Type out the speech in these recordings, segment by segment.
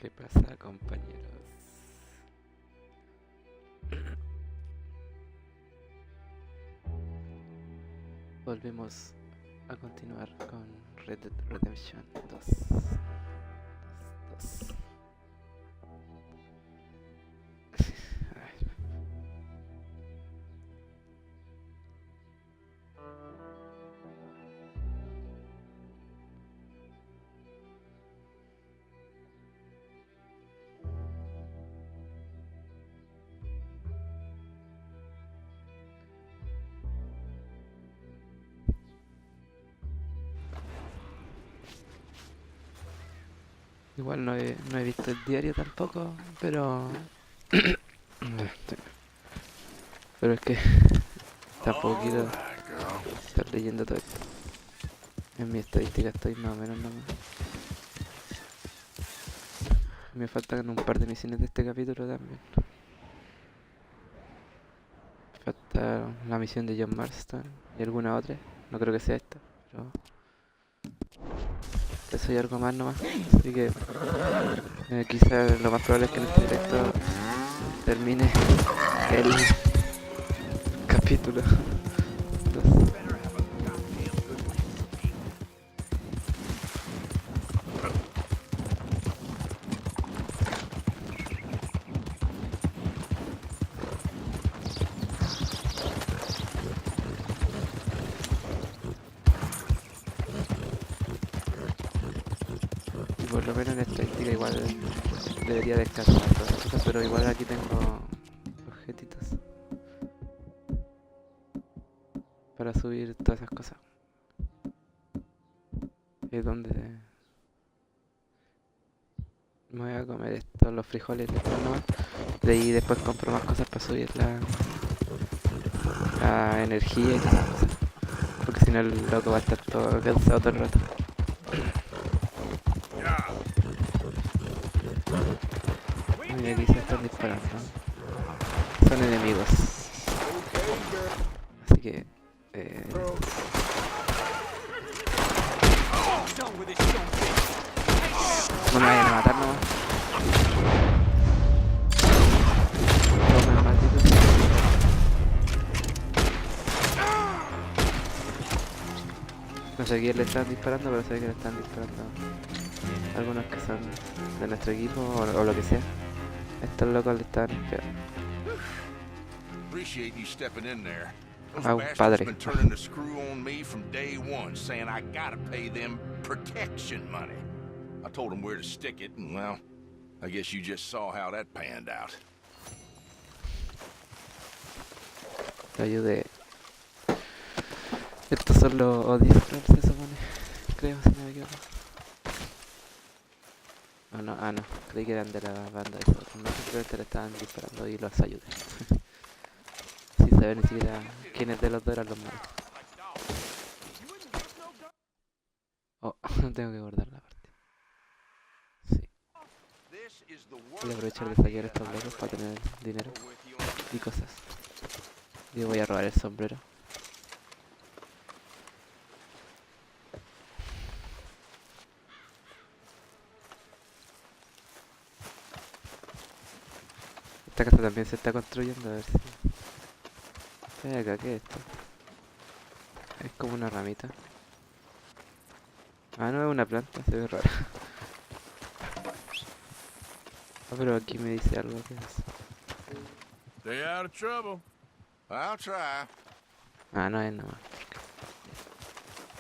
¿Qué pasa, compañeros? Volvemos a continuar con Red Dead Redemption 2. Igual no he visto el diario tampoco, pero... pero es que tampoco quiero estar leyendo todo esto. En mi estadística estoy más o menos nomás. Me faltan un par de misiones de este capítulo también. Falta la misión de John Marston y alguna otra. No creo que sea esta, pero... eso y algo más nomás. Así que quizás lo más probable es que en este directo termine el capítulo 2. Y por lo menos en estadística igual debería descansar todas las cosas, pero igual aquí tengo objetitos para subir todas esas cosas. Es donde me voy a comer estos, los frijoles nomás. De ahí después compro más cosas para subir la energía y todas esas cosas. Porque si no el loco va a estar todo cansado todo el rato. Mira, aquí se están disparando. Son enemigos. Así que... no me vayan a matar nomás. Tomen, malditos. No sé a quién le están disparando, pero sé que le están disparando algunos que son de nuestro equipo o lo que sea. Estos locos le están pegando a un padre. I told him where to stick it, and well, I guess you just saw how that panned out. Te ayudé. Estos son los Odistros, se supone. Creo, si no me equivoco. Oh, no, no. Creí que eran de la banda de esos. No, simplemente le estaban disparando y los ayudé. Sin saber ni siquiera quiénes de los dos eran los malos. Oh, no tengo que guardar la parte. Sí. Voy a aprovechar de saquear estos locos para tener dinero y cosas. Yo voy a robar el sombrero. Esta casa también se está construyendo, a ver si... Ven acá, ¿qué es esto? Es como una ramita. Ah, no, es una planta, se ve rara. Ah, pero aquí me dice algo que es. Stay out of trouble. I'll try. Ah, no es nada.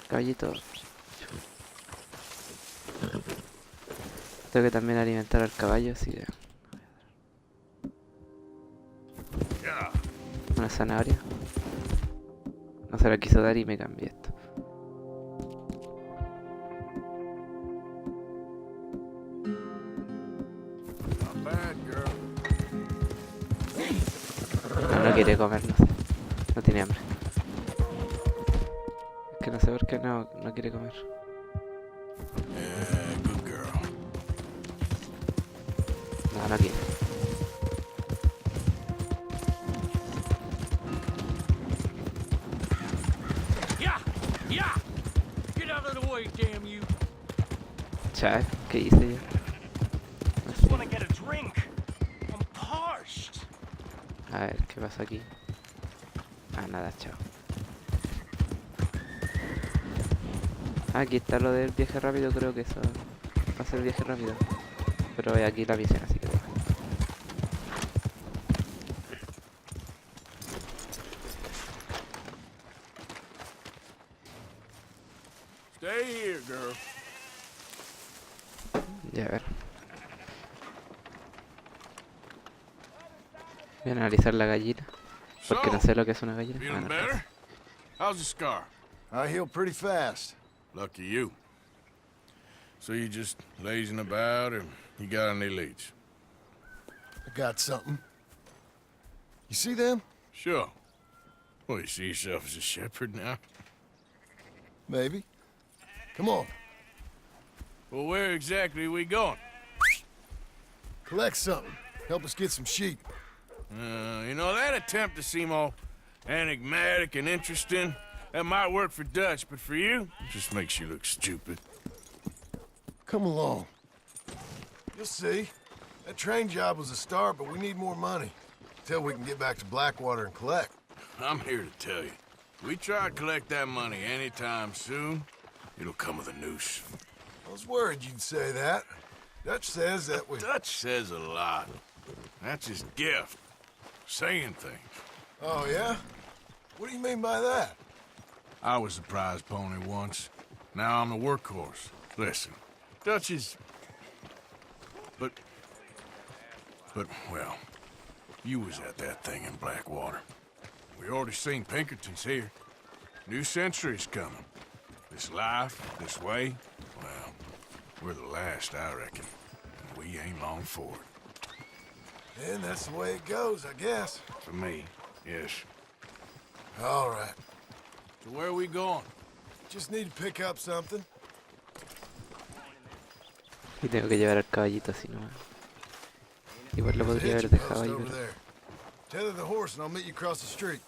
Caballito. Tengo que también alimentar al caballo, así que... una zanahoria. No se la quiso dar y me cambié esto. No quiere comer, no sé. No tiene hambre. Es que no sé por qué no quiere comer. Good girl. No quiere. Yeah! Get out of the way, damn you! Chale, ¿qué hice yo? A ver, ¿qué pasa aquí? Ah, nada, chao. Aquí está lo del viaje rápido, creo que eso va a ser el viaje rápido. Pero hay aquí la misión, así que déjalo. Stay here, girl. Ya, a ver. Voy a analizar la gallina. Porque no sé lo que es una gallina. Ah, Feeling no, better? How's the scar? I heal pretty fast. Lucky you. So you just lazing about, or you got any leads? I got something. You see them? Sure. Well, you see yourself as a shepherd now? Maybe. Come on. Well, where exactly are we going? Collect something. Help us get some sheep. You know, that attempt to seem all enigmatic and interesting, that might work for Dutch, but for you, it just makes you look stupid. Come along. You'll see. That train job was a start, but we need more money. Till we can get back to Blackwater and collect. I'm here to tell you, we try to collect that money anytime soon, it'll come with a noose. I was worried you'd say that. Dutch says that we... Dutch says a lot. That's his gift. Saying things. Oh, yeah? What do you mean by that? I was the prize pony once. Now I'm the workhorse. Listen, Dutch is... But, well, you was at that thing in Blackwater. We already seen Pinkertons here. New century's coming. This life, this way, well, we're the last, I reckon. And we ain't long for it. And that's the way it goes, I guess. For me, yes. All right. So where are we going? Just need to pick up something. Y tengo que llevar al caballito así nomás. Igual lo There's a podría haber hitching dejado post ahí, over pero... there. Tether the horse and I'll meet you across the street.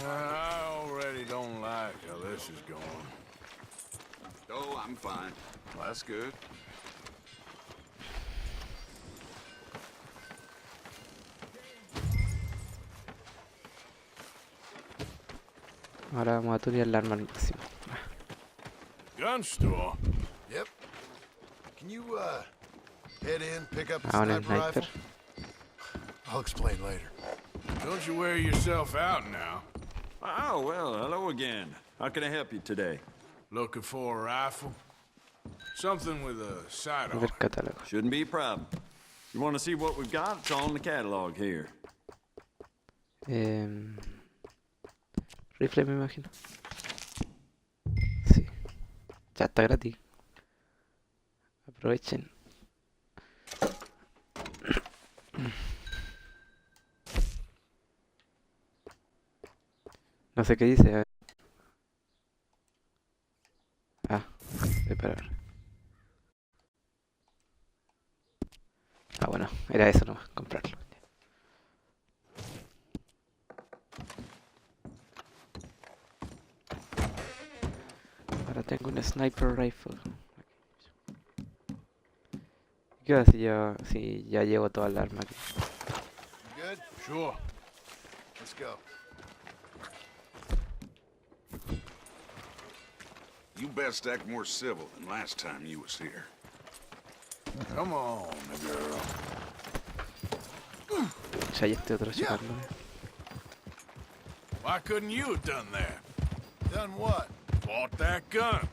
I already don't like how this is going. Oh, I'm fine. Well, that's good. Ahora vamos a tunear la arma al máximo. Gun store? Yep. Can you, head in, pick up a Ah, un sniper sniper. rifle? I'll explain later. Don't you wear yourself out now? Oh, well, hello again. How can I help you today? Looking for a rifle? Something with a sight A on ver it. catálogo. Shouldn't be a problem. You want to see what we've got? It's on the catalog here. Rifle me imagino. Sí. Ya está gratis. Aprovechen. No sé qué dice. A ver. Ah, separar. Ah, bueno, era eso nomás, comprarlo. Ahora tengo un sniper rifle. ¿Qué pasa si ya llevo toda el arma aquí? You good? Sure. Let's go. You best act more civil than last time you was here. Come on, girl. Ya hay este otro chacando. Why couldn't you have done that? Done what? Bought that gun.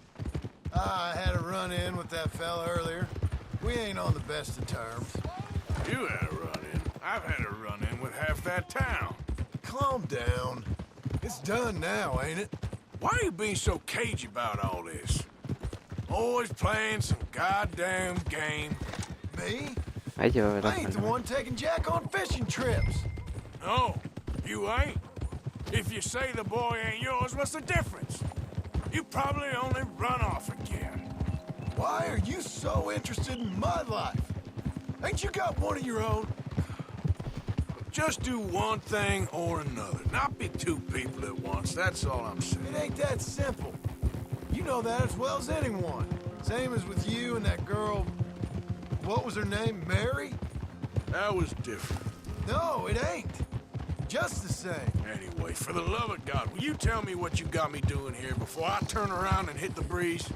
I had a run-in with that fella earlier. We ain't on the best of terms. You had a run-in. I've had a run-in with half that town. Calm down. It's done now, ain't it? Why are you being so cagey about all this? Always playing some goddamn game. Me? Ahí llevo el I arma. ain't the nomás. one taking Jack on fishing trips. No, you ain't. If you say the boy ain't yours, what's the difference? You probably only run off again. Why are you so interested in my life? Ain't you got one of your own? Just do one thing or another. Not be two people at once, that's all I'm saying. It ain't that simple. You know that as well as anyone. Same as with you and that girl... What was her name? Mary? That was different. No, it ain't. just the same. Anyway, for the love of God, will you tell me what you got me doing here before I turn around and hit the breeze?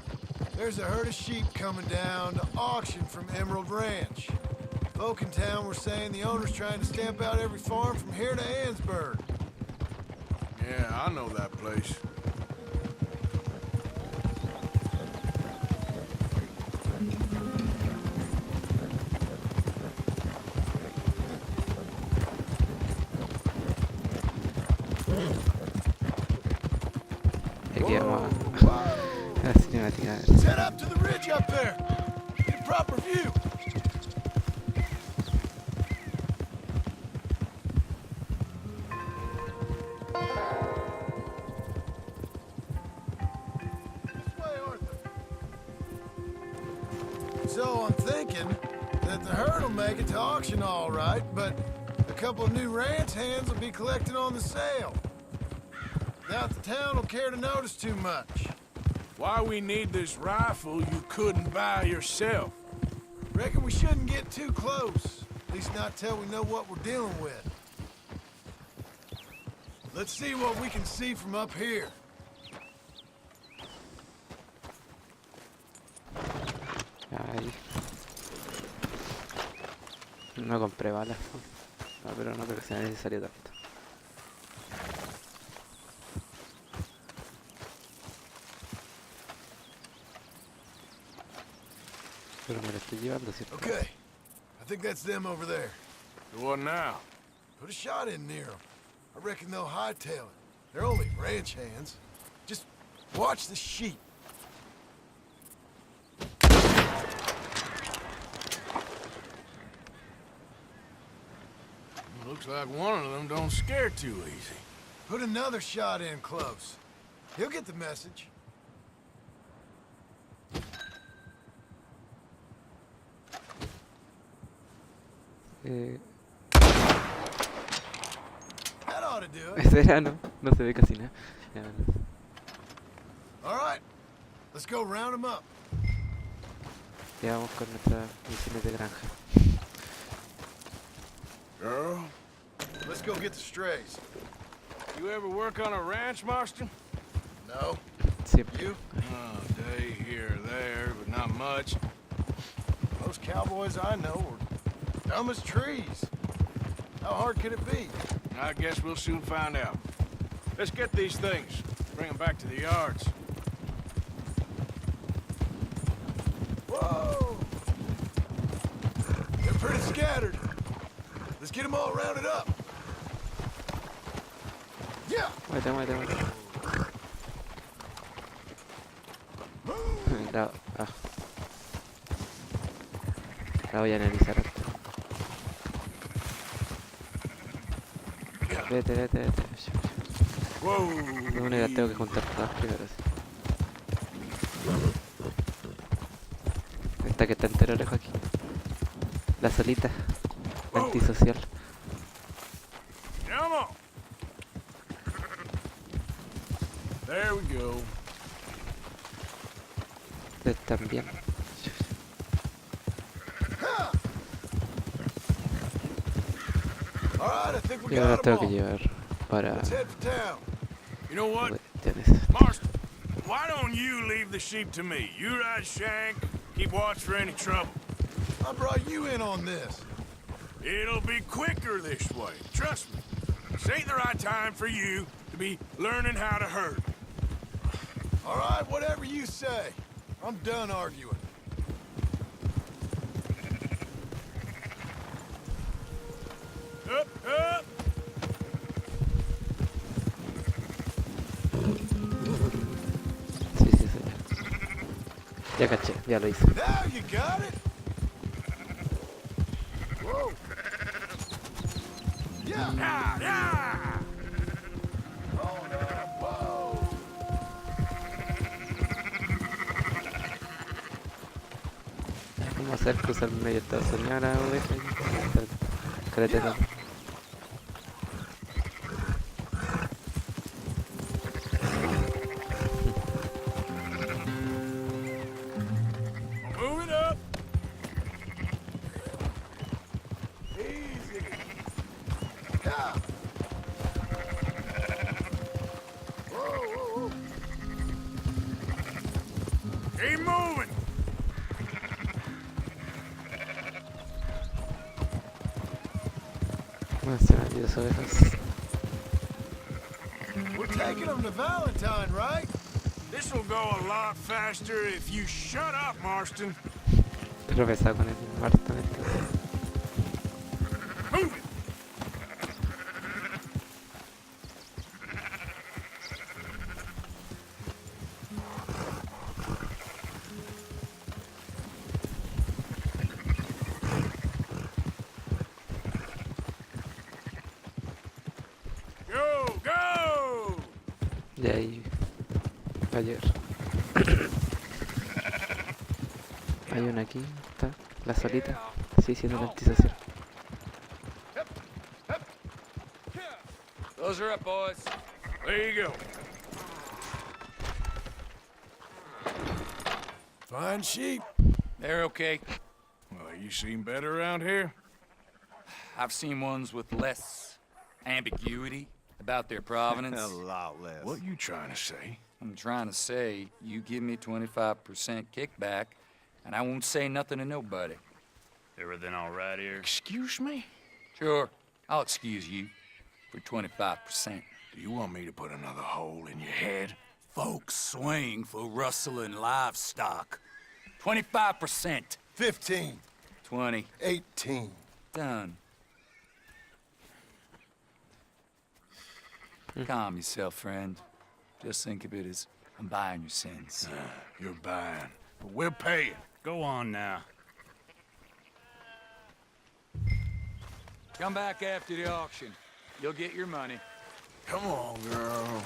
There's a herd of sheep coming down to auction from Emerald Ranch. Folk in town were saying the owner's trying to stamp out every farm from here to Ansburg. Yeah, I know that place. Aquí vamos a la cinemática. Let's head up to the ridge up there. Get a proper view. This way, Arthur. So I'm thinking that the herd will make it to auction all right, but a couple of new ranch hands will be collecting on the sale. Doubt the town will care to notice too much. Why we need this rifle you couldn't buy yourself? Reckon we shouldn't get too close. At least not till we know what we're dealing with. Let's see what we can see from up here. Ahí. No compré balas. No, pero no creo que sea necesario tanto. Pero me lo estoy llevando, ¿cierto? Okay. I think that's them over there. What now? Put a shot in near them. I reckon they'll hightail it. They're only ranch hands. Just watch the sheep. Looks like one of them don't scare too easy. Put another shot in close. He'll get the message. That ought to do it. Ese era, no se ve casi nada. Ya, All right. Let's go round them up. ya vamos con nuestras misiones de granja. Girl, Let's go get the strays. you ever work on a ranch, Marston? No? Siempre. You? Oh, day here or there, but not much. Most cowboys I know are dumb as trees. How hard could it be? I guess we'll soon find out. Let's get these things. Bring them back to the yards. Whoa! They're pretty scattered. Let's get them all rounded up. Yeah! Muévete. La voy a analizar antes. Vete. Whoa! De manera tengo que juntar todas primero. Sí. Esta que está entero lejos aquí. La solita. La antisocial. Come on! There we go. Ustedes también. All right, I think we Y ahora got them tengo que all. llevar para Let's head for town. You know what? cuestiones. Marston, why don't you leave the sheep to me? You ride Shank, keep watch for any trouble. I brought you in on this. It'll be quicker this way, trust me. This ain't the right time for you to be learning how to herd. All right, whatever you say. I'm done arguing. Up! Sí, señor. Ya caché, ya lo hice. Now you got it. Whoa. Yeah. Yeah! Hold up. Whoa. Vamos a hacer cruzar medio esta señora oveja y carretera. Move it up! Easy. Yeah. Encima de 10 ovejas. We're taking them to Valentine, right? This will go a lot faster if you shut up, Marston. Tropezado con el Marta. Move it! Go, go! Y ahí va a llegar. Hay una aquí, está, la solita. Sí, siendo lentización. Those are up, boys. There you go. Fine sheep. They're okay. Well, you seem better around here. I've seen ones with less ambiguity about their provenance. A lot less. What you trying to say? I'm trying to say, you give me 25% kickback, and I won't say nothing to nobody. Everything all right here? Excuse me? Sure, I'll excuse you for 25%. Do you want me to put another hole in your head? Folks swing for rustling livestock. 25%. 15. 20. 18. Done. Calm yourself, friend. Just think of it as I'm buying your sins. You're buying, but we're paying. Go on now. Come back after the auction. You'll get your money. Come on, girl.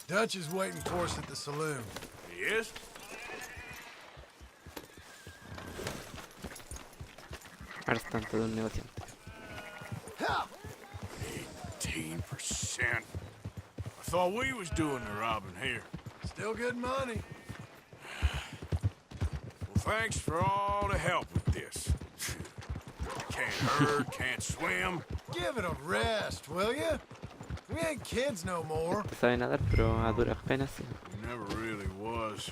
Dutch is waiting for us at the saloon. He is? Ahora es tanto de un negociante. 18%. I thought we was doing the robbing here. Still good money. Well, thanks for all the help with this. Can't herd, can't swim. Give it a rest, will you? We ain't kids no more. Te sabe nadar, pero a duras penas sí. Never really was.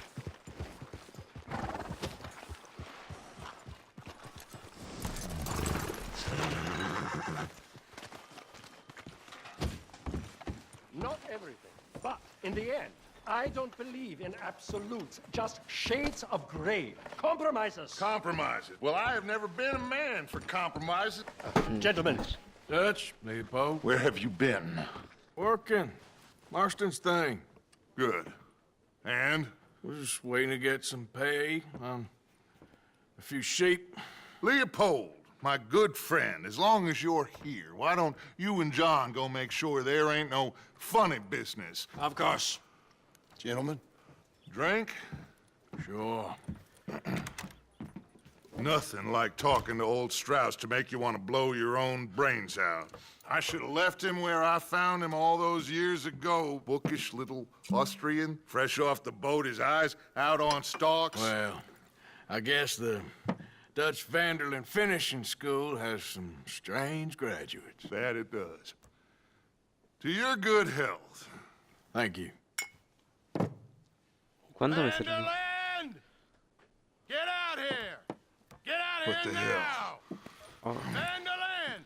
Not everything, but in the end, I don't believe in absolutes, just shades of gray. Compromises. Compromises. Well, I have never been a man for compromises. Gentlemen, Dutch, Leopold. Where have you been? Working. Marston's thing. Good. And? We're just waiting to get some pay on a few sheep. Leopold, my good friend, as long as you're here, why don't you and John go make sure there ain't no funny business? Of course. Gentlemen. Drink? Sure. Nothing like talking to old Strauss to make you want to blow your own brains out. I should have left him where I found him all those years ago. Bookish little Austrian, fresh off the boat, his eyes out on stalks. Well, I guess the Dutch Vanderlyn Finishing School has some strange graduates. That it does. To your good health. Thank you. ¿Cuándo me serví? Vanderland! Get out here! Get out What here the now! hell? Oh, Vanderland!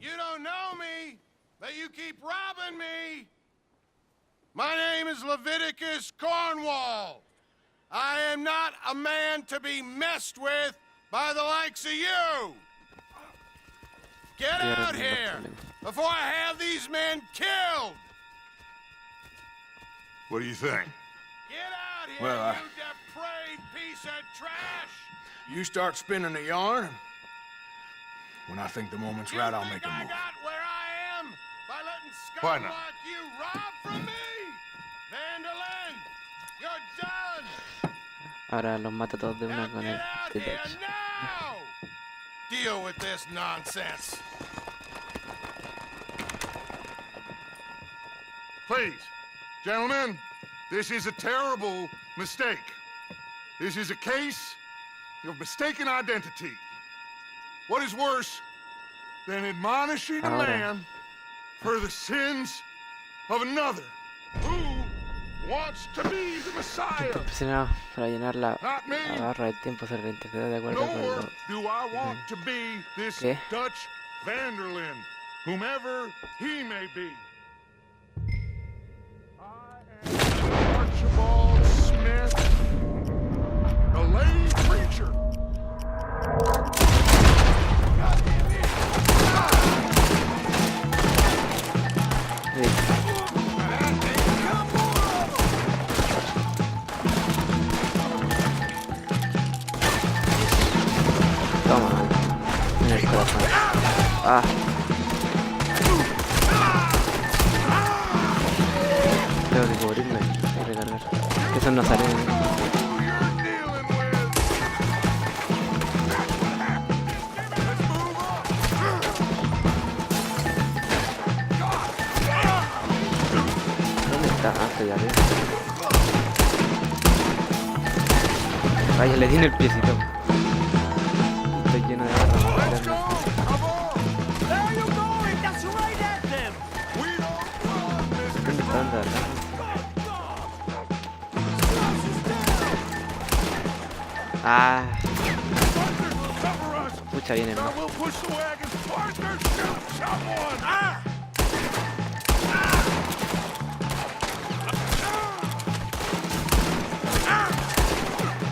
You don't know me, but you keep robbing me. My name is Leviticus Cornwall. I am not a man to be messed with by the likes of you. Get out here before I have these men killed. What do you think? Get out here, Well, you depraved piece of trash. You start spinning the yarn. When I think the moment's right, I'll make a I move. got where I am by letting Why scum not? like you rob from me. Vanderlyn, you're done. ahora los mata todos de Now una con get el out de here Dutch. now. Deal with this nonsense. Please, gentlemen, this is a terrible mistake. This is a case of mistaken identity. What is worse than admonishing a Ahora. man for the sins of another who wants to be the Messiah? Presionado para llenar la Not me. barra del tiempo se reinterpreta de acuerdo con Nor lo do I want to be this ¿Qué? Dutch Vanderlyn, whomever he may be. I am Archibald Smith, the lay preacher. Toma, en el corazón. Ah. Tengo que cubrirme y recargar. Que esos no salen. ¿Dónde está? Ah, estoy arriba. Vaya, le di en el piecito. Estoy lleno de barras. ¿Dónde está? ¿Dónde está? Ah. Pucha, viene más.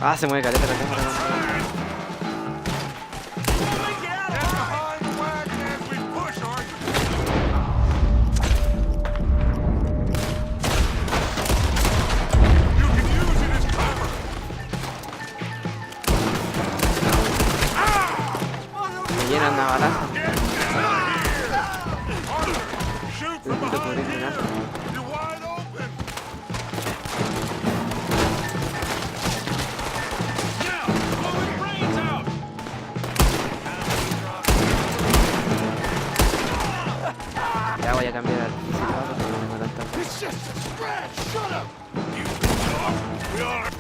Ah, se mueve caleta la cámara. Me llenan la balaza. Necesito cubrirme nada. Ya voy a cambiar al físico porque no tengo tanta. It's just a scratch. Shut up. You talk. We are.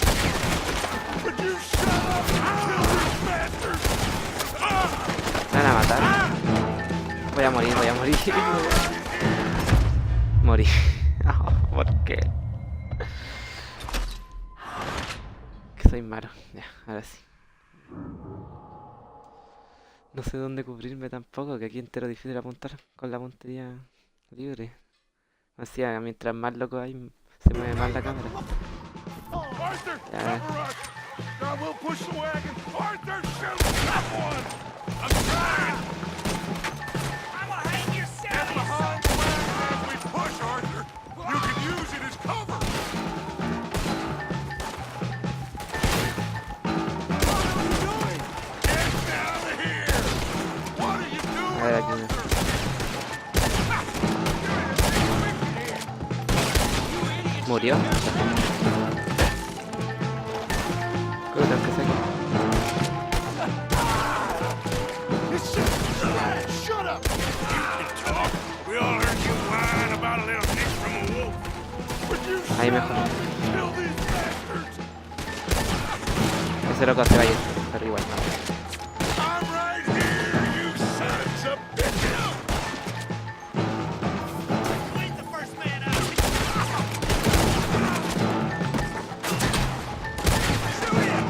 Would you shut up, children bastards? Me van a matar. Voy a morir, voy a morir. Morí. ¿Por qué? Que soy malo. Ya, ahora sí. No sé dónde cubrirme tampoco, que aquí entero difícil apuntar con la puntería libre. Así, mientras más loco hay, se mueve más la cámara. Arthur, Ya. cover us. Now we'll push the wagon. Arthur, shoot someone. I'm trying. I'm gonna hang yourself. Get behind the wagon as we push, Arthur. You can use it as cover. What are you doing? Get down here. What are you doing? A ver aquí. ¿Murió? Creo que se It's just a scratch. Shut up. You can talk. We all heard you whine about a little nick from a wolf. Would you Ahí shut mejor. up and kill these bastards? Ese loco se va a ir, pero igual no. I'm right here, you sons of bitches. Lead the first man out. Shoot him.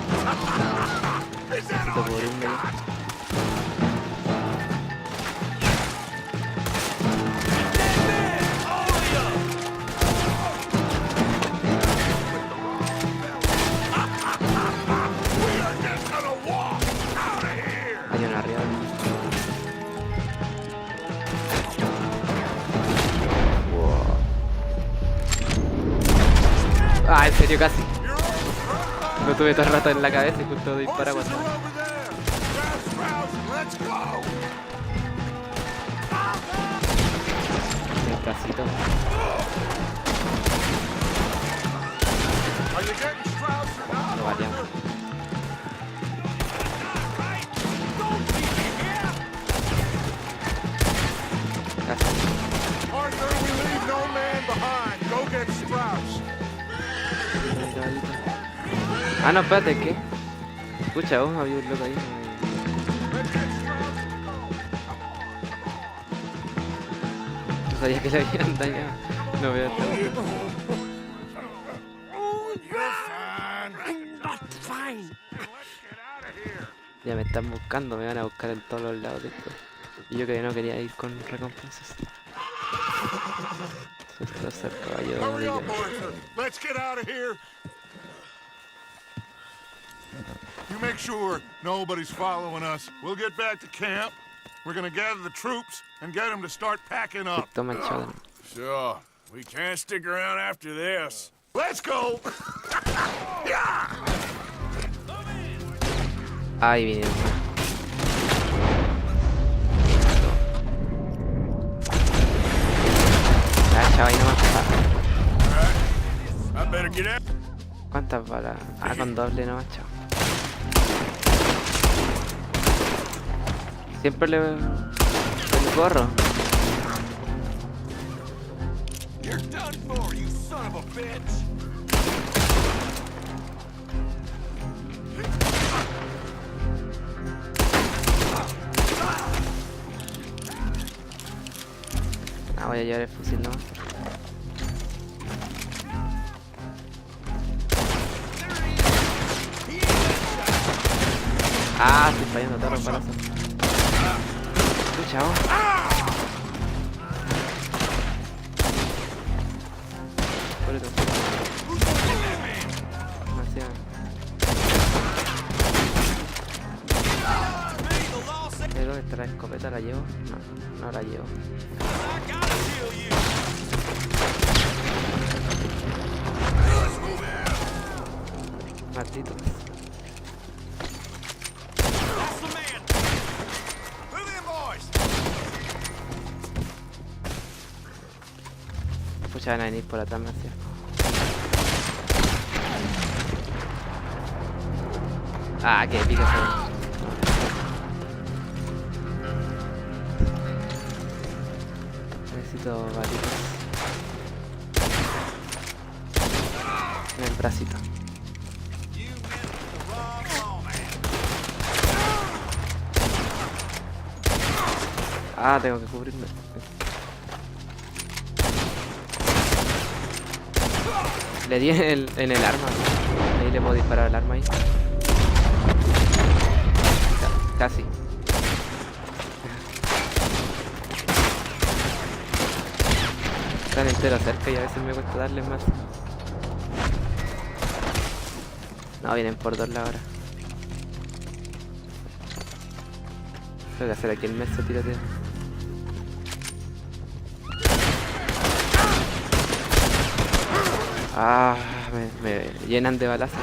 Is that Necesito all you cubrirme. got? Hay una arriba. Wow. Ah, en serio, casi. Lo tuve todo el rato en la cabeza y justo dispara cuando. El bracito. Lo variamos. Casi. Arthur, we leave no man behind. Go get Strauss. Ah, no, espérate, ¿qué? Escucha, vos había un loco ahí. No sabía que le habían dañado. No veo esto. You're fine. I'm not fine. Let's get out of here. Ya me están buscando, me van a buscar en todos los lados después. Y yo que no quería ir con recompensas. Esto es el caballo Hurry de up, hierro. Arthur. Let's get out of here. You make sure nobody's following us. We'll get back to camp. We're gonna gather the troops and get them to start packing up. Esto manchado. Sure. We can't stick around after this. Let's go. Ahí viene. Ya, chava, ahí nomás. I better get out. ¿Cuántas balas? Ah, con doble nomás, chao. Siempre le corro. You're done for, you son of a bitch. Ah, voy a llevar el fusil nomás. Ah, estoy fallando todos los balazos. Chao. Por eso. Demasiado. ¿Dónde está la escopeta? ¿La llevo? No, no la llevo. Malditos. Pucha, van a venir por atrás, me hacía. Ah, qué pica esa. Necesito balitas. En el bracito. Ah, tengo que cubrirme. Le di en el arma. Ahí le puedo disparar al arma ahí. Casi. Están enteros cerca y a veces me cuesta darles más. No, vienen por 2 lados ahora. Tengo que hacer aquí el meso tiroteo. Ah, me llenan de balazos.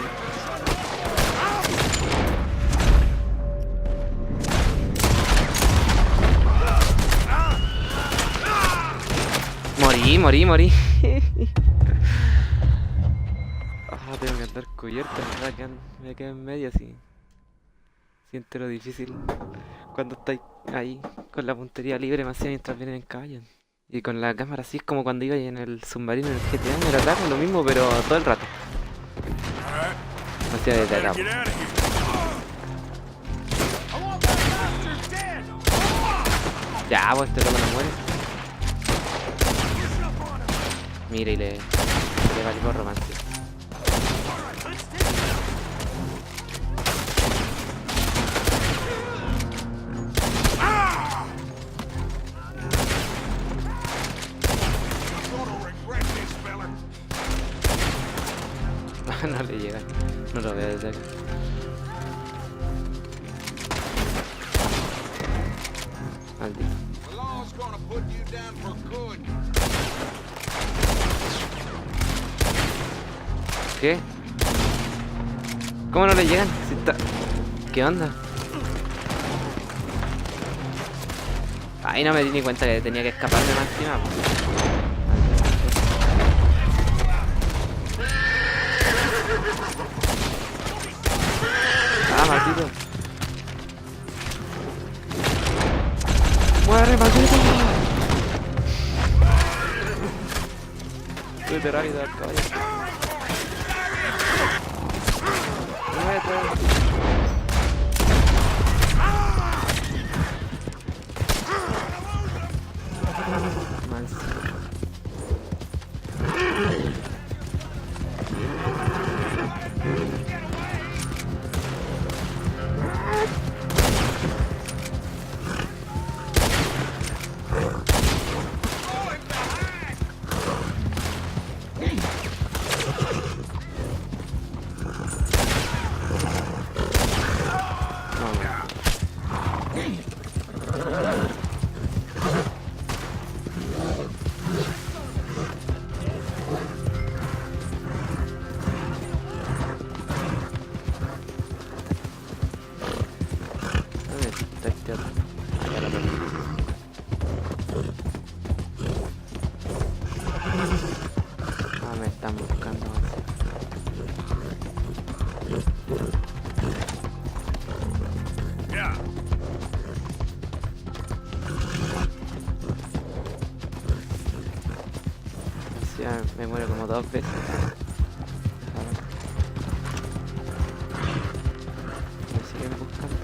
Morí. Ah, tengo que andar cubierto, me quedo en medio así. Siento lo difícil cuando estáis ahí con la puntería libre, más mientras vienen en caballo. Y con la cámara así es como cuando iba en el submarino en el GTA, en el ataque, lo mismo, pero todo el rato. Hacía desde acá. Ya, pues este loco no muere. Mira y le valió romance. No le llega, no lo veo desde acá. Maldito. ¿Qué? ¿Cómo no le llegan? Si está... ¿Qué onda? Ay, no me di ni cuenta que tenía que escaparme más encima. Ah, maldito. ¡Muere, maldito! Súbete rápido al caballo. ¿Qué otro? Ah, ya lo perdí. Ah, me están buscando. Yeah. Encima me muero como 2 veces. Me siguen buscando.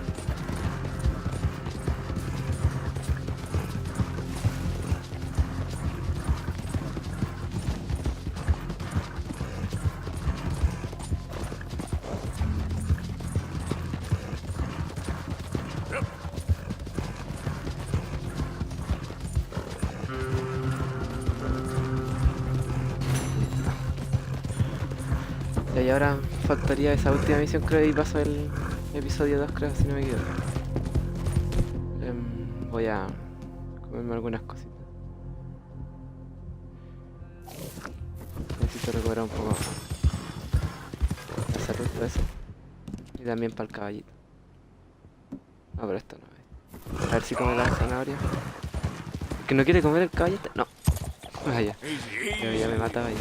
Y ahora faltaría esa última misión, creo, y paso el episodio 2, creo, si no me equivoco. Voy a comerme algunas cositas. Necesito recuperar un poco la salud, todo eso. Y también para el caballito. No, pero esto no es. A ver si come la zanahoria. ¿Que no quiere comer el caballito? No. Vaya. Ya me mataba ya.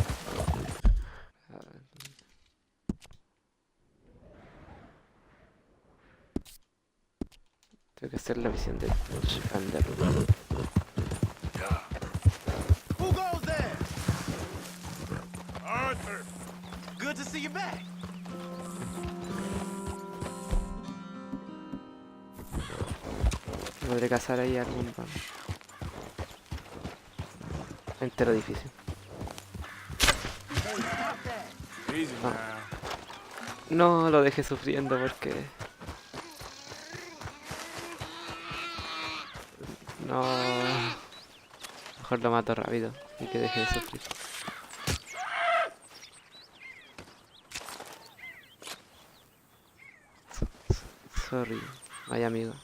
Tengo que hacer la misión de jugando. Who goes there? Arthur! Good to see you back. Podré cazar ahí algún pan. Entero difícil. Easy Ah. now. No lo dejé sufriendo porque... No... Mejor lo mato rápido y que deje de sufrir. Sorry, vaya amigo.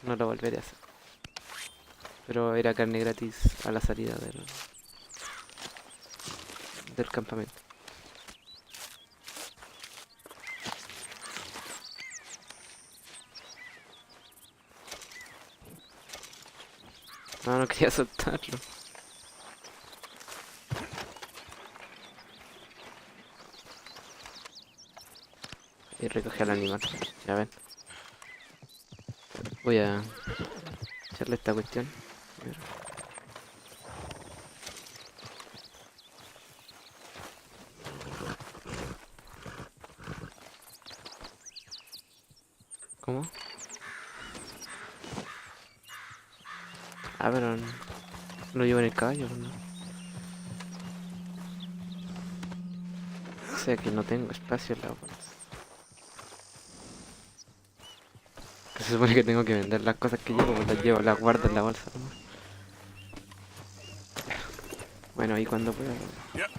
No lo volveré a hacer. Pero era carne gratis a la salida del campamento. No, no quería soltarlo. Y recogí al animal. Ya ven. Voy a echarle esta cuestión. A ver. ¿Cómo? Ah, pero lo llevo en el caballo, ¿no? O sea que no tengo espacio en la bolsa. Que se supone que tengo que vender las cosas que llevo, pues las llevo, las guardo en la bolsa, ¿no? Bueno, ahí cuando pueda. Yep.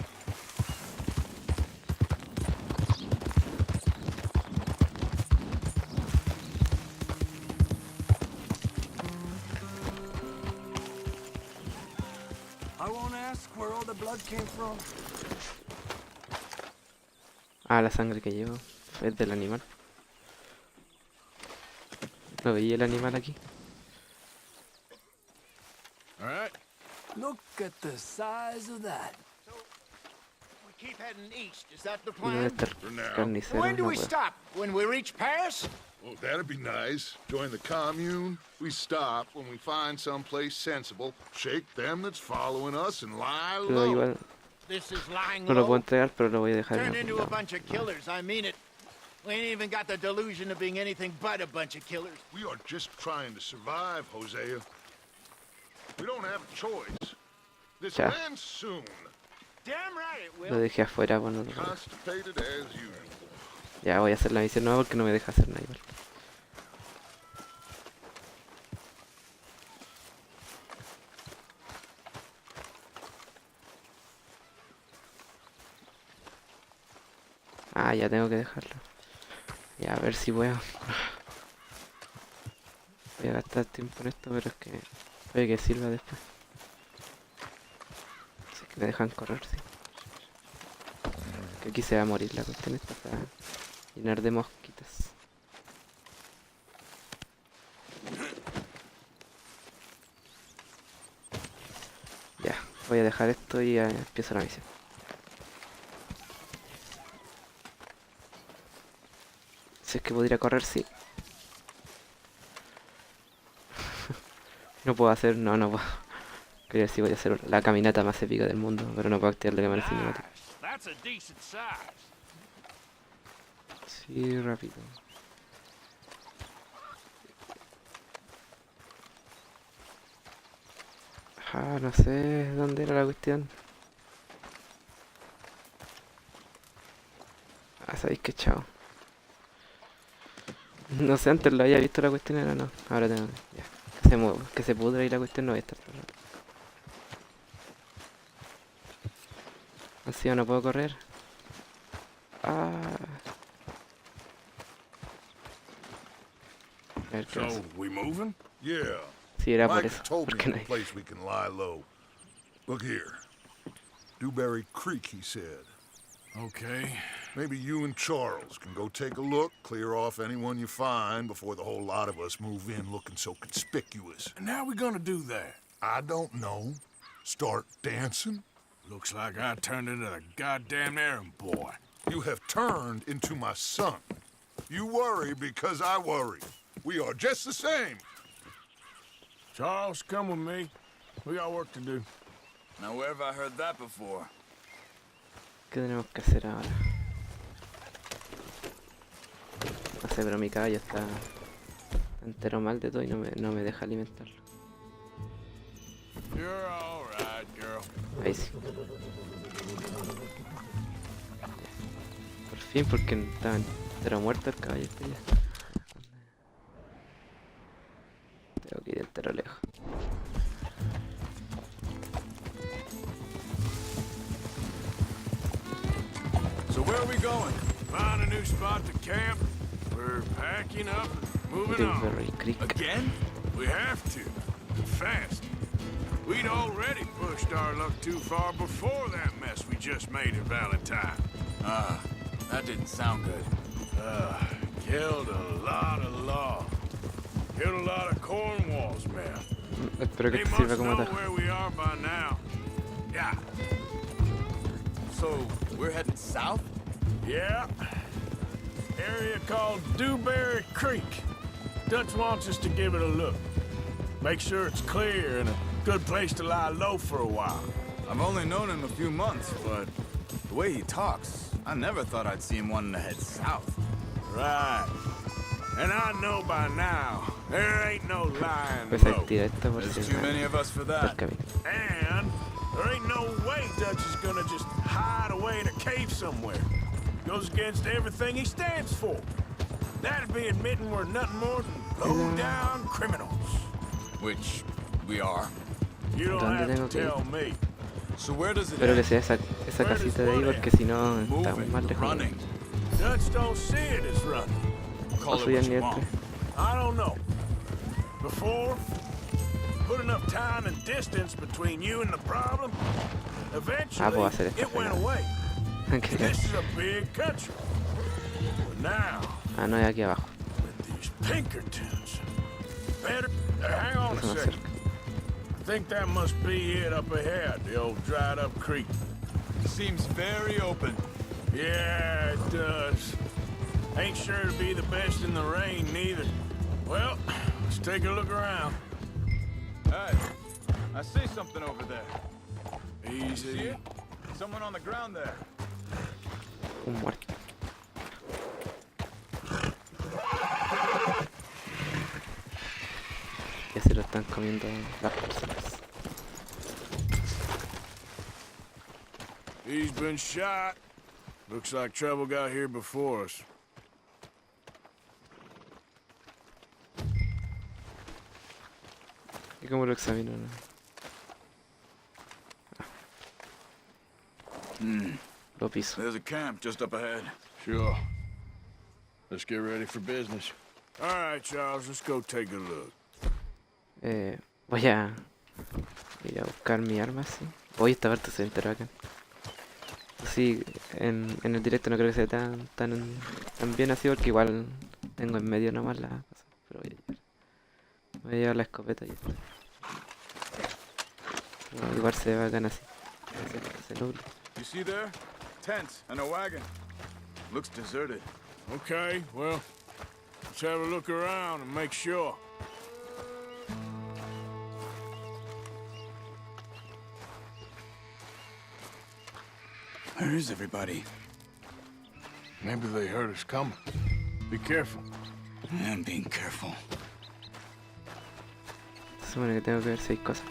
I won't ask where all the blood came from. Ah, la sangre que llevo es del animal. No veía el animal aquí. All right. Look at the size of that. We keep heading east. Is that the Y dónde plan? está For el now. carnicero, When do no we puedo. stop? When we reach Paris? Oh, that'd be nice. Join the commune. We stop when we find someplace sensible, shake them that's following us, and lie Pero low. igual This is lying no lo puedo low. entregar, pero lo voy a dejar en Turned algún into a lado. bunch of killers. I mean it. We ain't even got the delusion of being anything but a bunch of killers. We are just trying to survive, Hosea. We don't have a choice. This Ya. will end soon. Damn right it Lo will. dejé afuera, bueno, no lo- Constipated as usual. ya voy a hacer la misión nueva porque no me deja hacer nada igual. Ah, ya tengo que dejarlo. Ya, a ver si puedo. Voy a gastar tiempo en esto, pero es que puede que sirva después. Si es que me dejan correr, sí. Que aquí se va a morir la cuestión esta para llenar de mosquitas. Voy a dejar esto y empiezo la misión. Si es que podría correr, sí. No puedo hacer, no puedo. Quería decir, voy a hacer la caminata más épica del mundo, pero no puedo activar la cámara cinemática. That's a decent size. Sí, rápido. Ah, no sé dónde era la cuestión. Ah, sabéis que chao. No sé, antes lo había visto la cuestión, era no. Ahora tengo ya. Que se pudra y la cuestión no voy a estar todo el rato. Así no puedo correr. Ah. A ver qué So, hace. we moving? Yeah. Sí, era por Mike eso. told me Porque of no a hay. place we can lie low. Look here. Dewberry Creek, he said. Okay. Maybe you and Charles can go take a look, clear off anyone you find before the whole lot of us move in looking so conspicuous. And how we gonna do that? I don't know. Start dancing? Looks like I turned into the goddamn errand boy. You have turned into my son. You worry because I worry. We are just the same. Charles, come with me. We got work to do. Now, where have I heard that before? ¿Qué tenemos que hacer ahora? No sé, pero mi caballo está entero mal de todo y no me deja alimentarlo. You're all right, girl. Ahí sí. Por fin, porque estaba entero muerto el caballo este ya. Tengo que ir entero lejos. So where are we going? Find a new spot to camp. We're packing up and moving on. Dewberry Creek. Again? We have to. Fast. We'd already pushed our luck too far before that mess we just made at Valentine. Ah, that didn't sound good. Killed a lot of law. Killed a lot of Cornwall's men. Espero que They te must sirva como know atajo. where we are by now. Yeah. So, we're heading south? Yeah. Area called Dewberry Creek. Dutch wants us to give it a look. Make sure it's clear and a good place to lie low for a while. I've only known him a few months, but the way he talks, I never thought I'd see him wanting to head south. Right. And I know by now, there ain't no lying Pues low. activa esta por si There's too many of us for el that. camino. And there ain't no way Dutch is gonna just hide away in a cave somewhere. Goes against everything he stands for. That'd be admitting we're nothing more than low-down criminals. Which we are. You don't ¿Dónde have tengo to que ir? tell me. So where does it Espero que end? sea esa casita de ahí porque si no estamos Moving, más lejos. running. Dutch don't see it as running. Call O it subir what al you nivel want. 3. I don't know. Before, put enough time and distance between you and the problem, eventually puedo hacer esta it went fregada. away. Okay. This is a big country. But now, Ah, no, es aquí abajo. with these Pinkertons, better... hang on a Eso más second. cerca. I think that must be it up ahead, the old dried-up creek. Seems very open. Yeah, it does. Ain't sure to be the best in the rain, neither. Well, let's take a look around. Hey, I see something over there. Easy. See it? Someone on the ground there. Un muerto. Ya se lo están comiendo las personas. He's been shot. Looks like trouble got here before us. ¿Y cómo lo examino? No? Lo piso. There's a camp just up ahead. Sure. Let's get ready for business. All right, Charles, let's go take a look. Voy a ir a buscar mi arma, sí. Hoy esta parte se enteró acá. Sí, en el directo no creo que sea tan bien así porque igual tengo en medio nomás la cosa. Pero voy a llevar la escopeta y esto. No, igual se ve bacán así. Se nubla. You see there? Tents and a wagon. Looks deserted. Okay, well, let's have a look around and make sure. Where is everybody? Maybe they heard us coming. Be careful. I'm being careful. Se supone que tengo que ver 6 cosas.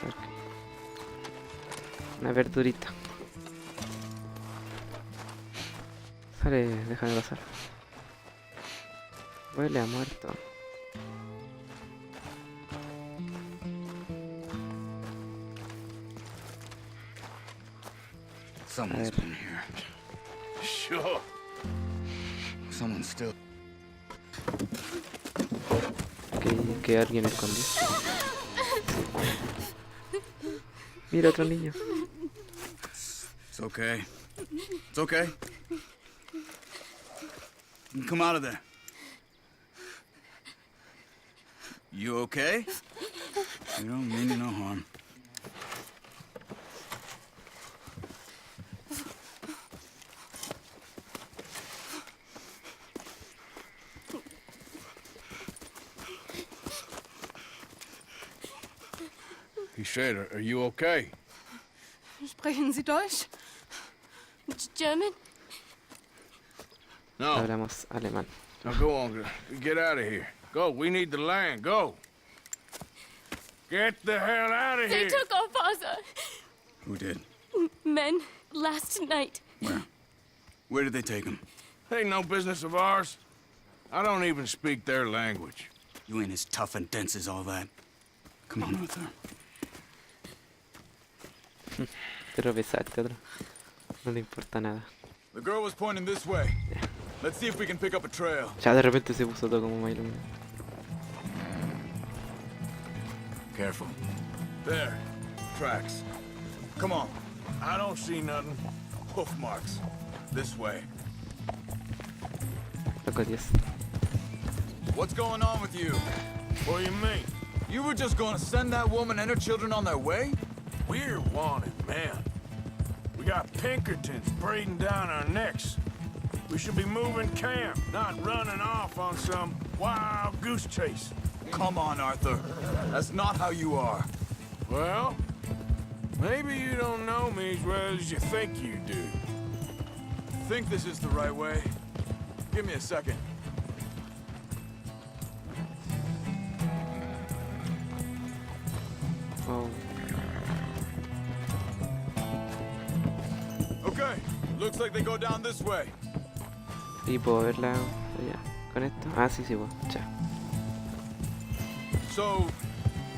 A ver qué. Una verdurita. Sale, déjame pasar. Huele a muerto. Someone's been here. Sure. Someone's still. Que alguien escondió. Mira otro niño. It's okay. It's okay. You can come out of there. You okay? You don't mean you no harm. He said, are you okay? Sprechen Sie Deutsch? German? No. Hablamos alemán. Now go on, get out of here. Go, we need the land, go. Get the hell out of They here. took our father. Who did? Men, last night. Where? Where did they take him? Ain't no business of ours. I don't even speak their language. You ain't as tough and dense as all that. Come on, Arthur. Pero pesaste otro. No le importa nada. The girl was pointing this way. Let's see if we can pick up a trail. Ya de repente se puso todo como Milo. Careful. There. Tracks. Come on. I don't see nothing. Hoof marks. This way. Loco 10. What's going on with you? What do you mean? You were just going to send that woman and her children on their way? We're wanted, man. We got Pinkertons breathing down our necks. We should be moving camp, not running off on some wild goose chase. Come on, Arthur. That's not how you are. Well, maybe you don't know me as well as you think you do. Think this is the right way? Give me a second. Oh, Okay, looks like they go down this way. y puedo verla allá. ¿Con esto? Ah, sí, sí, puedo. Ya. So,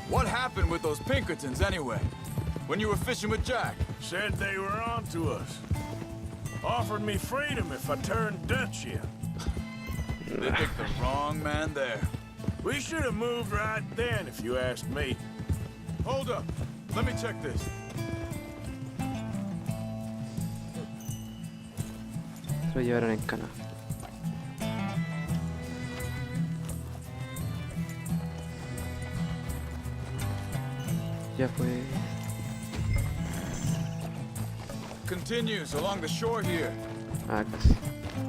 what happened with those Pinkertons anyway? When you were fishing with Jack? Said they were on to us. Offered me freedom if I turned Dutch in. They picked the wrong man there. We should have moved right then, if you ask me. Hold up. Let me check this. Se lo llevaron en cana. Ya pues. Continues along the shore here. Ah, casi.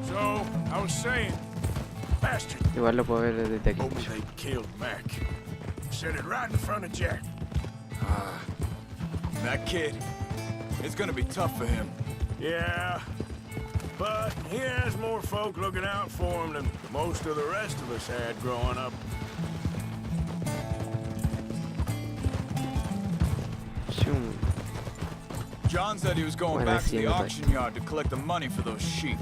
So, I was saying, bastard. Igual lo puedo ver desde aquí. Hope they killed Mac. Said it right in front of Jack. That kid. It's gonna be tough for him. Yeah, but he has more folk looking out for him than most of the rest of us had growing up. Shum. John said he was going Bueno, back to sí, the me auction yard to collect the money for those sheep.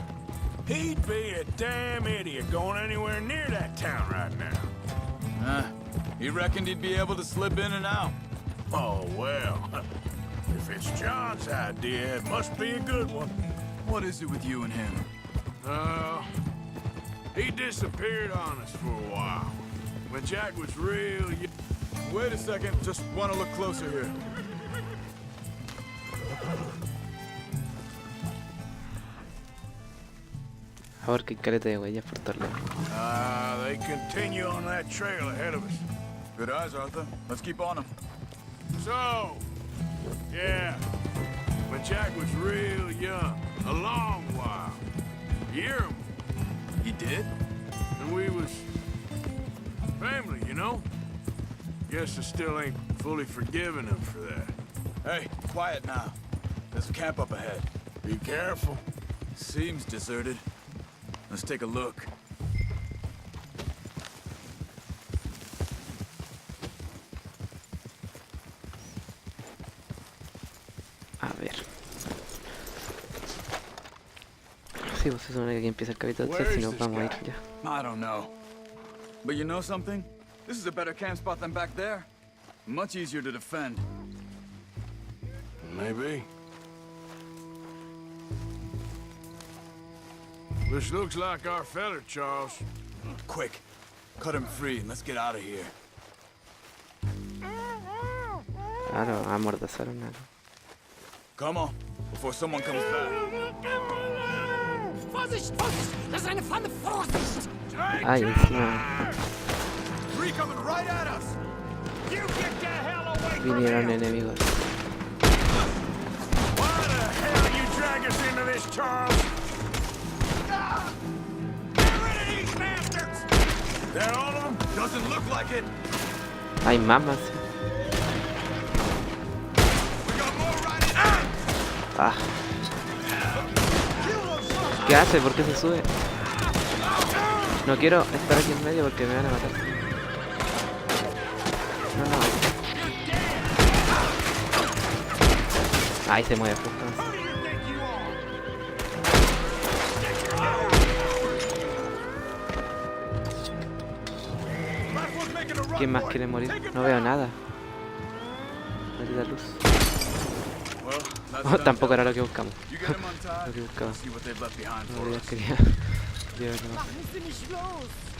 He'd be a damn idiot going anywhere near that town right now. He reckoned he'd be able to slip in and out. Oh, well. If it's John's idea, it must be a good one. What is it with you and him? He disappeared on us for a while. When Jack was real young. Wait a second, just want to look closer here. Ahora que hay caleta de huellas por todos lados. They continue on that trail ahead of us. Good eyes, Arthur. Let's keep on them. So, Yeah. When Jack was real young. A long while. Year him. He did? And we was family, you know? Guess I still ain't fully forgiven him for that. Hey, quiet now. There's a camp up ahead. Be careful. Seems deserted. Let's take a look. A ver. Sí, pues se supone que aquí empieza el capítulo 3 y nos vamos a ir ya. I don't know. But you know something? This is a better camp spot than back there. Much easier to defend. Maybe. This looks like our feller, Charles. Quick, cut him free and let's get out of here. Claro, amordazaron algo. Come on, before someone comes back. Vorsicht, Vorsicht! Das ist eine Pfanne! Vorsicht! Ay, encima Three coming right at us! You get the hell away from vinieron here! enemigos. Why the hell you drag us into this, Charles? Get rid of these bastards! That all of them? Doesn't look like it! Hay mamas. We got more riding out! Ah. ¿Qué hace? ¿Por qué se sube? No quiero estar aquí en medio porque me van a matar. No, no. Ahí se mueve justo. ¿Quién más quiere morir? No veo nada. Maldita luz. Oh, tampoco era lo que buscamos. You get him untied. Lo que buscaba. See what they've left behind No, for ya us. quería llevarlo.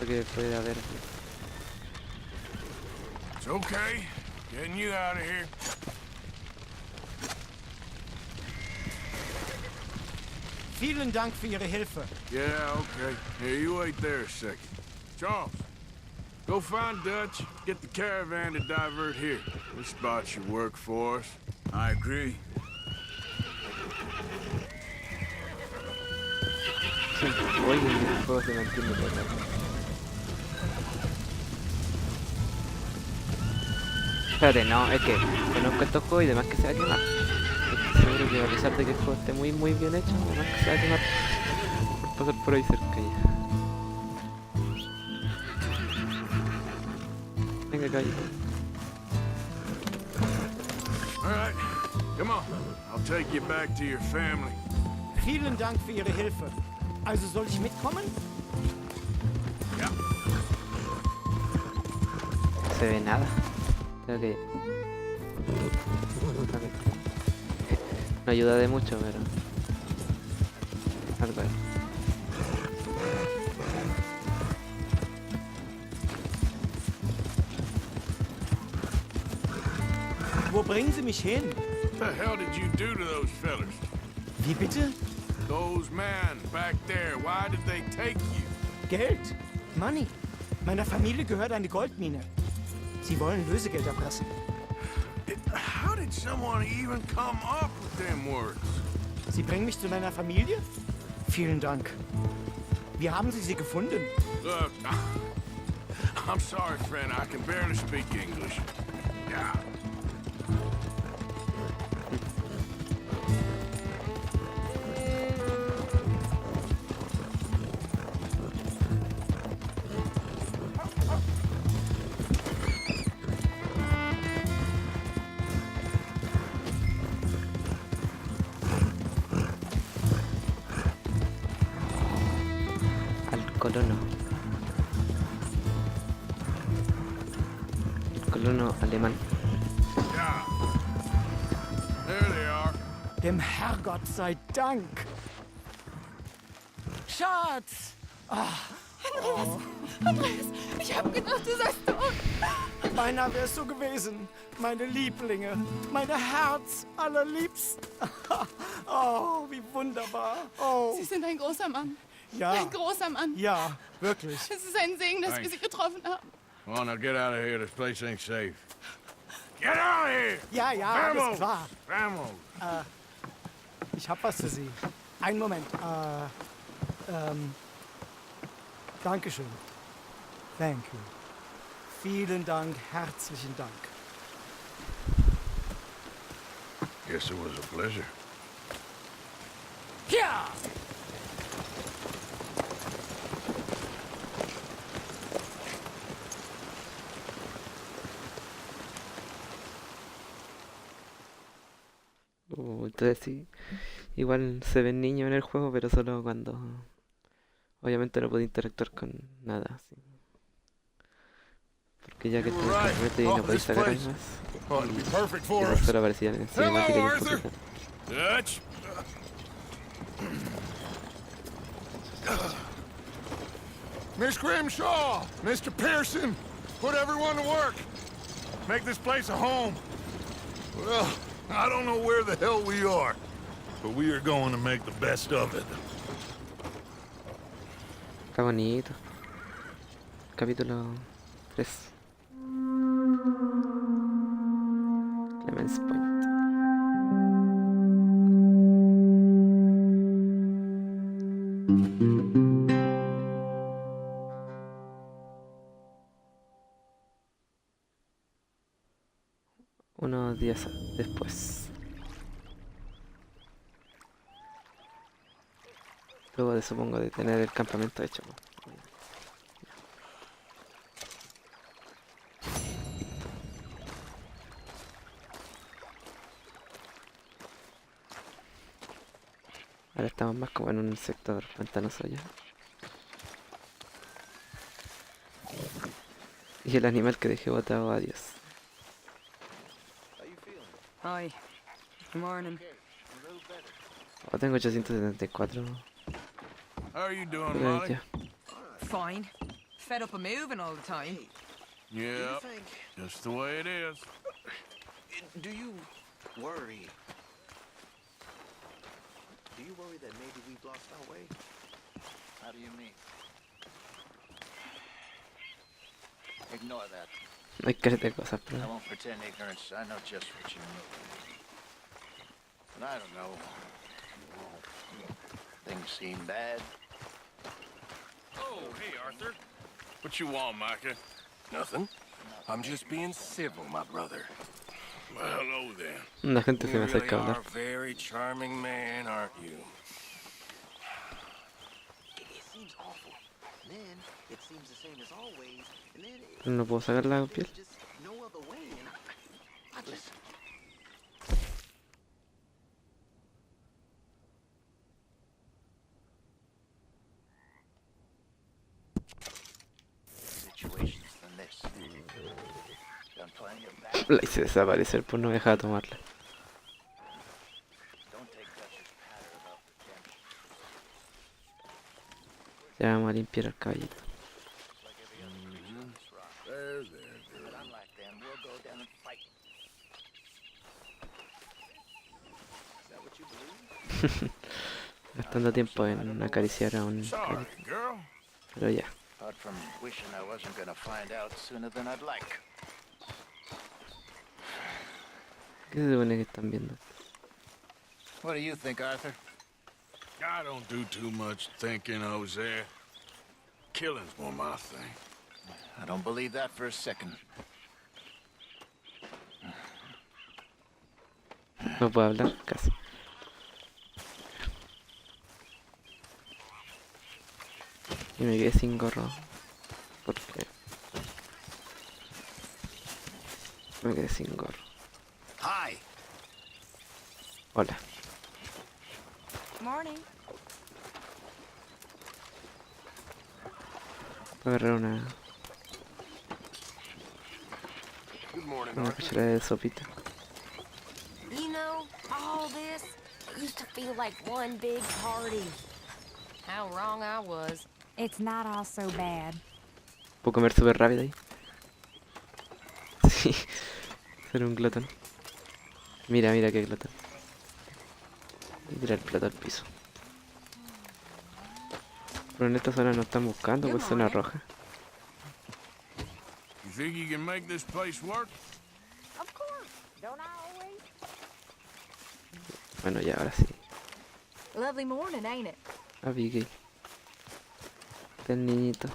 Lo que puede haber. It's okay. Getting you out of here. Vielen Dank für Ihre Hilfe. Yeah, okay. Here, you wait there a second. Charles, go find Dutch. Get the caravan to divert here. This spot should work for us. I agree. Sí, oye, el juego se mantiene por acá. Espérate, no, es que conozco estos juegos y demás que se va a quemar. Estoy seguro que a pesar de que el juego esté muy bien hecho, además que se va a quemar por pasar por ahí cerca ya. Venga, caballito. All right, come on. I'll take you back to your family. Vielen Dank für Ihre Hilfe. Also soll ich mitkommen? Yeah. No se ve nada. Creo que... No ayuda de mucho, pero... Algo hay. Wo bringen Sie mich hin? What the hell did you do to those fellers? Wie bitte? Those men back there, why did they take you? Geld. Money. Meiner Familie gehört eine Goldmine. Sie wollen Lösegeld erpressen. How did someone even come up with them words? Sie bringen mich zu meiner Familie? Vielen Dank. Wie haben Sie sie gefunden? Look, I'm sorry, friend. I can barely speak English. Yeah. Colono. El colono alemán. Yeah. There they are. Dem Herrgott sei Dank. Schatz! Andreas, ich habe gedacht, du seist tot. Beinahe wärst du gewesen. Meine Lieblinge. Meine Herz allerliebsten. Oh, wie wunderbar. Oh, Sie sind ein großer Mann. ja. Ein großer Mann. Ja, wirklich. Es ist ein Segen, dass wir Thanks. Sie getroffen haben. Come on, now get out of here. This place ain't safe. Get out of here! Ja, ja, alles Vamos! klar. Vamos! Ich hab was für Sie. Einen Moment. Dankeschön. Thank you. Vielen Dank, herzlichen Dank. Guess it was a pleasure. Ja! Entonces sí, igual se ven niños en el juego, pero solo cuando obviamente no puede interactuar con nada, así. Porque ya que You está en were el right. campamento y no Oh, podéis this sacar place armas, ought to be perfect y for no us. solo aparecían en cinemática y Hello, un Arthur. poquito. Dutch. Miss Grimshaw, Mr. Pearson, put everyone to work. Make this place a home. Well, I don't know where the hell we are, but we are going to make the best of it. Está bonito. Capítulo 3. Clemens Point. Unos días después. Luego de, supongo, de tener el campamento hecho, ¿no? Ahora estamos más como en un sector pantanoso ya. Y el animal que dejé botado, adiós. Hi. Good morning. Oh, tengo 874. How are you doing, Pero Molly? ya. Fine. Fed up of moving all the time. Yeah, just the way it is. Do you worry? Do you worry that maybe we've lost our way? How do you mean? Ignore that. Hay careta de cosas, I pero... won't pretend ignorance. I know just what you mean. But I don't know. Things seem bad. Oh, hey, Arthur. What you want, Micah? Nothing. I'm just being civil, my brother. Well, hello then. La gente se You me really acerca a are hablar. a very charming man, aren't you? It seems awful. And then it seems the same as always. And then No puedo sacar la piel. there's just no other way. And I just. Situations than this. Done plenty of bad. La hice desaparecer por no dejar de tomarla. Don't take Dutch's patter about redemption. Ya vamos a limpiar el caballito. Just like every other creature on this rock. But unlike them, we'll go down and fight. Is that what you believe? Gastando tiempo en acariciar a un Sorry, caballito. girl. Pero ya. Apart from wishing I wasn't gonna find out sooner than I'd like. ¿Qué se supone que están viendo? What do you think, Arthur? I don't do too much thinking, Jose. Killing's more my thing. I don't believe that for a second. No puedo hablar, casi. Y me quedé sin gorro. Porque... me quedé sin gorro. Hi. Hola. Morning. Voy a agarrar una Good morning, cucharada de sopita. You know, all this used to feel like one big party. How wrong I was. It's not all so bad. Puedo comer súper rápido ahí. Sí. Ser un glotón. Mira, mira qué glotón. Y tirar el plato al piso. Pero en esta zona no están buscando, pues zona roja. You think you can make this place work? Of course. Bueno, ya, ahora sí. Lovely morning, ain't it? Abigail. Del niñito.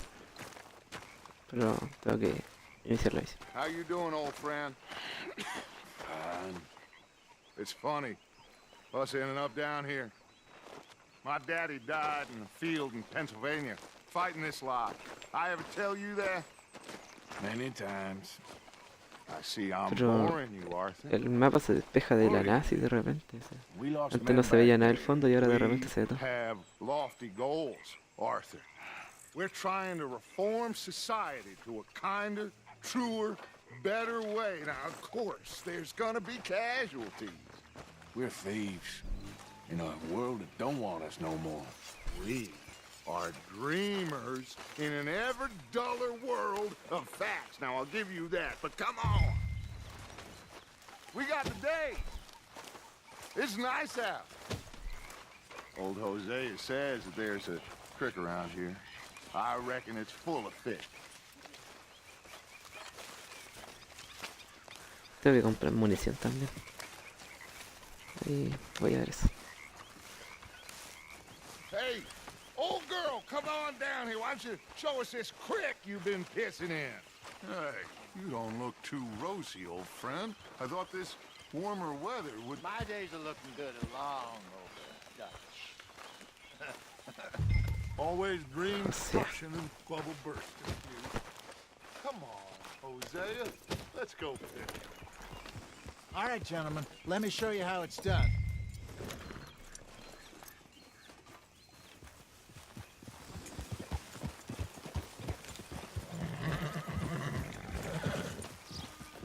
Pero tengo que iniciar la misión. How you doing, old friend? Fine. It's funny. Us ending up down here. My daddy died in a field in Pennsylvania, fighting this lot. I ever tell you that? Many times. I see I'm Pero boring you, Arthur. el mapa se despeja de la NASA y de repente. O sea, We lost antes men no se veía back nada del then. fondo y ahora de We repente se ve todo. have lofty goals, Arthur. We're trying to reform society to a kinder, truer, better way. Now, of course, there's gonna be casualties. We're thieves in a world that don't want us no more. We are dreamers in an ever duller world of facts. Now, I'll give you that, but come on. We got the day. It's nice out. Old Hosea says that there's a creek around here. I reckon it's full of fish. Tengo que comprar munición también. Y voy a ver eso. Hey, old girl, come on down here. Why don't you show us this creek you've been pissing in? Hey, you don't look too rosy, old friend. I thought this warmer weather would... My days are looking good along over Dutch. Always dream Hosea. crushing and bubble bursting. You. Come on, Hosea. Let's go fish. All right, gentlemen, let me show you how it's done.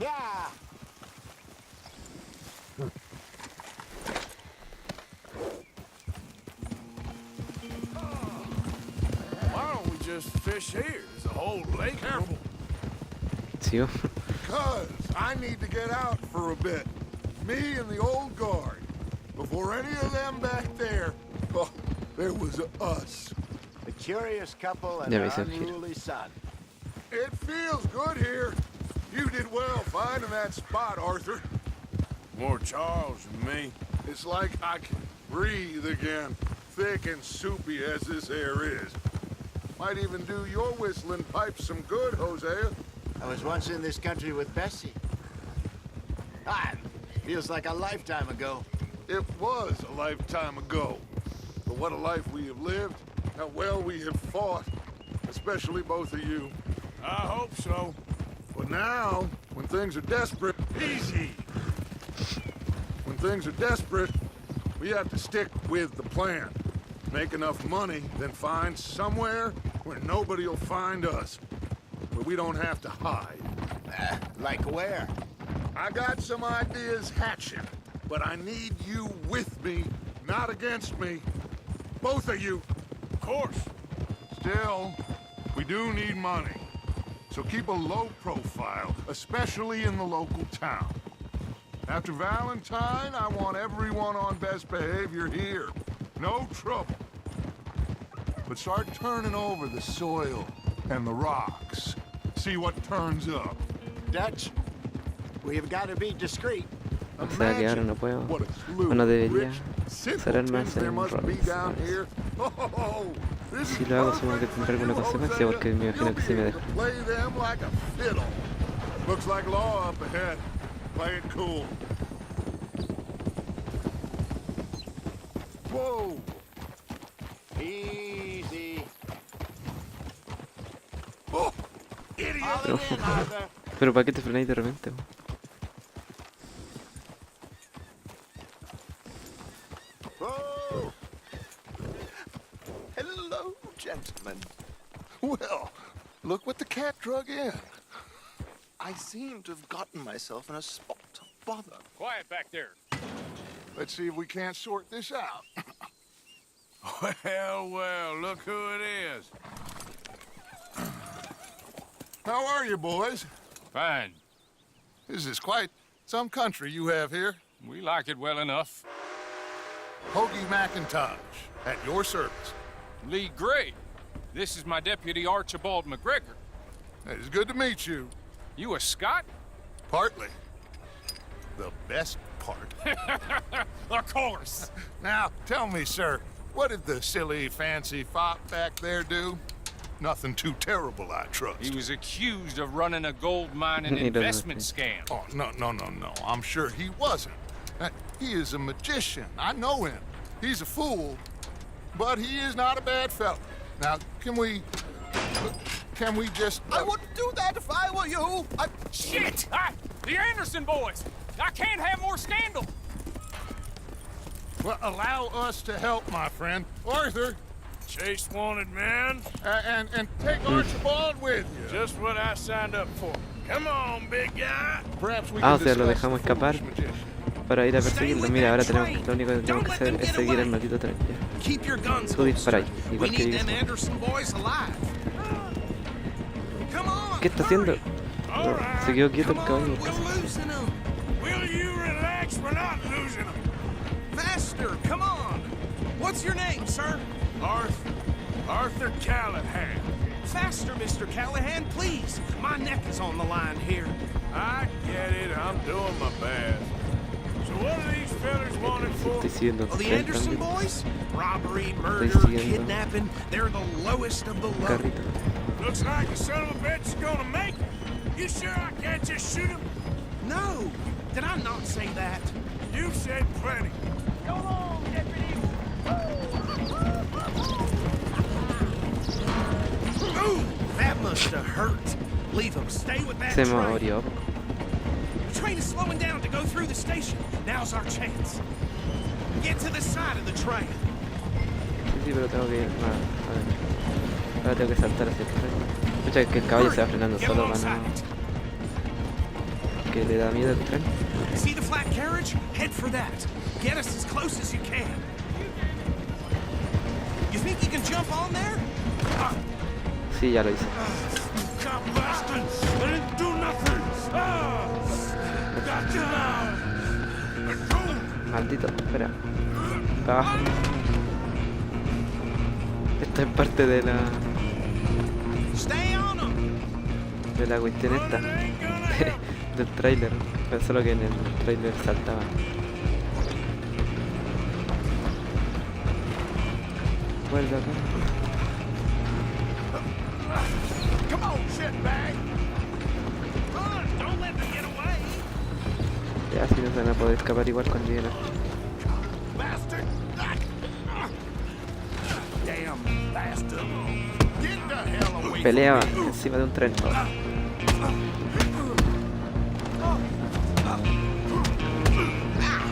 Yeah. Why don't we just fish here? There's a whole lake. Careful. ¿Sigo? Because I need to get out for a bit. Me and the old guard. Before any of them back there, oh, there was us. A curious couple and Ya an me hice el giro. unruly son. It feels good here. You did well finding that spot, Arthur. More Charles than me. It's like I can breathe again, thick and soupy as this air is. Might even do your whistling pipes some good, Hosea. I was once in this country with Bessie. Ah, feels like a lifetime ago. It was a lifetime ago. But what a life we have lived, how well we have fought, especially both of you. I hope so. But now, when things are desperate, easy. When things are desperate, we have to stick with the plan. Make enough money, then find somewhere where nobody will find us. Where we don't have to hide. Like where? I got some ideas hatching, but I need you with me, not against me. Both of you. Of course. Still, we do need money. So keep a low profile, especially in the local town. After Valentine, I want everyone on best behavior here. No trouble. But start turning over the soil and the rocks. See what turns up. Dutch, we've got to be discreet. O sea que ahora no puedo. What a slew O no of debería rich usar armas simpletons there en must be Robbins. down here. Oh, this Si is lo hago supongo que perfect tendrá for alguna you, consecuencia Hosea. porque me imagino You'll que be sí me able deja. to play them like a fiddle. Looks like law up ahead. Play it cool. Whoa! Easy. Oh! Idiot! Haul it in, Arthur. Pero ¿para qué te frenáis de repente? Po? Oh. Hello, gentlemen. Well, look what the cat drug in. I seem to have gotten myself in a spot of bother. Quiet back there. Let's see if we can't sort this out. Well, well, look who it is. How are you, boys? Fine. This is quite some country you have here. We like it well enough. Hoagie McIntosh, at your service. Lee Gray. This is my deputy Archibald McGregor. It's good to meet you. You a Scot? Partly. The best part. Of course. Now, tell me, sir, what did the silly, fancy fop back there do? Nothing too terrible, I trust. He was accused of running a gold mining He doesn't investment think. scam. Oh, no. I'm sure he wasn't. He is a magician. I know him. He's a fool, but he is not a bad fellow. Now, can we just... I wouldn't do that if I were you. Shit! The Anderson boys! I can't have more scandal! Well, allow us to help, my friend. Arthur, Chase wanted man. and take Archibald with you. Just what I signed up for. Come on, big guy. Perhaps we Ah, o can sea, lo discuss dejamos the foolish escapar magician. para ir a perseguirlo. Mira, ahora tenemos, lo único que tenemos que hacer es seguir el maldito tren. Ya. Keep your guns Tú dispara ahí, We igual que need yo. them Anderson boys alive. Come on. ¿Qué está haciendo? No, se quedó quieto el caballo. We're losing them. Will you relax? We're not losing them. Faster, come on. What's your name, sir? Arthur Callahan. Faster, Mr. Callahan, please. My neck is on the line here. I get it. I'm doing my best. So what are these fellas wanted for? Estoy siguiendo Well, el the tren Anderson también. boys? Robbery, murder, siguiendo kidnapping. They're the lowest of the Un low. carrito. Looks like the son of a bitch is gonna make it. You sure I can't just shoot him? No. Did I not say that? You said plenty. Go on, deputy. Ooh, that must have hurt. Leave them. Stay with that Se train. murió. The train is slowing down to go through the station. Now's our chance. Get to the side of the train. Sí, pero tengo que ir más adentro. Ahora tengo que saltar hacia el tren. Escucha que el caballo se va frenando Get solo para alongside no... it. Que le da miedo al tren. See the flat carriage? Head for that. Get us as close as you can. You think you can jump on there? Sí, ya lo hice. Cop bastard! I didn't do nothing! Got you now! Maldito, espera. Para abajo. Esta es parte de la... Stay on them. de la cuestión esta. Del tráiler. Pero solo que en el tráiler saltaba. Vuelve acá. Come on, shitbag. Run, don't let them get away. Ya, si no se van a poder escapar igual cuando lleguen aquí. Bastard. Damn bastard. Get the hell away. Pelea encima de un tren.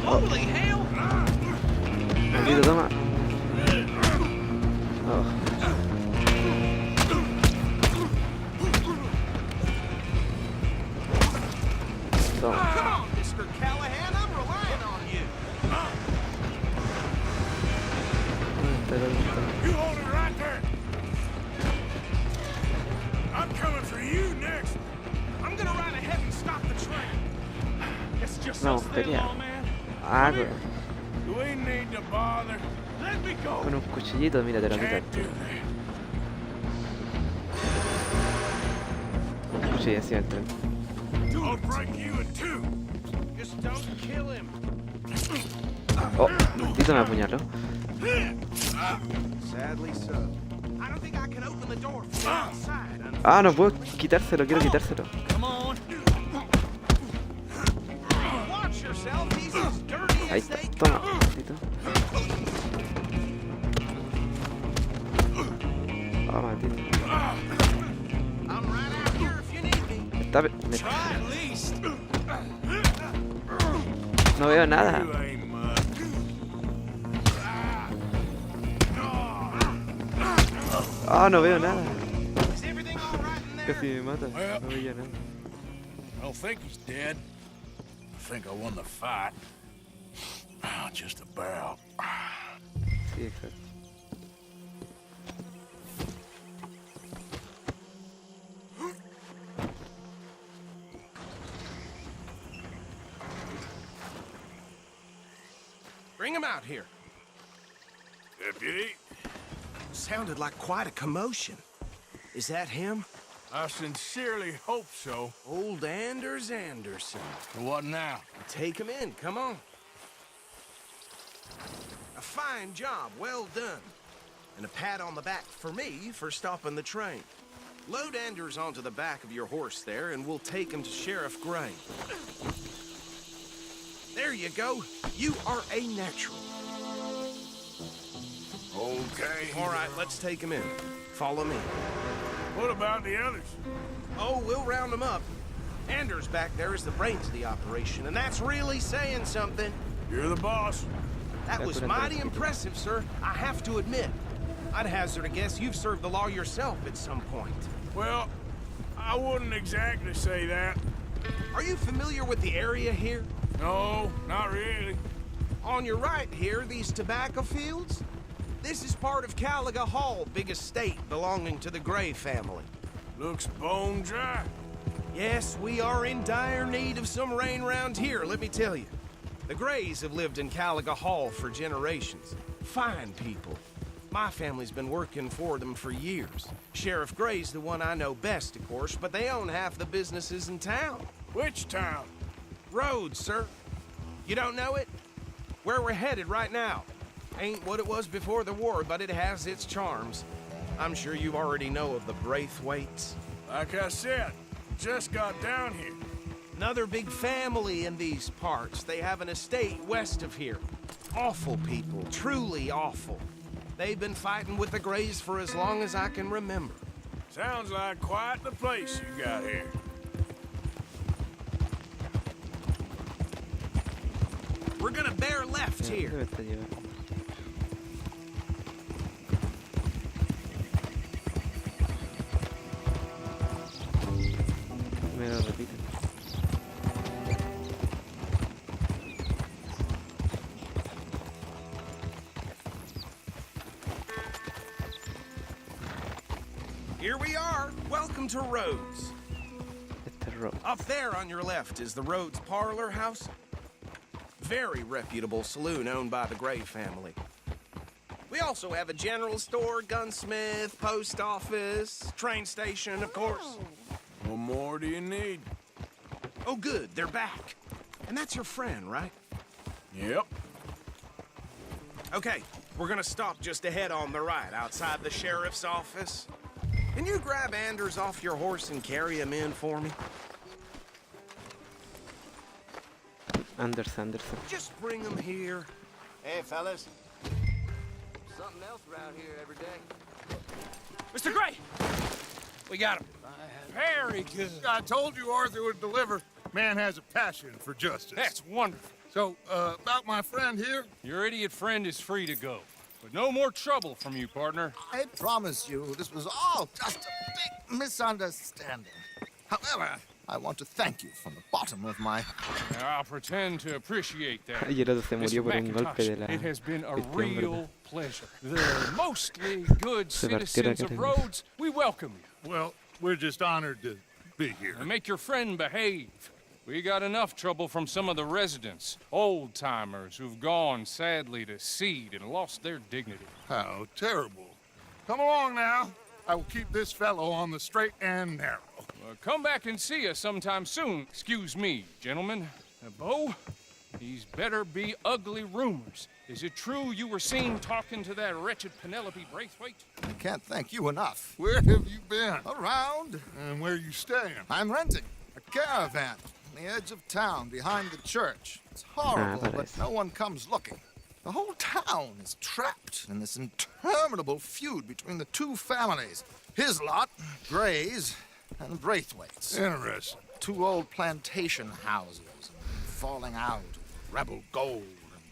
Holy hell. Maldito, toma. Oh. Toma. Come on, Mr. Callahan, I'm relying on you. You hold it right there! I'm coming for you next! I'm gonna ride ahead and stop the train. It's just No, us little pelea. old man. Ah, Do we need to bother? Let me go! con un cuchillito, mira, te lo quito. Can't do that. Cuchillo encima del tren. I'll break you in two! Just don't kill him. Oh, maldito, me apuñaló. Sadly so. I don't think I can open the door from the outside. Ah, no puedo quitárselo, quiero quitárselo. Come on. Watch yourself. He's as dirty Ahí as está, they toma, come. maldito. Oh, maldito. I'm right out here if you need me. Está... Try at least. No veo nada. You ain't much. Ah, no veo nada. Is everything all right in there? Casi me mata. Well. No veía nada. I don't think he's dead. I think I won the fight. Just about. Sí, exacto. Bring him out here. Deputy? Sounded like quite a commotion. Is that him? I sincerely hope so. Old Anders Anderson. What now? Take him in, come on. A fine job, well done. And a pat on the back for me for stopping the train. Load Anders onto the back of your horse there, and we'll take him to Sheriff Gray. There you go. You are a natural. Okay. All right, let's take him in. Follow me. What about the others? Oh, we'll round them up. Anders back there is the brains of the operation, and that's really saying something. You're the boss. That was mighty impressive, sir. I have to admit. I'd hazard a guess you've served the law yourself at some point. Well, I wouldn't exactly say that. Are you familiar with the area here? No, not really. On your right here, these tobacco fields? This is part of Caliga Hall, big estate belonging to the Gray family. Looks bone dry. Yes, we are in dire need of some rain round here, let me tell you. The Grays have lived in Caliga Hall for generations. Fine people. My family's been working for them for years. Sheriff Gray's the one I know best, of course, but they own half the businesses in town. Which town? Rhodes, sir. You don't know it? Where we're headed right now. Ain't what it was before the war, but it has its charms. I'm sure you already know of the Braithwaites. Like I said, just got down here. Another big family in these parts. They have an estate west of here. Awful people, truly awful. They've been fighting with the Grays for as long as I can remember. Sounds like quite the place you got here. We're gonna bear left here. Me lo repiten. Here we are. Welcome to Rhodes. Este es Rhodes. Up there on your left is the Rhodes Parlor House. Very reputable saloon owned by the Gray family. We also have a general store, gunsmith, post office, train station, of course. What more do you need? Oh, good, they're back. And that's your friend, right? Yep. Okay, we're gonna stop just ahead on the right, outside the sheriff's office. Can you grab Anders off your horse and carry him in for me? Anderson. Just bring him here. Hey, fellas. Something else around here every day. Mr. Gray! We got him. Very good. I told you Arthur would deliver. Man has a passion for justice. That's wonderful. So, about my friend here? Your idiot friend is free to go. But no more trouble from you, partner. I promise you, this was all just a big misunderstanding. However, I want to thank you from the bottom of my heart. I'll pretend to appreciate that. Y el otro se murió Mr. por un golpe de McIntosh, la it has been a gestión, real ¿verdad? pleasure. The mostly good Se partió la citizens of cara. Rhodes, we welcome you. Well, we're just honored to be here. And make your friend behave. We got enough trouble from some of the residents, old-timers who've gone, sadly, to seed and lost their dignity. How terrible. Come along now. I will keep this fellow on the straight and narrow. Come back and see us sometime soon. Excuse me, gentlemen. Bo, these better be ugly rumors. Is it true you were seen talking to that wretched Penelope Braithwaite? I can't thank you enough. Where have you been? Around. And where you staying? I'm renting a caravan on the edge of town behind the church. It's horrible, but no one comes looking. The whole town is trapped in this interminable feud between the two families. His lot, Gray's, and Braithwaite's. Interesting. Two old plantation houses, falling out, rebel gold,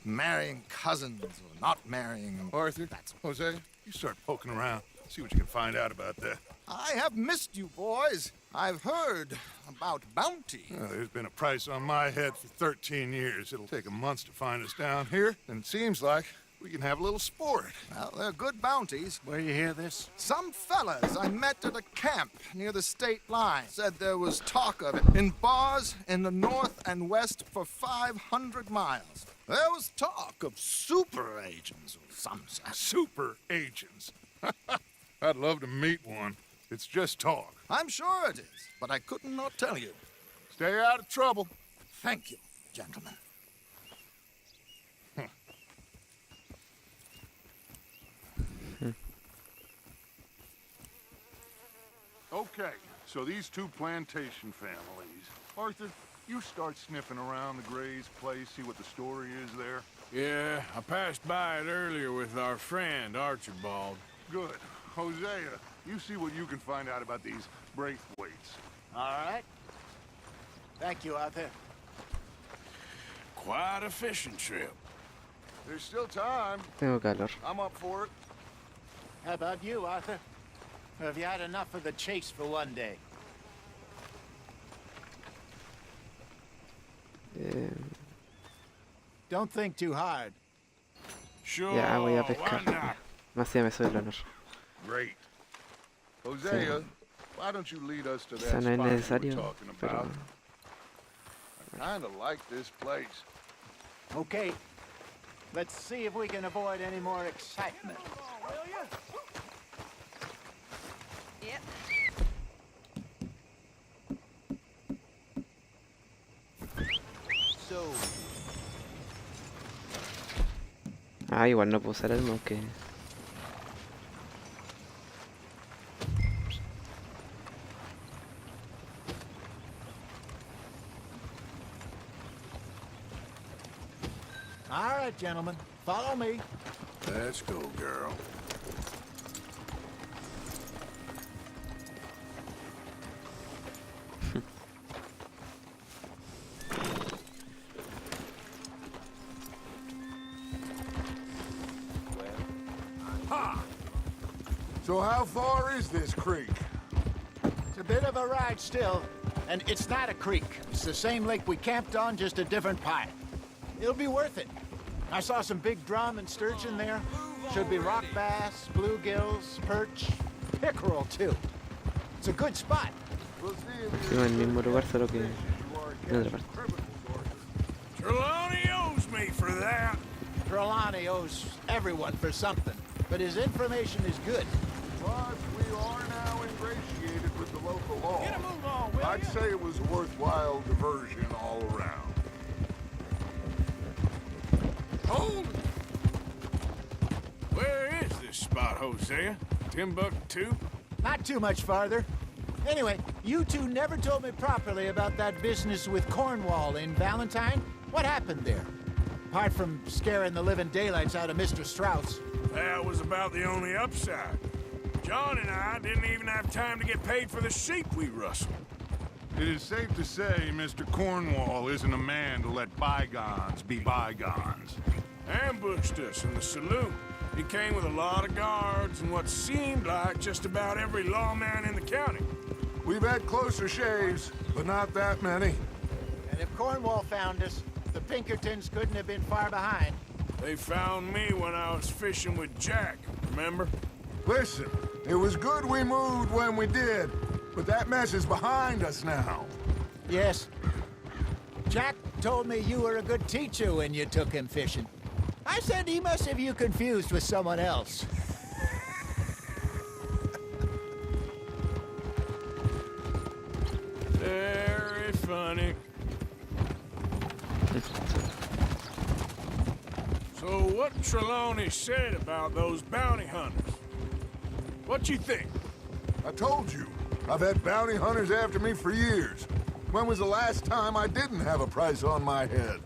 and marrying cousins or not marrying them. Arthur, Jose, you start poking around. See what you can find out about that. I have missed you, boys. I've heard about bounty. There's been a price on my head for 13 years. It'll take 'em months to find us down here, and it seems like we can have a little sport. Well, they're good bounties. Where you hear this? Some fellas I met at a camp near the state line said there was talk of it in bars in the north and west for 500 miles. There was talk of super agents or some such. Super agents. I'd love to meet one. It's just talk. I'm sure it is, but I couldn't not tell you. Stay out of trouble. Thank you, gentlemen. Okay, so these two plantation families. Arthur, you start sniffing around the Gray's place, see what the story is there. Yeah, I passed by it earlier with our friend, Archibald. Good. Hosea, you see what you can find out about these Braithwaites. All right. Thank you, Arthur. Quite a fishing trip. There's still time. Tengo calor. I'm up for it. How about you, Arthur? Or have you had enough of the chase for one day? Don't think too hard. Sure, Ya voy a pescar. why not? Más allá me soy el honor. Great. Hosea, why don't you lead us to that Quizá no es spot you were necesario, talking pero... about? I kinda like this place. Okay. Let's see if we can avoid any more excitement. Yep. So, Ah, igual no puedo usar el aunque... all right, gentlemen. Follow me. Let's go, girl. So how far is this creek? It's a bit of a ride still, and it's not a creek. It's the same lake we camped on, just a different part. It'll be worth it. I saw some big drum and sturgeon there. Should be rock bass, bluegills, perch, pickerel too. It's a good spot. Sigo en el mismo lugar, solo que... en otra parte. Trelawney owes me for that. Trelawney owes everyone for something, but his information is good. But we are now ingratiated with the local law. Get a move on, will I'd ya? say it was a worthwhile diversion all around. Hold it! Where is this spot, Hosea? Timbuktu? Not too much farther. Anyway, you two never told me properly about that business with Cornwall in Valentine. What happened there? Apart from scaring the living daylights out of Mr. Strauss. That was about the only upside. John and I didn't even have time to get paid for the sheep we rustled. It is safe to say Mr. Cornwall isn't a man to let bygones be bygones. Ambushed us in the saloon. He came with a lot of guards and what seemed like just about every lawman in the county. We've had closer shaves, but not that many. And if Cornwall found us, the Pinkertons couldn't have been far behind. They found me when I was fishing with Jack, remember? Listen, it was good we moved when we did, but that mess is behind us now. Yes. Jack told me you were a good teacher when you took him fishing. I said he must have you confused with someone else. Very funny. So what Trelawney said about those bounty hunters? What you think? I told you, I've had bounty hunters after me for years. When was the last time I didn't have a price on my head?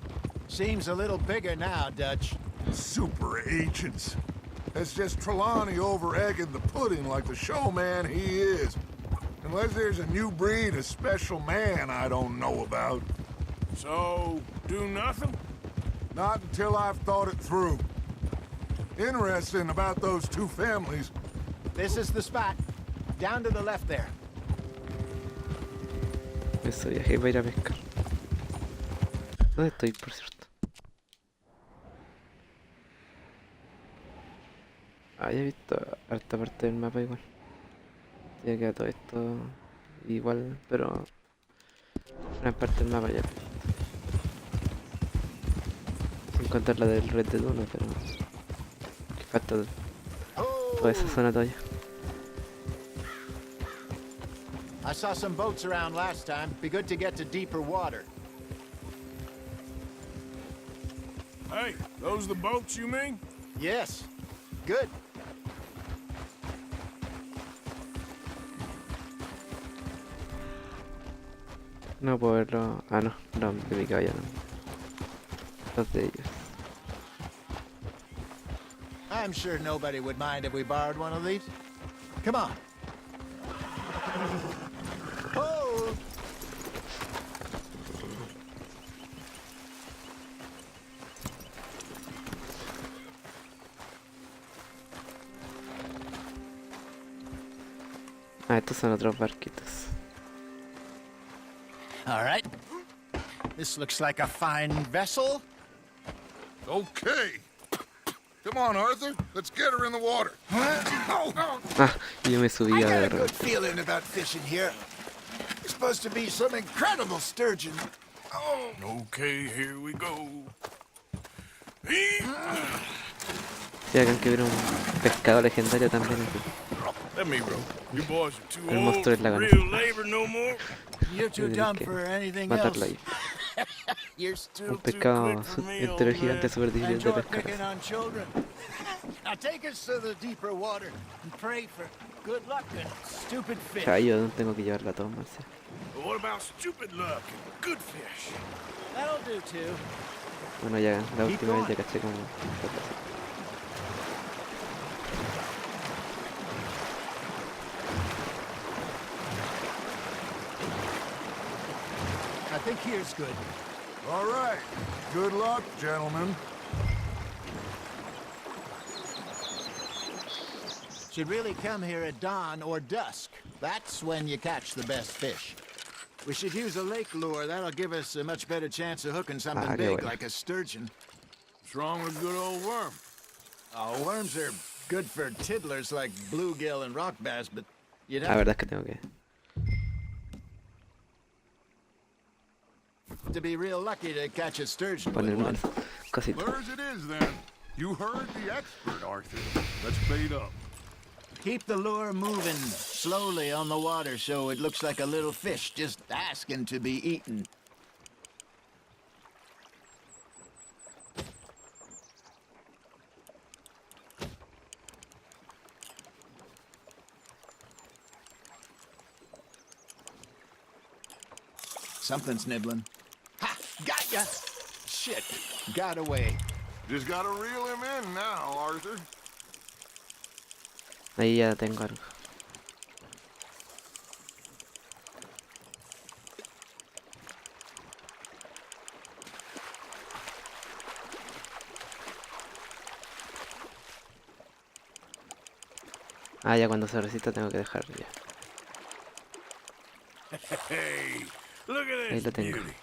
Seems a little bigger now, Dutch. Super agents. It's just Trelawney over-egging the pudding like the showman he is. Unless there's a new breed of special man I don't know about. So, do nothing? Not until I've thought it through. Interesting about those two families. This is the spot. Down to the left there. Eso, viajé para ir a pescar. ¿Dónde estoy, por cierto? Había visto harta parte del mapa igual. Ya queda todo esto igual, pero gran parte del mapa ya. Sin contar la del Red Dead 1, pero que falta toda esa zona todavía. I saw some boats around last time. Be good to get to deeper water. Hey, those the boats you mean? Yes. Good. No puedo verlo. Ah, no, no, de mi caballo no. Los de ellos. I'm sure nobody would mind if we borrowed one of these. Come on. Oh! Ah, estos son otros barquitos. All right. This looks like a fine vessel. Okay. Come on, Arthur. Let's get her in the water. Ah, yo me subí I a got a ver. good feeling about fishing here. It's supposed to be some incredible sturgeon. Oh. Okay, here we go. Sí, acá que ver un pescado legendario también aquí. Let me row. You boys are too El old monstruo del for lago. real labor no more. You're too Tienes dumb que for anything matarlo else. ahí. You're still Un too pescado quick for me, entero old gigante man. súper difícil de Enjoy pescar. picking on children. Now take us to the deeper water and pray for good luck and stupid fish. Caballo, ¿dónde tengo que llevarla a todos, Marcia? But what about stupid luck and good fish? That'll do too. Bueno, ya la Keep última vez going. ya caché como... I think here's good. All right. Good luck, gentlemen. Should really come here at dawn or dusk. That's when you catch the best fish. We should use a lake lure. That'll give us a much better chance of hooking something qué big bueno. like a sturgeon. What's wrong with good old worm? Oh, worms are good for tiddlers like bluegill and rock bass, but you'd La have verdad es que tengo que... to be real lucky to catch a sturgeon with ponerme one. cositas. Where's it is, then? You heard the expert, Arthur. Let's bait up. Keep the lure moving slowly on the water so it looks like a little fish just asking to be eaten. Something's nibbling. Ha! Got ya! Shit, got away. Just gotta reel him in now, Arthur. Ahí ya tengo algo. Ah, ya cuando se resista tengo que dejar ya. Hey, look at Ahí this lo tengo. beauty.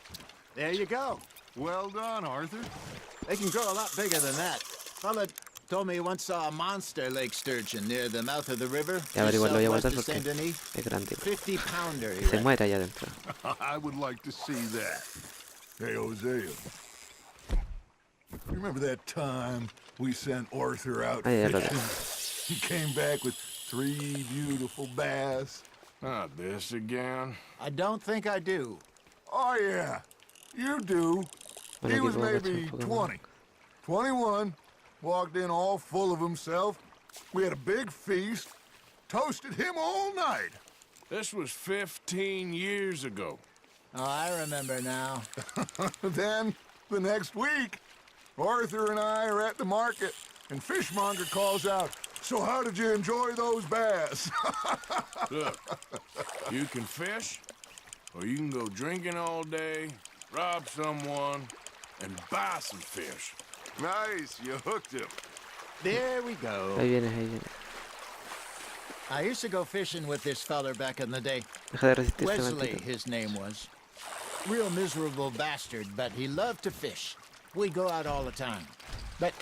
There you go. Well done, Arthur. They can grow a lot bigger than that. Fella told me he once saw a monster lake sturgeon near the mouth of the river. Ya, pero igual lo voy a southwest guardar of porque Saint Denis. es grande. 50-pounder. Que se muera allá adentro. I would like to see that. Hey, Hosea. You remember that time we sent Arthur out Ah, ya lo fishing? tengo. He came back with 3 beautiful bass. Not this again. I don't think I do. Oh, yeah. You do. Bueno, He aquí was puedo cachar maybe un poco 20. más. 21. Walked in all full of himself. We had a big feast. Toasted him all night. This was 15 years ago. Oh, I remember now. Then, the next week, Arthur and I are at the market, and Fishmonger calls out, "So how did you enjoy those bass?" Look, you can fish, or you can go drinking all day, rob someone, and buy some fish. Nice, you hooked him. There we go. Ahí viene, ahí viene. I used to go fishing with this feller back in the day. Deja de resistirse, Wesley, maldito. his name was. Real miserable bastard, but he loved to fish. We'd go out all the time. But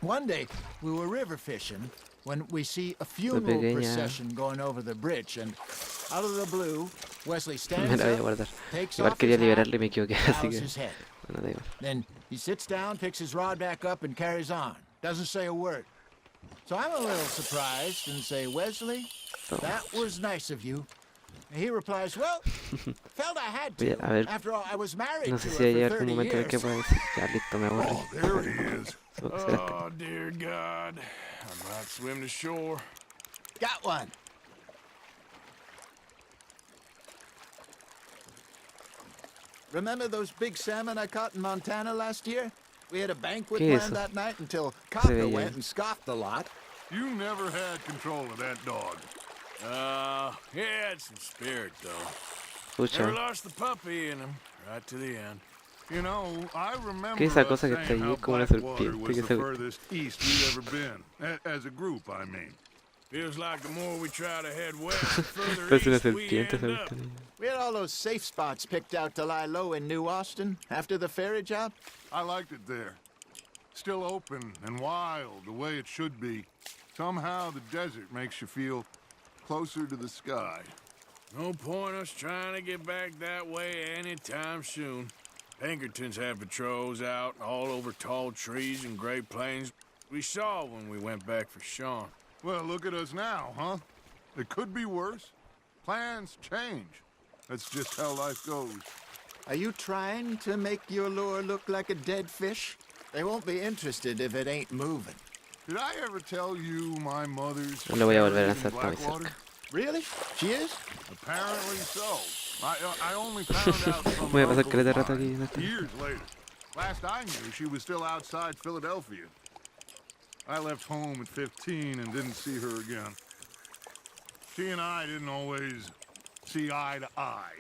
one day, we were river fishing when we see a funeral pequeña. procession going over the bridge, and out of the blue, Wesley Me stands la voy a up, guardar. takes Igual off quería his hat, liberarle y me equivoqué, así bows que... his head. Bueno, da igual. Then he sits down, picks his rod back up, and carries on. Doesn't say a word. So I'm a little surprised and say, Wesley, that was nice of you, He replies, well, felt I had Oye, to. a ver, After all, I was married no to sé her si hay for algún 30 momento en el que years. pueda decir, ya listo, me aburrí. Oh, there he is. Tengo que hacer esto. Oh, dear God. I might swim to shore. Got one. Remember those big salmon I caught in Montana last year? We had a banquet ¿Qué es planned eso? that night until Se Cocker veía went ahí. and scoffed a lot. You never had control of that dog. He had some spirit, though. Pucha, Never lost the puppy in him, right to the end. You know, I remember ¿qué es esa us cosa que está saying ahí? how Es como una Blackwater serpiente was que the se... furthest east we'd ever been. As a group, I mean. Feels like the more we try to head west, the further Parece una east we serpiente esa end up. cuestión. We had all those safe spots picked out to lie low in New Austin after the ferry job. I liked it there. Still open and wild, the way it should be. Somehow the desert makes you feel closer to the sky. No point us trying to get back that way anytime soon. Pinkertons have patrols out all over tall trees and Great Plains. We saw when we went back for Sean. Well, look at us now, huh? It could be worse. Plans change. That's just how life goes. Are you trying to make your lure look like a dead fish? They won't be interested if it ain't moving. Did I ever tell you my mother's No le voy a volver a buried in lanzar para muy Blackwater? cerca. Really? She is? Apparently so. I only found out from Voy a pasar Uncle caleta de rato mine aquí en esta. years later. Last I knew, she was still outside Philadelphia. I left home at 15 and didn't see her again. She and I didn't always see eye to eye.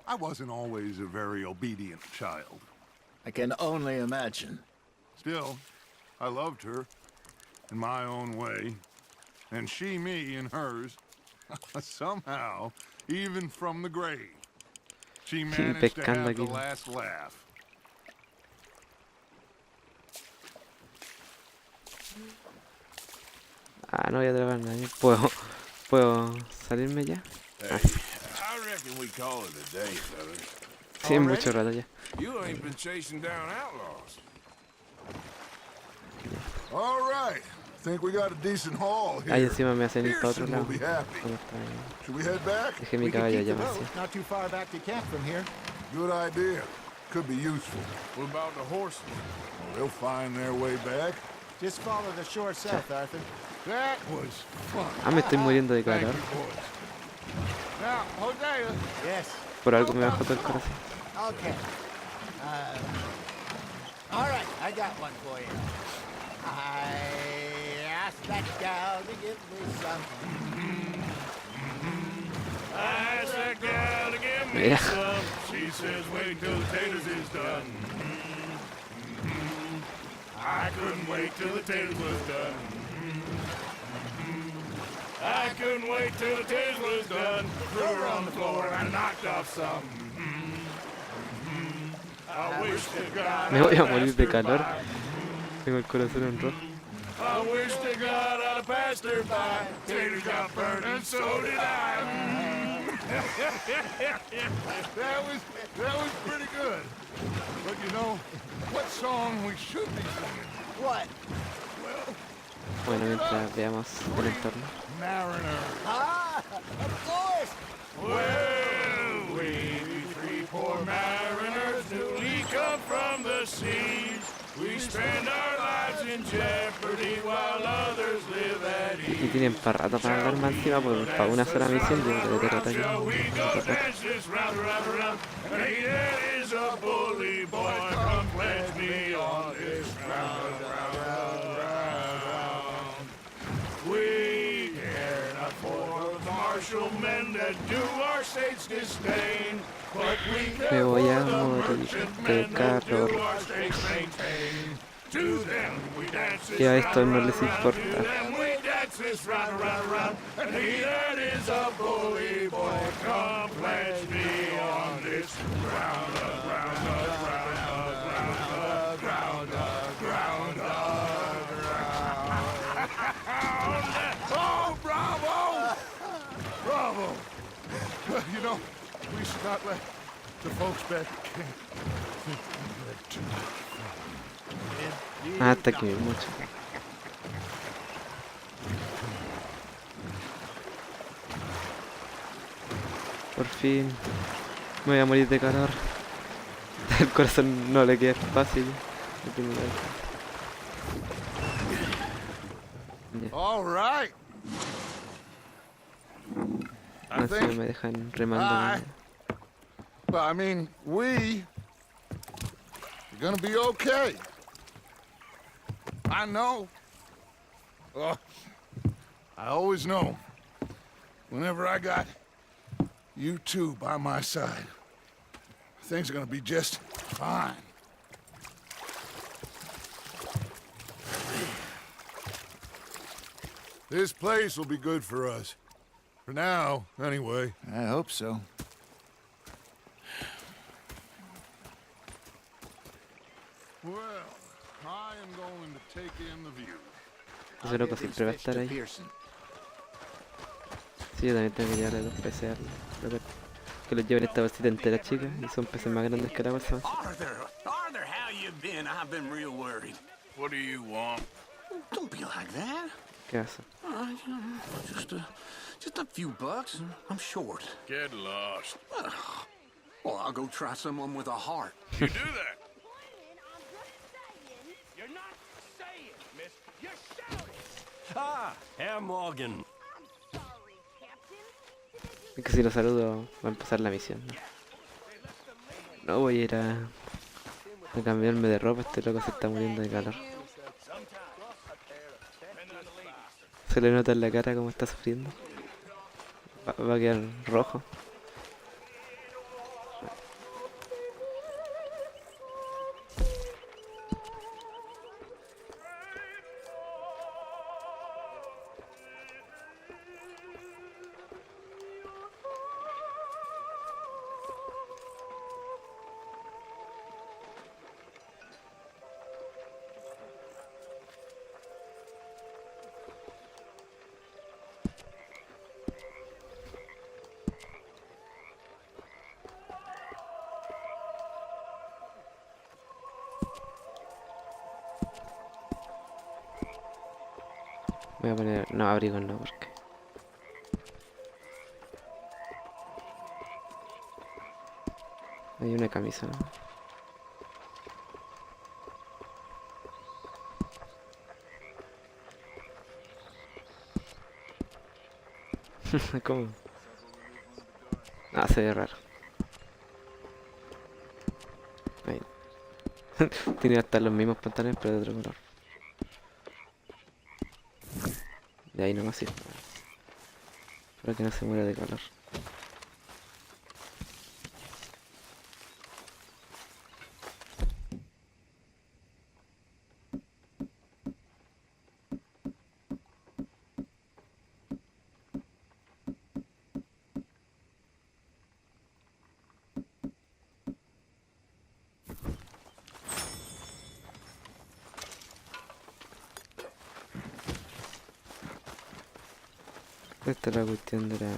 I wasn't always a very obedient child. I can only imagine. Still, I loved her in my own way, and she me in hers. Somehow, even from the grave, she managed to Pescando have the aquí. last laugh. Ah, no voy a atrapar a nadie. ¿Puedo salirme ya? Ah, sí. I reckon we call it a day, fellas. Sí, mucho rato ya. You ain't been chasing down outlaws. All right. Think we got a decent haul here. Ahí encima me hacen ir para otro Pearson lado. will be happy. ¿Cómo está ahí? Should we head back? Dejé mi We could caballo keep the allá boat, vacío. not too far back to camp from here. Good idea. Could be useful. What about the horses? They'll find their way back. Just follow the shore south, Arthur. That was fun. Ah, me estoy muriendo de Thank calor. you, boys. Now, Hosea, Yes. Por algo me bajó todo el corazón. Okay. All right, I got one for you. I asked that gal to give me some. I asked that gal to give me Mira. some. She says wait till the taters is done. I couldn't wait till the taters was done. I couldn't wait till the taters was done. Threw her on the floor and I knocked off some. I wish to God Me voy a I'd morir passed de her calor. by. Tengo el corazón en rojo. I wish to God I'd passed her by. Taters got burned and so did I. that was pretty good. But you know, what song we should be singing? What? Bueno, mientras veamos el entorno. Mariner. Ah, of course. Well, we three poor mariners newly come from the seas. We spend our lives in jeopardy while others live at Y ease. tienen para rato para dar más encima para una sola misión. Yo creo que derrota aquí. Shall we go dance this round, round, round? And he that is a bully boy, come pledge me on this round, round, round, round. We care not for the martial men that do our state's disdain, but we Me care voy a for the morir merchant de men who do calor. our state's maintain. To them we dance this Y a round, estos no round, les round. importa. To them we dance this round, round, round. And he that is a bully boy, come pledge me on this ground, ground, ground, ground, ground, ground, ground. Oh, bravo! Bravo! Well, you know, we should not let the folks back at camp think we had too much fun. Hasta aquí mucho. Por fin. Me voy a morir de calor. El corazón no le queda fácil. No tiene nada. All right. I No sé, think me dejan remando. well, I mean, we're gonna be okay. I know. Oh, I always know. Whenever I got you two by my side, things are gonna be just fine. This place will be good for us. For now, anyway. I hope so. Well, I am going to take in the view. Ese loco siempre va a estar ahí. Sí, yo también tengo que llevarle los peces que los lleven esta bolsita entera, chica, y son peces más grandes que la bolsa. Arthur, how you been? I've been real worried. What do you want? Don't be like that. ¿Qué hace? Just a few bucks. I'm short. Get lost. Well, I'll go try someone with a heart. You do that. You're not saying, miss. You're shouting. Ah, Herr Morgan. Es que si lo saludo va a empezar la misión. No voy a ir a cambiarme de ropa, este loco se está muriendo de calor. Se le nota en la cara como está sufriendo. Va a quedar rojo. Voy a poner... No, abrigo no, porque... Hay una camisa, ¿no? ¿Cómo? Ah, se ve raro. Ahí. Tiene hasta los mismos pantalones, pero de otro color. De ahí nomás sí. Para que no se muera de calor. Esta es la cuestión de la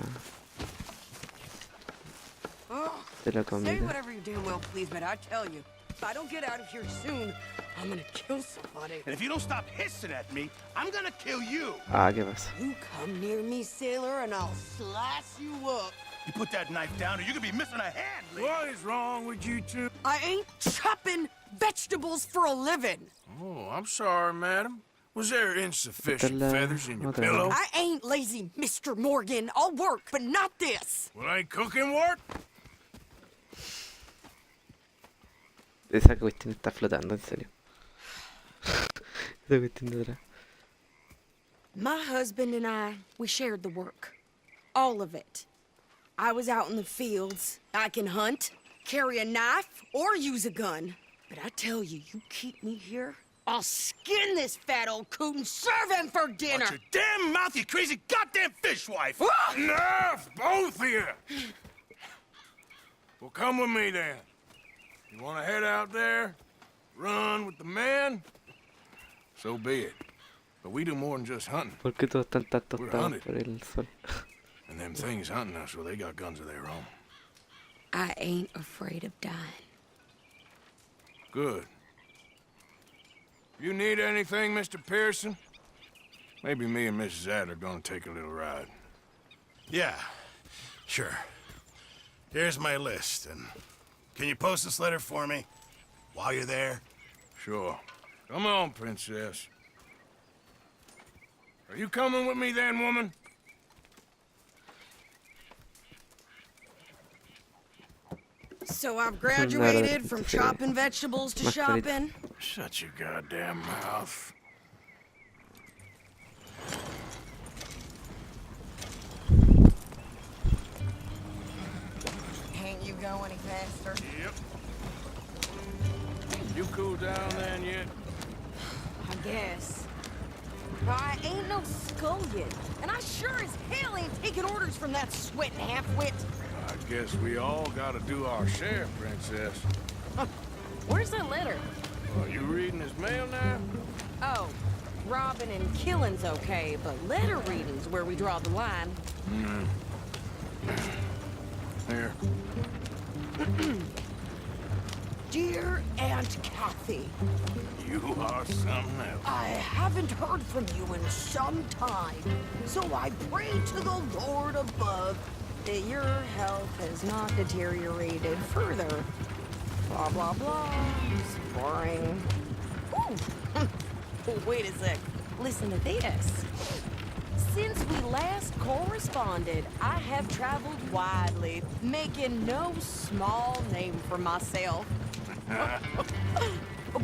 Say comida. whatever you're doing, well, please, but I tell you, if I don't get out of here soon, I'm gonna kill somebody. And if you don't stop hissing at me, I'm gonna kill you. Ah, ¿qué pasa? You come near me, sailor, and I'll slice you up. You put that knife down or you could be missing a hand, lady. What is wrong with you two? I ain't chopping vegetables for a living. Oh, I'm sorry, madam. Was there insufficient feathers in your otra pillow? I ain't lazy, Mr. Morgan. I'll work, but not this. Well, ain't cooking work? Esa cuestión está flotando, en serio. Esa cuestión de atrás. My husband and I, we shared the work. All of it. I was out in the fields. I can hunt, carry a knife, or use a gun. But I tell you, you keep me here, I'll skin this fat old coot and serve him for dinner. Watch your damn mouth, you crazy goddamn fishwife! Enough, both of you! Well, come with me then. You want to head out there, run with the men? So be it. But we do more than just hunting. ¿Por qué todos están tan We're tostados hunted. por el sol? And them things hunting us, well, they got guns of their own. I ain't afraid of dying. Good. You need anything, Mr. Pearson? Maybe me and Mrs. Adler gonna take a little ride. Yeah, sure. Here's my list, and can you post this letter for me while you're there? Sure. Come on, princess. Are you coming with me then, woman? So I've graduated from chopping vegetables to shopping. Shut your goddamn mouth. Can't you go any faster? Yep. You cool down then yet? I guess. I ain't no scullion, and I sure as hell ain't taking orders from that sweating half-wit. I guess we all gotta do our share, princess. Where's that letter? Are you reading his mail now? Oh, robbing and killing's okay, but letter reading's where we draw the line. Here. Dear Aunt Kathy, You are something else. I haven't heard from you in some time, so I pray to the Lord above that your health has not deteriorated further. Blah, blah, blah. It's boring. Ooh. Wait a sec. Listen to this. Since we last corresponded, I have traveled widely, making no small name for myself.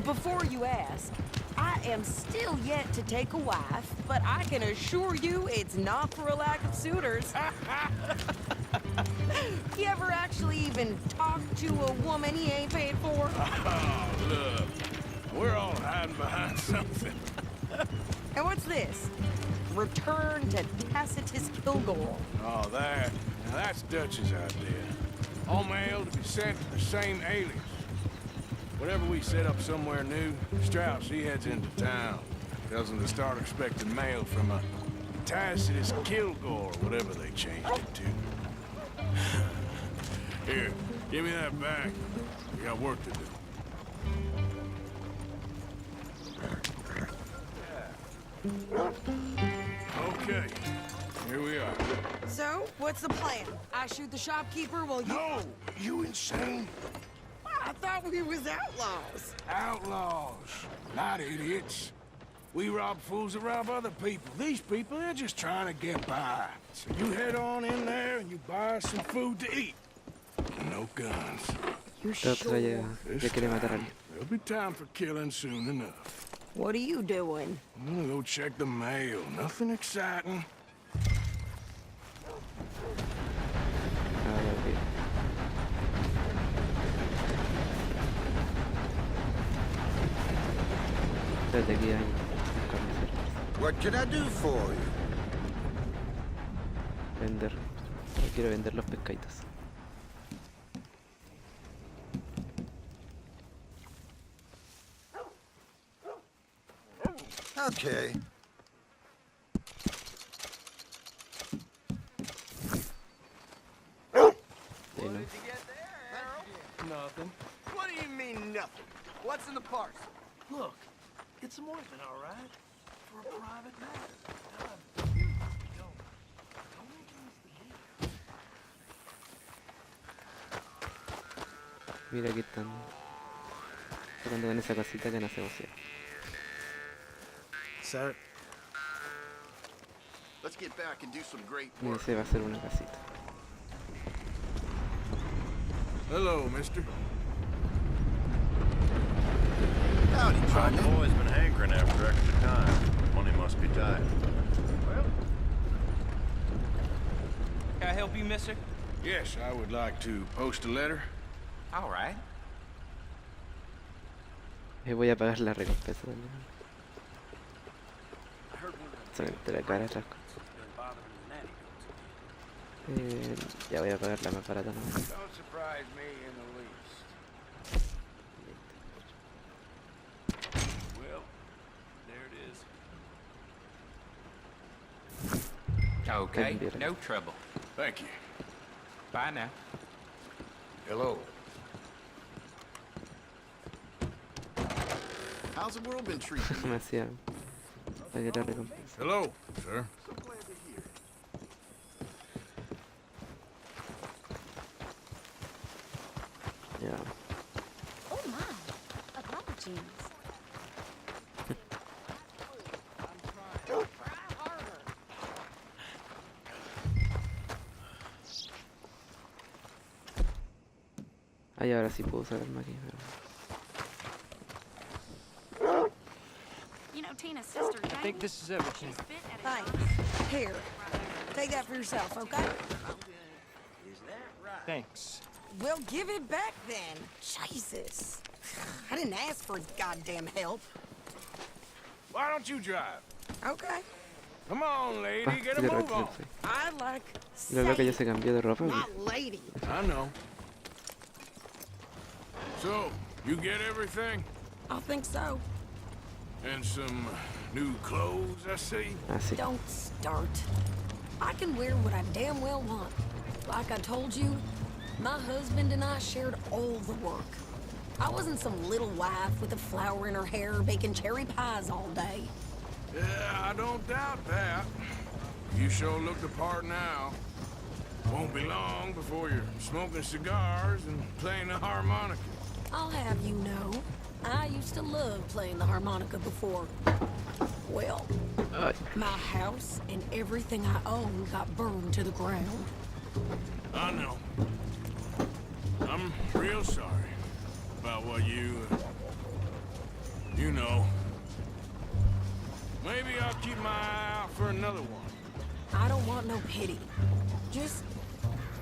Before you ask, I am still yet to take a wife, but I can assure you it's not for a lack of suitors. You ever actually even talk to a woman he ain't paid for? Oh, look. We're all hiding behind something. And what's this? Return to Tacitus Kilgore. Oh, that. Now that's Dutch's idea. All mail to be sent to the same alias. Whenever we set up somewhere new, Strauss, he heads into town. Tells them to start expecting mail from a Tacitus Kilgore, whatever they changed it to. Here, give me that back. We got work to do. Okay, here we are. So, what's the plan? I shoot the shopkeeper while you... No! You insane? I thought we was outlaws. Outlaws, not idiots. We rob fools that rob other people. These people, they're just trying to get by. So you head on in there and you buy some food to eat. No guns. You Otra ya, ya quiere matar a alguien. There'll be time for killing soon enough. What are you doing? I'm gonna go check the mail. Nothing exciting. Espérate, aquí hay carniceros. What can I do for you? Vender. Yo quiero vender los pescaditos. Okay. Nothing. What do you mean, nothing? What's in the parcel? Look, it's more than all right. For a private matter. Mira, aquí están tocando en esa casita que no se negocia. Sir. Let's get back and do some great Y work. ese va a ser una casita. Hello, mister. Howdy, The partner. boy's been hankering after extra time. Money must be tight. Can I help you, mister? Yes, I would like to post a letter. All right. Voy a pagar la recompensa también. Solamente la cara atrás. Ya voy a pagar la más barata, ¿no? Don't surprise me in the least. Well, there it is. Okay, no trouble. Thank you. Bye now. Hello. How's the world been treating you? Me hacía pagué la recompensa. Hello, sir. Ya. Oh my. Apologies. Ay, ahora sí puedo usar el máquina. You know Tina's sister, I think this is everything. Thanks. Here. Take that for yourself, okay? Thanks. Well, give it back then. Jesus. I didn't ask for goddamn help. Why don't you drive? Okay. Come on, lady, Ah, get a sí, move on. I like Lo que ella se cambió de ropa. not lady. I know. So, you get everything? I think so. And some new clothes, I see? Ah, sí. Don't start. I can wear what I damn well want. Like I told you, my husband and I shared all the work. I wasn't some little wife with a flower in her hair baking cherry pies all day. Yeah, I don't doubt that. You sure look the part now. Won't be long before you're smoking cigars and playing the harmonica. I'll have you know, I used to love playing the harmonica before. Well, my house and everything I own got burned to the ground. I know. I'm real sorry about what you know. Maybe I'll keep my eye out for another one. I don't want no pity. Just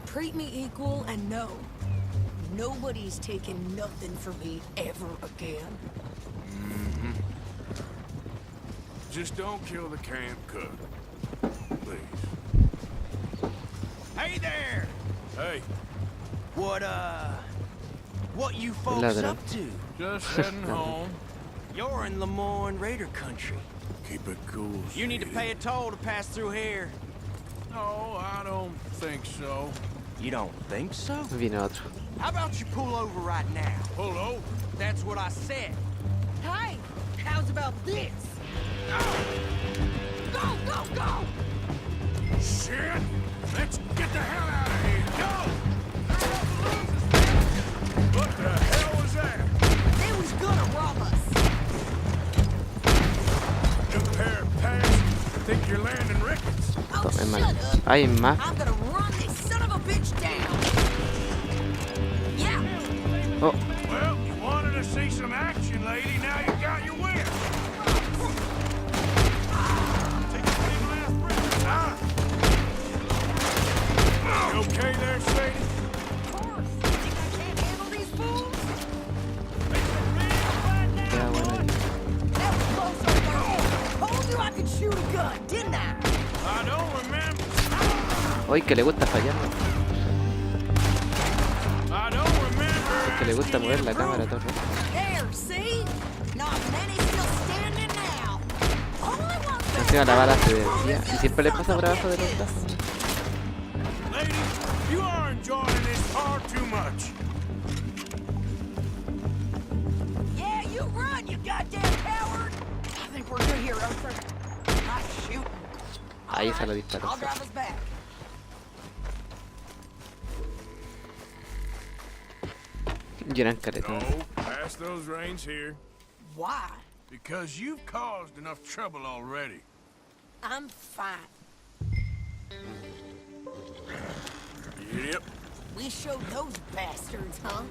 treat me equal and know nobody's taking nothing from me ever again. Mm-hmm. Just don't kill the camp cook. Please. Hey there! Hey. What you folks Ladra. up to? Just heading home. You're in Lemoyne Raider country. Keep it cool. You need to sweetie. pay a toll to pass through here. No, I don't think so. You don't think so? Viene otro. How about you pull over right now? Pull over? That's what I said. Hey, how's about this? Go, go, go! Shit! Let's get the hell out of here! Go! What the hell was that? They was gonna rob us. You pair of pants think you're landing rickets. Oh, Tome, shut man. up. Hay más. I'm gonna run this son of a bitch down. Yeah. Oh, Well, you wanted to see some action, lady. Now you got your wish. Take a big last breath. Ah. You okay there, Sadie? Of course. Think I can't handle these fools? ya bueno. That was close up there. Told you I could shoot a gun, didn't I? I don't remember. Hoy que le gusta fallar. I don't remember. Que le gusta mover la cámara todo el rato. There, see? Not many still standing now. Only one Encima la bala se desvía y siempre le pasa por abajo de los brazos. Lady, you are enjoying this far too much. Yeah, you run, you goddamn coward! I think we're good here, Arthur. Not shooting. Ahí se lo disparó. I'll drive us back. Llenan caretones. No, pass those reins here. Why? Because you've caused enough trouble already. I'm fine. Yep. We showed those bastards, huh?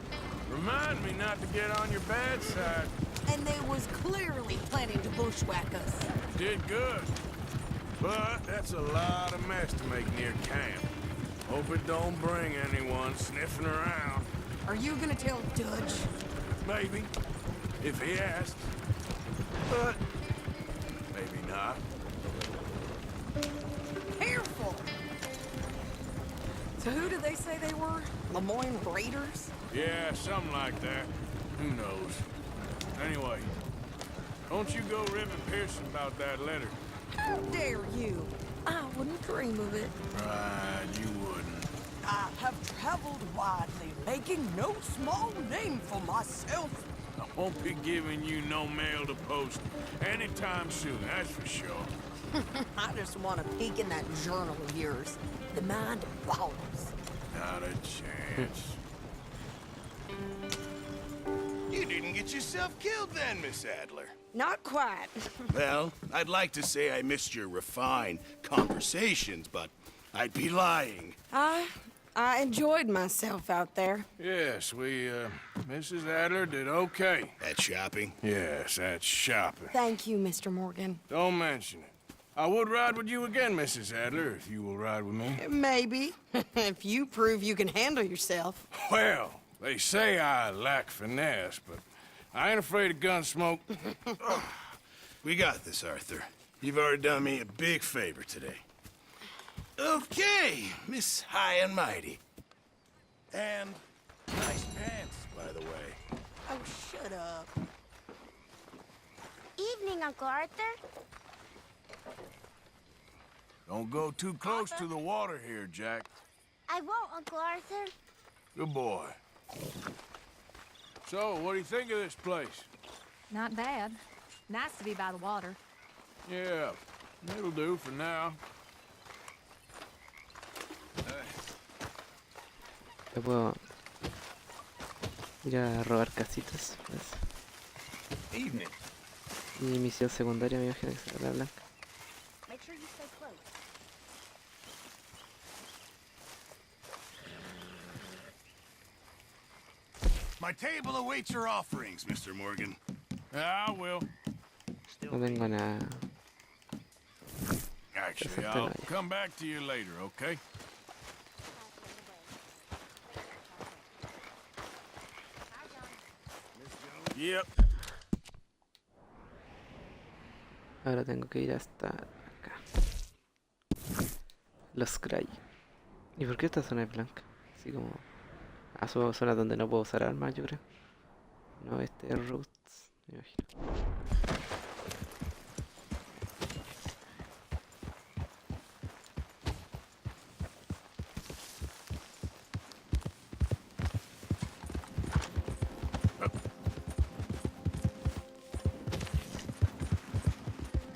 Remind me not to get on your bad side. And they was clearly planning to bushwhack us. Did good. But that's a lot of mess to make near camp. Hope it don't bring anyone sniffing around. Are you gonna tell Dutch? Maybe. If he asks. But maybe not. Careful! So who did they say they were? Lemoyne Raiders? Yeah, something like that. Who knows? Anyway, don't you go ribbing Pearson about that letter. How dare you? I wouldn't dream of it. Right, you wouldn't. I have traveled widely, making no small name for myself. I won't be giving you no mail to post anytime soon, that's for sure. I just want to peek in that journal of yours. The mind of balls. Not a chance. didn't get yourself killed then, Miss Adler. Not quite. Well, I'd like to say I missed your refined conversations, but I'd be lying. I enjoyed myself out there. Yes, Mrs. Adler did okay. At shopping? Yes, that's shopping. Thank you, Mr. Morgan. Don't mention it. I would ride with you again, Mrs. Adler, if you will ride with me. Maybe. If you prove you can handle yourself. Well, they say I lack finesse, but I ain't afraid of gun smoke. We got this, Arthur. You've already done me a big favor today. Okay, Miss High and Mighty. And nice pants, by the way. Oh, shut up. Evening, Uncle Arthur. Don't go too close to the water here, Jack. I won't, Uncle Arthur. Good boy. So, what do you think of this place? Not bad. Nice to be by the water. Yeah, it'll do for now. Yo puedo ir a robar casitas, pues. Evening. Y misión secundaria me imagino que será la blanca. Make sure you stay close. My table awaits your offerings, Mr. Morgan. Yeah, I will. No tengo nada. Actually, I'll come back to you later, okay? Yep. Ahora tengo que ir hasta acá. Los Cray. ¿Y por qué esta zona es blanca? Así como... Ah, son zonas donde no puedo usar armas, yo creo. No, este es Roots, me imagino.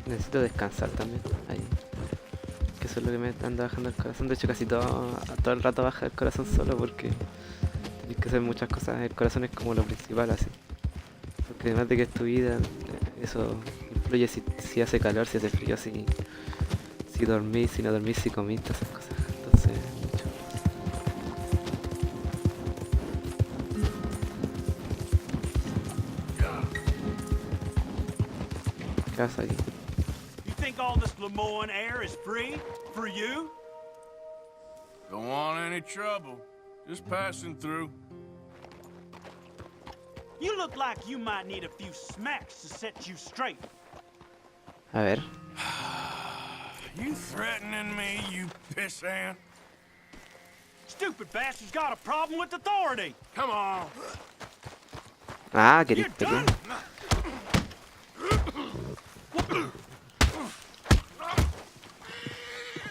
Necesito descansar también, ahí. Que eso es lo que me anda bajando el corazón. De hecho casi todo el rato baja el corazón solo porque tienes que hacer muchas cosas. El corazón es como lo principal así. Porque además de que es tu vida, eso influye si hace calor, si hace frío, si dormís, si no dormís, si comís, todas esas cosas. Entonces, mucho. ¿Qué pasa aquí? Think all this Lemoyne air is free for you? Don't want any trouble. Just passing through. You look like you might need a few smacks to set you straight. A ver. You threatening me, you pissant? Stupid bastard's got a problem with authority. Come on. Ah, querés pelear.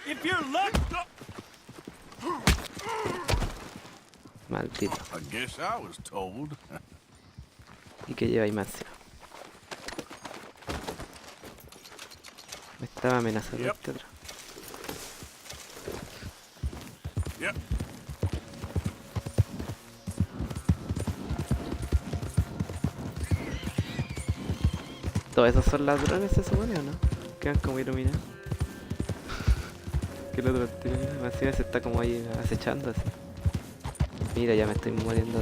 If you're lucky. Maldito. I guess I was told. ¿Y qué lleva ahí más? Me estaba amenazando este otro. Yep. ¿Todos esos son ladrones, se supone o no? Quedan como iluminados. Que el otro tiro, mira, encima se está como ahí acechando así. Mira, ya me estoy muriendo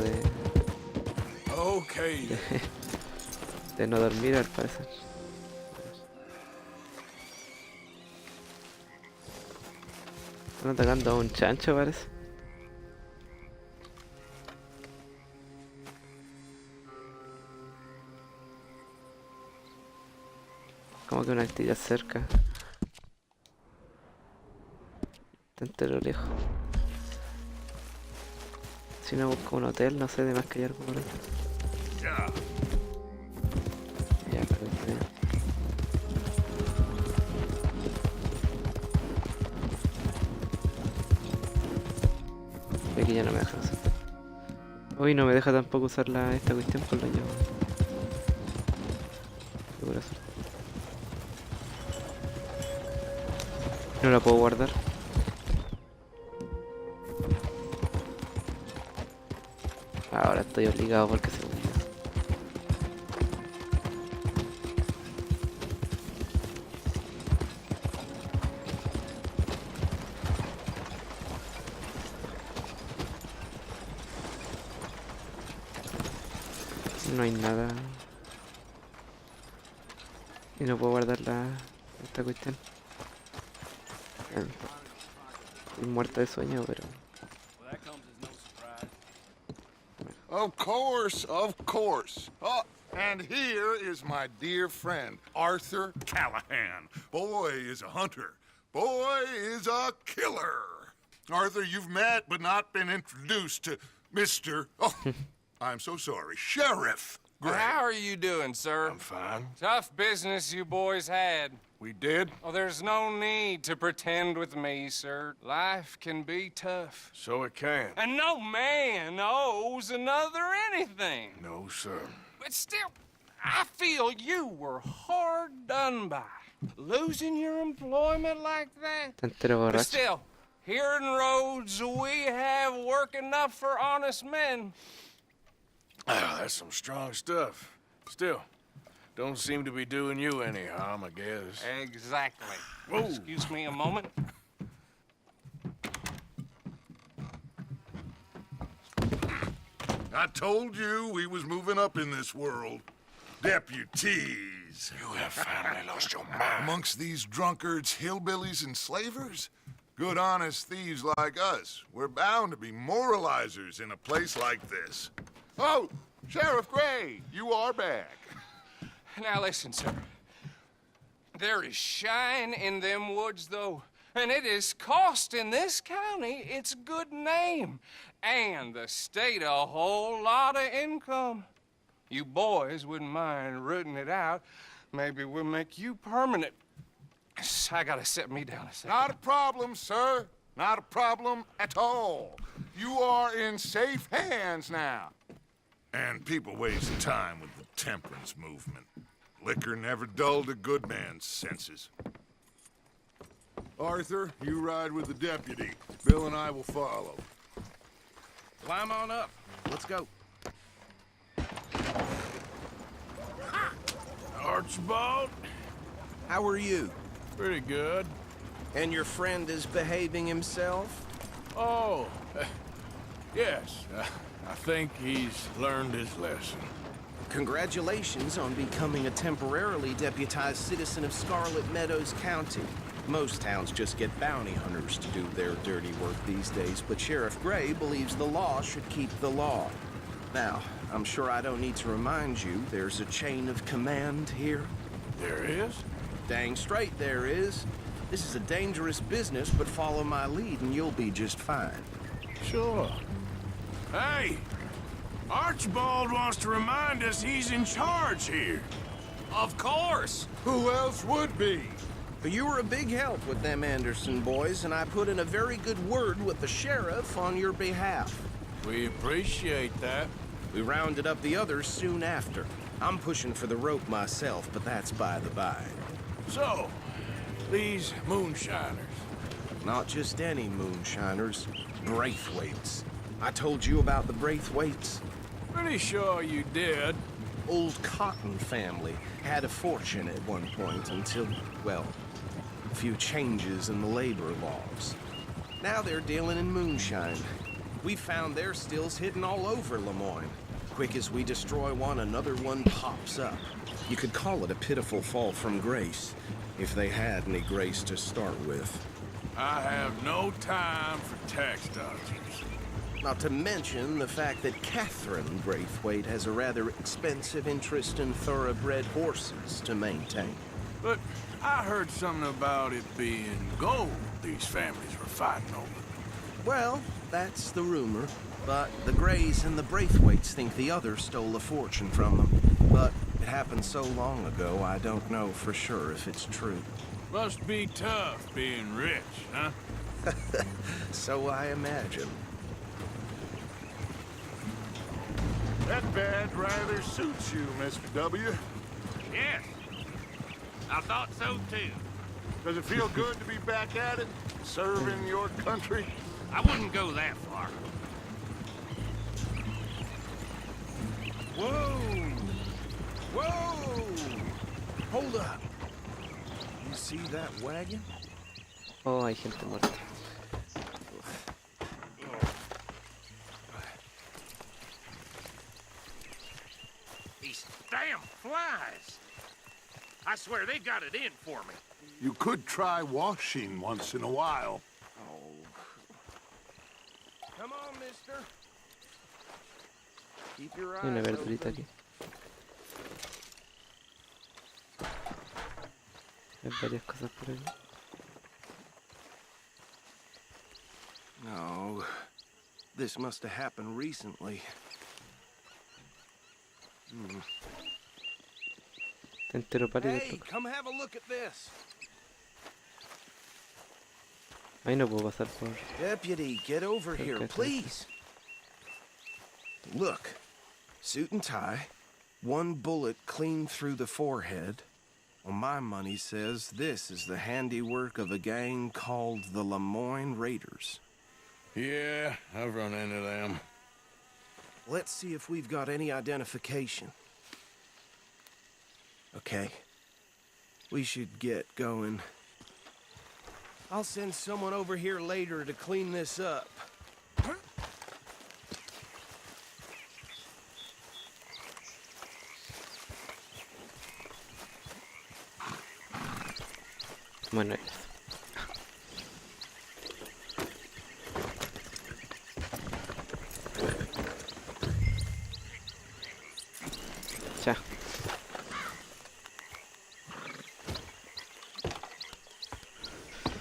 de no dormir al parecer. Están atacando a un chancho, parece. Como que una actividad cerca. Está entero lejos. Si no busco un hotel, no sé, de más que hay algo por ahí. Ya, perdón. Y aquí ya no me deja usar. Hoy no me deja tampoco usar esta cuestión por la llave. Qué buena suerte. No la puedo guardar. Ahora estoy obligado porque se murió. No hay nada. Y no puedo guardar esta cuestión. Estoy muerto de sueño, pero... Of course, of course. Oh, and here is my dear friend, Arthur Callahan. Boy is a hunter. Boy is a killer. Arthur, you've met but not been introduced to Mr. Oh, I'm so sorry, Sheriff Gray. How are you doing, sir? I'm fine. Tough business you boys had. We did? Oh, there's no need to pretend with me, sir. Life can be tough. So it can. And no man owes another anything. No, sir. But still, I feel you were hard done by. Losing your employment like that. Entero But borracho. still, here in Rhodes, we have work enough for honest men. Ah, that's some strong stuff. Still, don't seem to be doing you any harm, I guess. Exactly. Whoa. Excuse me a moment. I told you we was moving up in this world. Deputies. You have finally lost your mind. Amongst these drunkards, hillbillies, and slavers? Good, honest thieves like us. We're bound to be moralizers in a place like this. Oh, Sheriff Gray, you are back. Now listen, sir. There is shine in them woods, though, and it is costing this county its good name and the state a whole lot of income. You boys wouldn't mind rooting it out. Maybe we'll make you permanent. I gotta set me down a second. Not a problem, sir. Not a problem at all. You are in safe hands now. And people waste time with the temperance movement. Liquor never dulled a good man's senses. Arthur, you ride with the deputy. Bill and I will follow. Climb on up. Let's go. Archibald? How are you? Pretty good. And your friend is behaving himself? Oh, yes. I think he's learned his lesson. Congratulations on becoming a temporarily deputized citizen of Scarlet Meadows County. Most towns just get bounty hunters to do their dirty work these days, but Sheriff Gray believes the law should keep the law. Now, I'm sure I don't need to remind you there's a chain of command here. There is? Dang straight there is. This is a dangerous business, but follow my lead and you'll be just fine. Sure. Hey! Archibald wants to remind us he's in charge here. Of course. Who else would be? You were a big help with them Anderson boys, and I put in a very good word with the sheriff on your behalf. We appreciate that. We rounded up the others soon after. I'm pushing for the rope myself, but that's by the by. So, these moonshiners. Not just any moonshiners, Braithwaites. I told you about the Braithwaites. Pretty sure you did. Old Cotton family had a fortune at one point until, well, a few changes in the labor laws. Now they're dealing in moonshine. We found their stills hidden all over Lemoyne. Quick as we destroy one, another one pops up. You could call it a pitiful fall from grace, if they had any grace to start with. I have no time for tax dodgers. Not to mention the fact that Catherine Braithwaite has a rather expensive interest in thoroughbred horses to maintain. But I heard something about it being gold these families were fighting over. Well, that's the rumor. But the Grays and the Braithwaites think the other stole a fortune from them. But it happened so long ago, I don't know for sure if it's true. Must be tough being rich, huh? So I imagine. That badge rather suits you, Mr. W. Yes. I thought so, too. Does it feel good to be back at it? Serving your country? I wouldn't go that far. Whoa! Whoa! Hold up. You see that wagon? Oh, hay gente muerta. damn flies. I swear they got it in for me. You could try washing once in a while. Come on, mister. Keep your Hay una eyes verdurita open. aquí. Hay varias cosas por aquí. No, this must have happened recently. Te entero pálido. Hey, come have a look at this. Ahí no puedo pasar por... Deputy, get over here, Okay. please. Look, suit and tie, one bullet clean through the forehead. Well, my money says this is the handiwork of a gang called the Lemoyne Raiders. Yeah, I've run into them. Let's see if we've got any identification. Okay. We should get going. I'll send someone over here later to clean this up. Bueno, ya.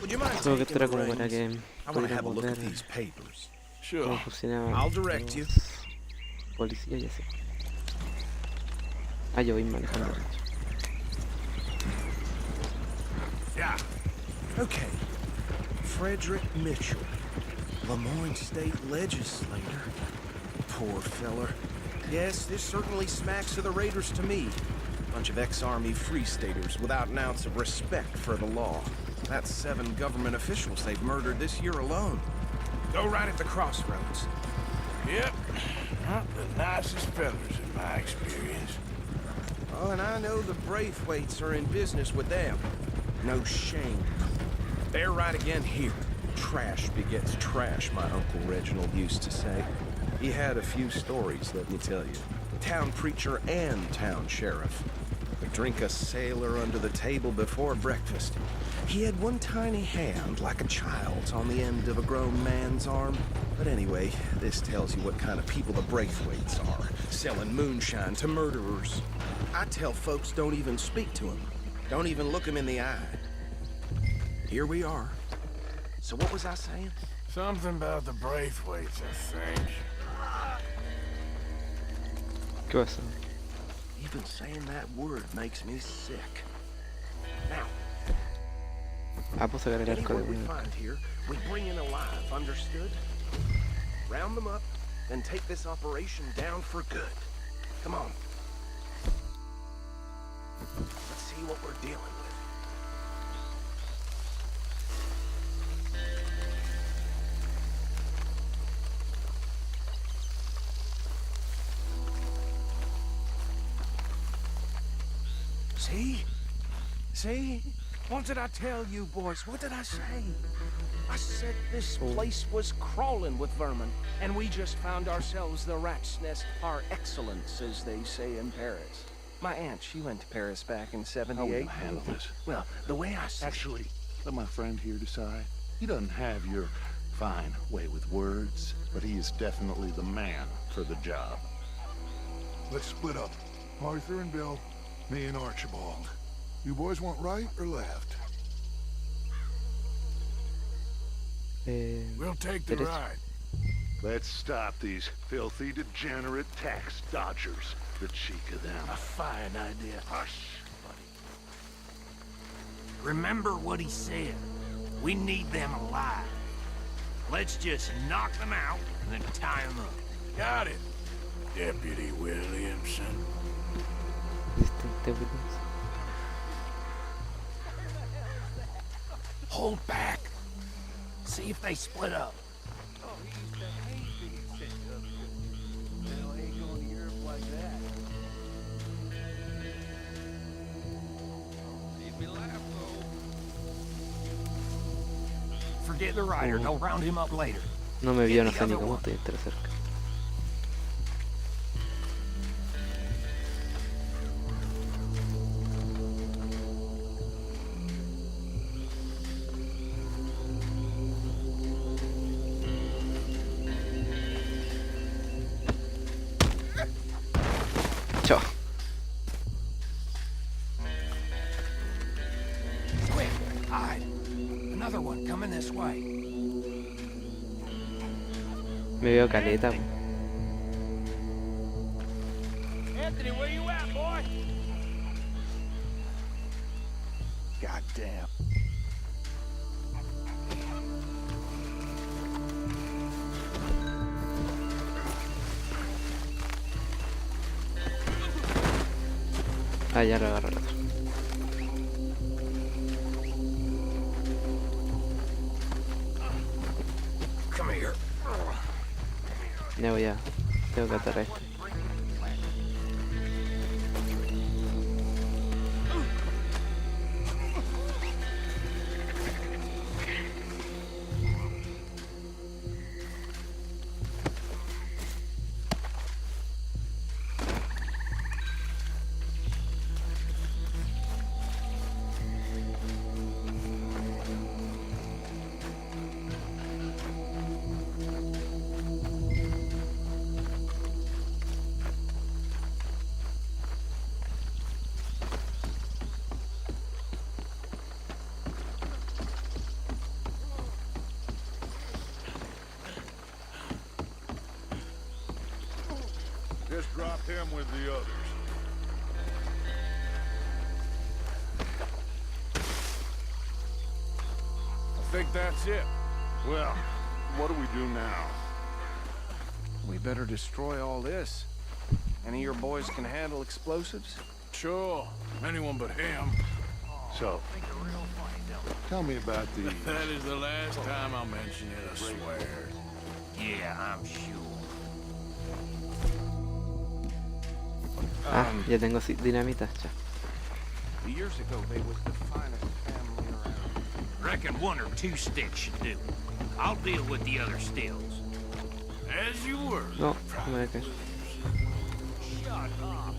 Would you mind Tengo que taking esperar the como para reins? que I want to pueda have a look at volver these papers. cómo funcionaban I'll direct you. los policías y así. Ah, yo voy manejando. Yeah. Okay. Frederick Mitchell, Lemoyne State Legislator. Poor feller. Yes, this certainly smacks of the Raiders to me. Bunch of ex-Army Free Staters without an ounce of respect for the law. That's 7 government officials they've murdered this year alone. Go right at the crossroads. Yep, not the nicest fellas in my experience. Oh, and I know the Braithwaites are in business with them. No shame. They're right again here. Trash begets trash, my Uncle Reginald used to say. He had a few stories, let me tell you. Town preacher and town sheriff. Would drink a sailor under the table before breakfast. He had one tiny hand, like a child's, on the end of a grown man's arm. But anyway, this tells you what kind of people the Braithwaites are, selling moonshine to murderers. I tell folks don't even speak to them. Don't even look them in the eye. Here we are. So what was I saying? Something about the Braithwaites, I think. ¿Qué pasa? Even saying that word makes me sick. Now, Ah, puedo sacar el arco anyone de we una. find here, we bring in alive, understood? Round them up, and take this operation down for good. Come on. Let's see what we're dealing with. See? See? What did I tell you, boys? What did I say? I said this place was crawling with vermin, and we just found ourselves the rat's nest par excellence, as they say in Paris. My aunt, she went to Paris back in '78. How are we gonna handle this? Well, the way I see Actually, let my friend here decide. He doesn't have your fine way with words, but he is definitely the man for the job. Let's split up. Arthur and Bill, me and Archibald. You boys want right or left? We'll take the derecho. ride. Let's stop these filthy, degenerate tax dodgers. The cheek of them. A fine idea. Hush, Remember what he said. We need them alive. Let's just knock them out and then tie them up. Got it, Deputy Williamson. Distinct evidence. Hold back. See if they split up. Oh, he used to hate being sent up here. Well, I ain't going to Europe like that. Made me laugh, though. Forget the rider. They'll round him up later. No me vio, no Get sé the ni other cómo one. estoy entre cerca. Chao. Quick, hide. Another one coming this way. Me veo caleta, po. Anthony, where you at, boy? God damn. Ah, ya lo agarro el otro. Come here. Ya voy a... Tengo que atar a este. Just drop him with the others. I think that's it. Well, what do we do now? We better destroy all this. Any of your boys can handle explosives? Sure, anyone but him. So, tell me about these. That is the last time I'll mention it, I swear. Yeah, I'm sure. Ah, ya tengo dinamita, ya. Years ago, they was the finest family around. Reckon 1 or 2 sticks should do. I'll deal with the other stills. As you were. No, no me voy a caer. Shut up.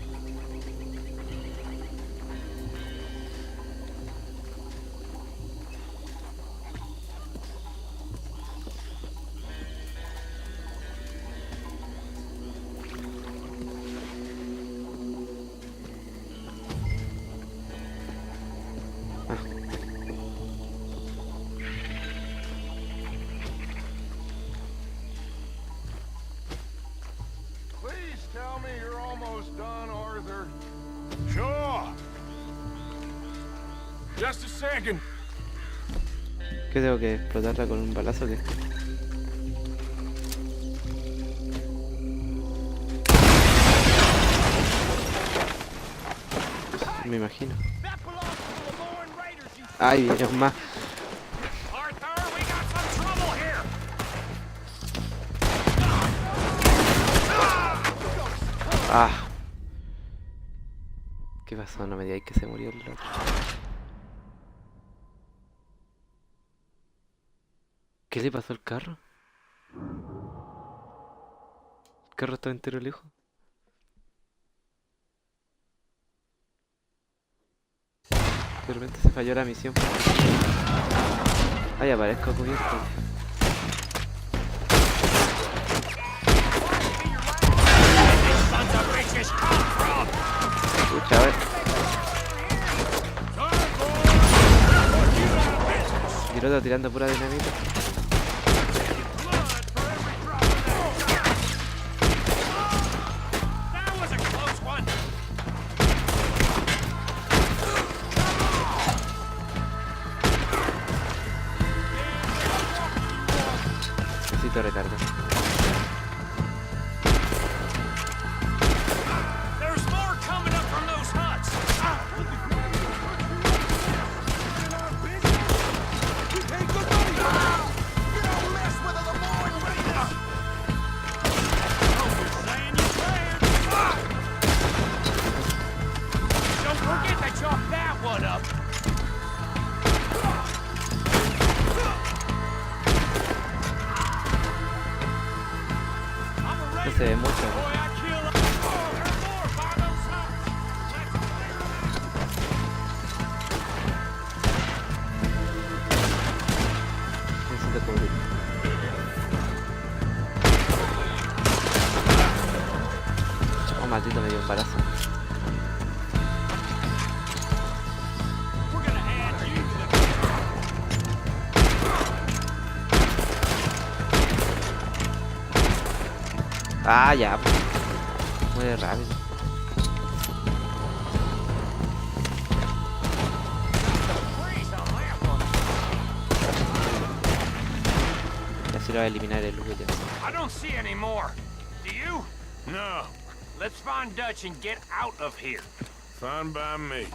Please tell me you're almost done, Arthur. Sure. Just a second. ¿Qué tengo que explotarla con un balazo que? Me imagino. Ay, viene más. Ah. ¿Qué pasó? No me digáis que se murió el otro. ¿Qué le pasó al carro? ¿El carro estaba entero lejos? De repente se falló la misión. Ay, aparezco cubierto. Escucha, a ver. Y el otro tirando pura dinamita. Necesito recarga. maldito me dio un balazo. Ah, ya. Muy rápido. Y así lo va a eliminar el William. I don't see any more. Do you? No. Let's find Dutch and get out of here. Fine by me.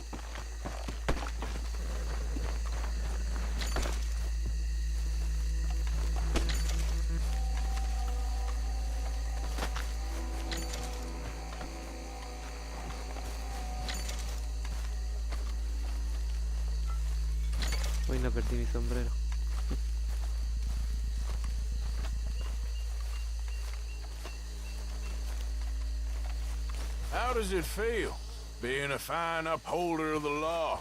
Hoy no perdí mi sombrero. How does it feel, being a fine upholder of the law?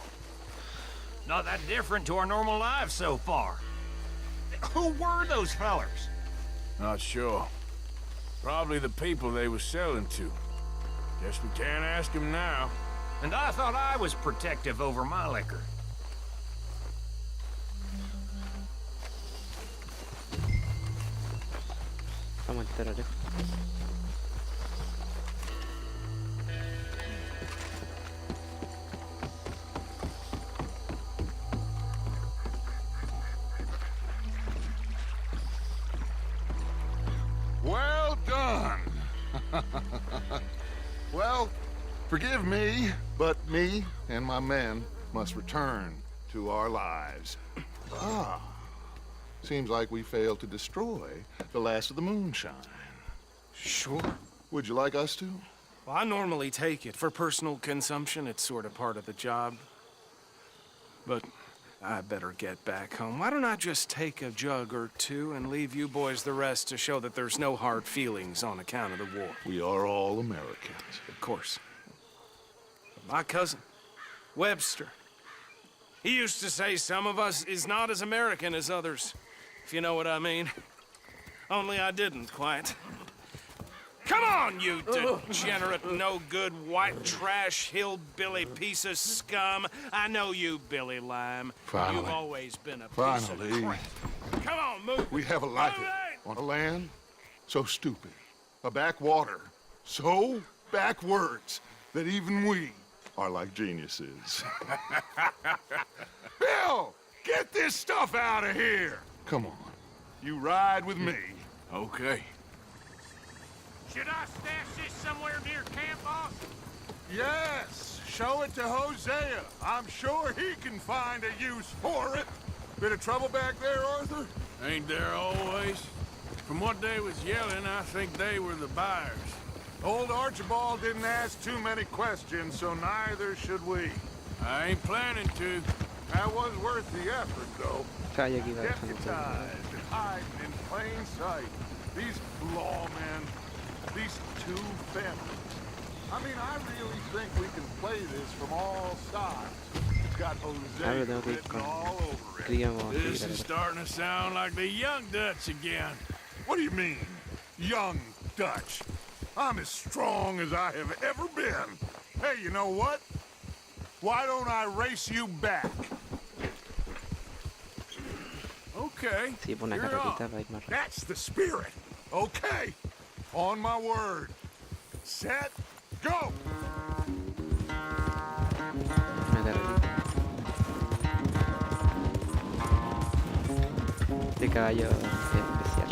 Not that different to our normal lives so far. Who were those fellers? Not sure. Probably the people they were selling to. Guess we can't ask them now. And I thought I was protective over my liquor. Vamos a entrar lejos. Well done. Well, forgive me, but me and my men must return to our lives. Ah. Seems like we failed to destroy the last of the moonshine. Sure. Would you like us to? Well, I normally take it. For personal consumption, it's sort of part of the job. But I better get back home. Why don't I just take a jug or two and leave you boys the rest to show that there's no hard feelings on account of the war? We are all Americans. Of course. But my cousin, Webster, he used to say some of us is not as American as others, if you know what I mean. Only I didn't quite. Come on, you degenerate, no-good, white trash, hillbilly piece of scum. I know you, Billy Lime. Finally. You've always been a piece Finally. of crap. Come on, move. We have a life on a land so stupid, a backwater so backwards that even we are like geniuses. Bill, get this stuff out of here. Come on, you ride with me. Okay. Should I stash this somewhere near camp, boss? Yes, show it to Hosea. I'm sure he can find a use for it. Bit of trouble back there, Arthur? Ain't there always? From what they was yelling, I think they were the buyers. Old Archibald didn't ask too many questions, so neither should we. I ain't planning to. That was worth the effort, though. Calla aquí va dejando todo. Deputized and hiding in plain sight. These lawmen, these two families. I mean, I really think we can play this from all sides. It's got Jose tengo que ir written all over it. Críamos This is starting to sound like the young Dutch again. What do you mean, young Dutch? I'm as strong as I have ever been. Hey, you know what? Why don't I race you back? Okay. Sí, por una You're carrerita on. para ir más rápido. That's the spirit. Okay. On my word. Set, go! Una carrerita. De caballo especial.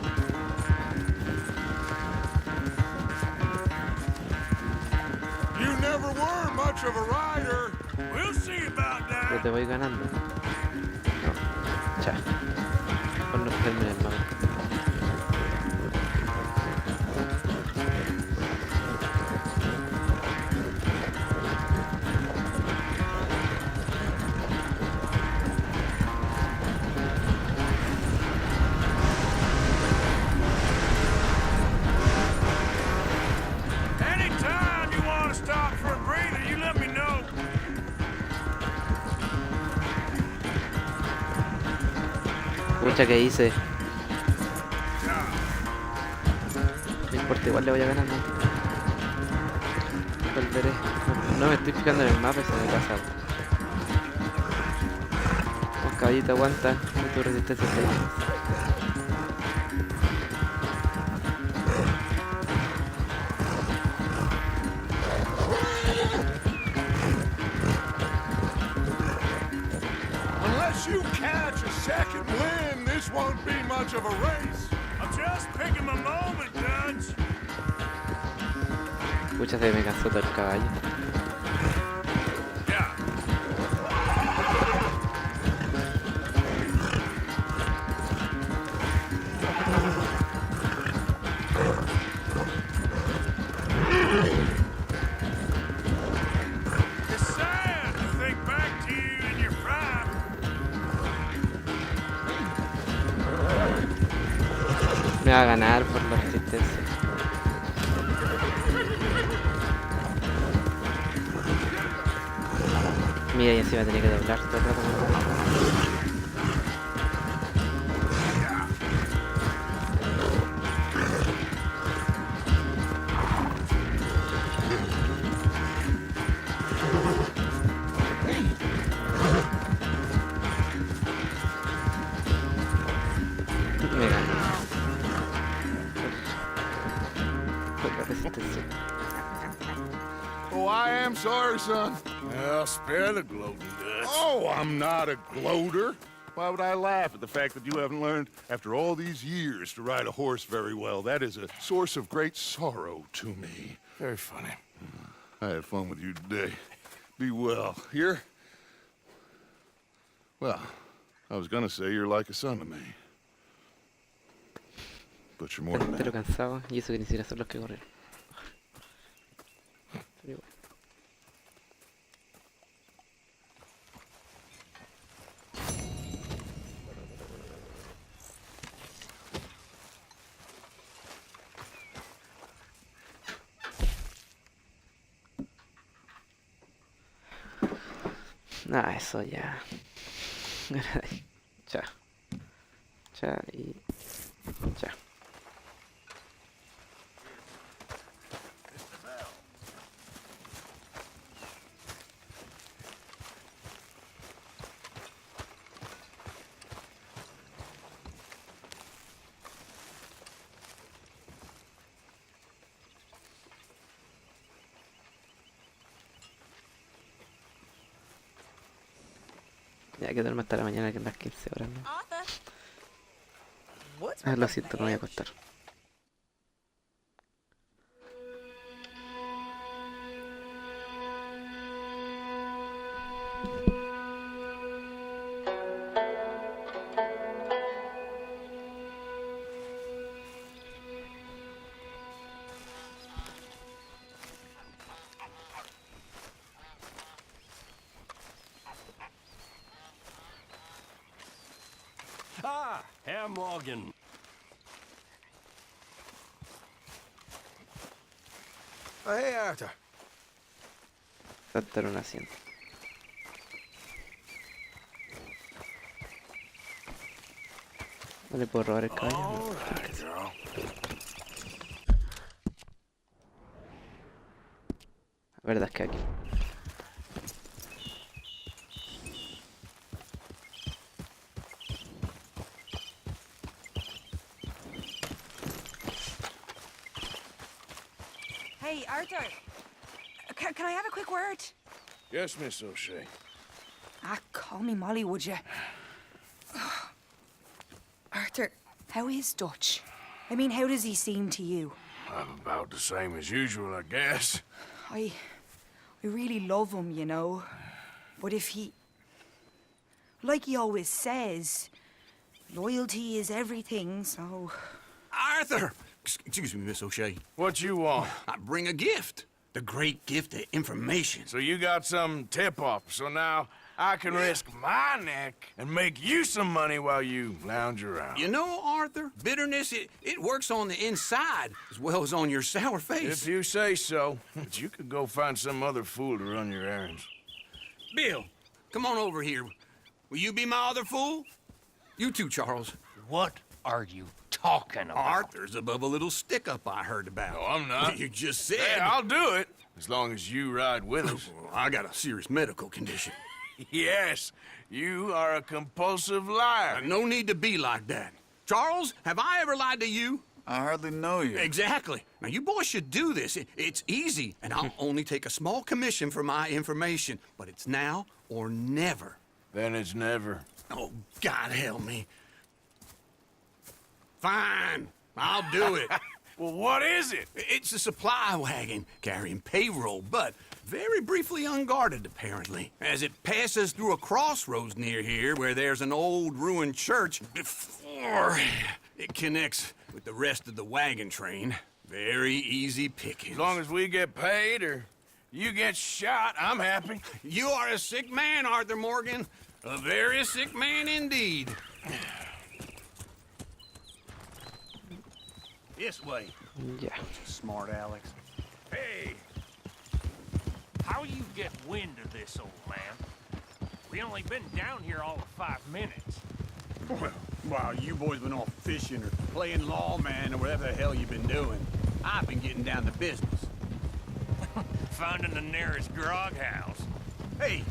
You never were much of a rider. We'll see about that. Pero te voy ganando. No. Cha. Por no perderme en el mapa. Anytime you want to stop for a breather, you let me know. Pucha, que hice. No importa, igual le voy a ganar. Volveré. No me estoy fijando en el mapa y se me pasa algo. Un caballito aguanta y tu resistencia es 6. Unless you catch a second wind, this won't be much of a race. I'm just picking my moment, Dutch. Pucha, se me cansó todo el caballo. It's sad to think back to you in your prime. Me va a ganar por la resistencia. Mira, y encima tenía que doblar todo el rato. Me ganó. Por la resistencia. Oh, I am sorry, son. Well, spare the gloating, Dutch. Oh, I'm not a gloater. Why would I laugh at the fact that you haven't learned, after all these years, to ride a horse very well? That is a source of great sorrow to me. Very funny. I had fun with you today. Be well. Here? Well, I was gonna say you're like a son to me. But you're more than Pero that. cansado y eso que ni siquiera son los que corren. Pero igual. Nah, eso ya. Cha. Cha y. Cha. Ya que duerma hasta la mañana, que en las 15 horas, ¿no? Ah, lo siento, no voy a acostar. Ah, Herr Morgan. Hey, Arthur. Saltar un asiento. No le puedo robar el caballo. All right, girl. La verdad es que aquí. Hey, Arthur. Can I have a quick word? Yes, Miss O'Shea. Ah, call me Molly, would you? Arthur, how is Dutch? I mean, how does he seem to you? About the same as usual, I guess. I really love him, you know. But if he... Like he always says, loyalty is everything, so... Arthur! Excuse me, Miss O'Shea. What you want? I bring a gift. The great gift of information. So you got some tip-off, so now I can risk my neck and make you some money while you lounge around. You know, Arthur, bitterness, it works on the inside as well as on your sour face. If you say so. But you could go find some other fool to run your errands. Bill, come on over here. Will you be my other fool? You too, Charles. What are you talking about? Arthur's above a little stick-up I heard about. No, I'm not. You just said... Hey, I'll do it. As long as you ride with us. I got a serious medical condition. Yes, you are a compulsive liar. No need to be like that. Charles, have I ever lied to you? I hardly know you. Exactly. Now, you boys should do this. It's easy, and I'll only take a small commission for my information. But it's now or never. Then it's never. Oh, God help me. Fine, I'll do it. Well, what is it? It's a supply wagon carrying payroll, but very briefly unguarded, apparently. As it passes through a crossroads near here where there's an old ruined church before it connects with the rest of the wagon train. Very easy pickings. As long as we get paid or you get shot, I'm happy. You are a sick man, Arthur Morgan. A very sick man indeed. This way. Yeah. Smart Alex. Hey! How you get wind of this, old man? We only been down here all of 5 minutes. Well, while you boys been off fishing or playing lawman or whatever the hell you've been doing, I've been getting down to business. Finding the nearest grog house. Hey,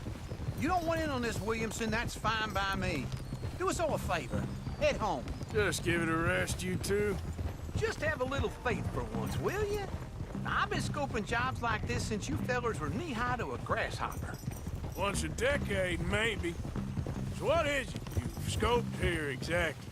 you don't want in on this, Williamson, that's fine by me. Do us all a favor. Head home. Just give it a rest, you two. Just have a little faith for once, will you? I've been scoping jobs like this since you fellers were knee-high to a grasshopper. Once a decade, maybe. So what is it you've scoped here exactly?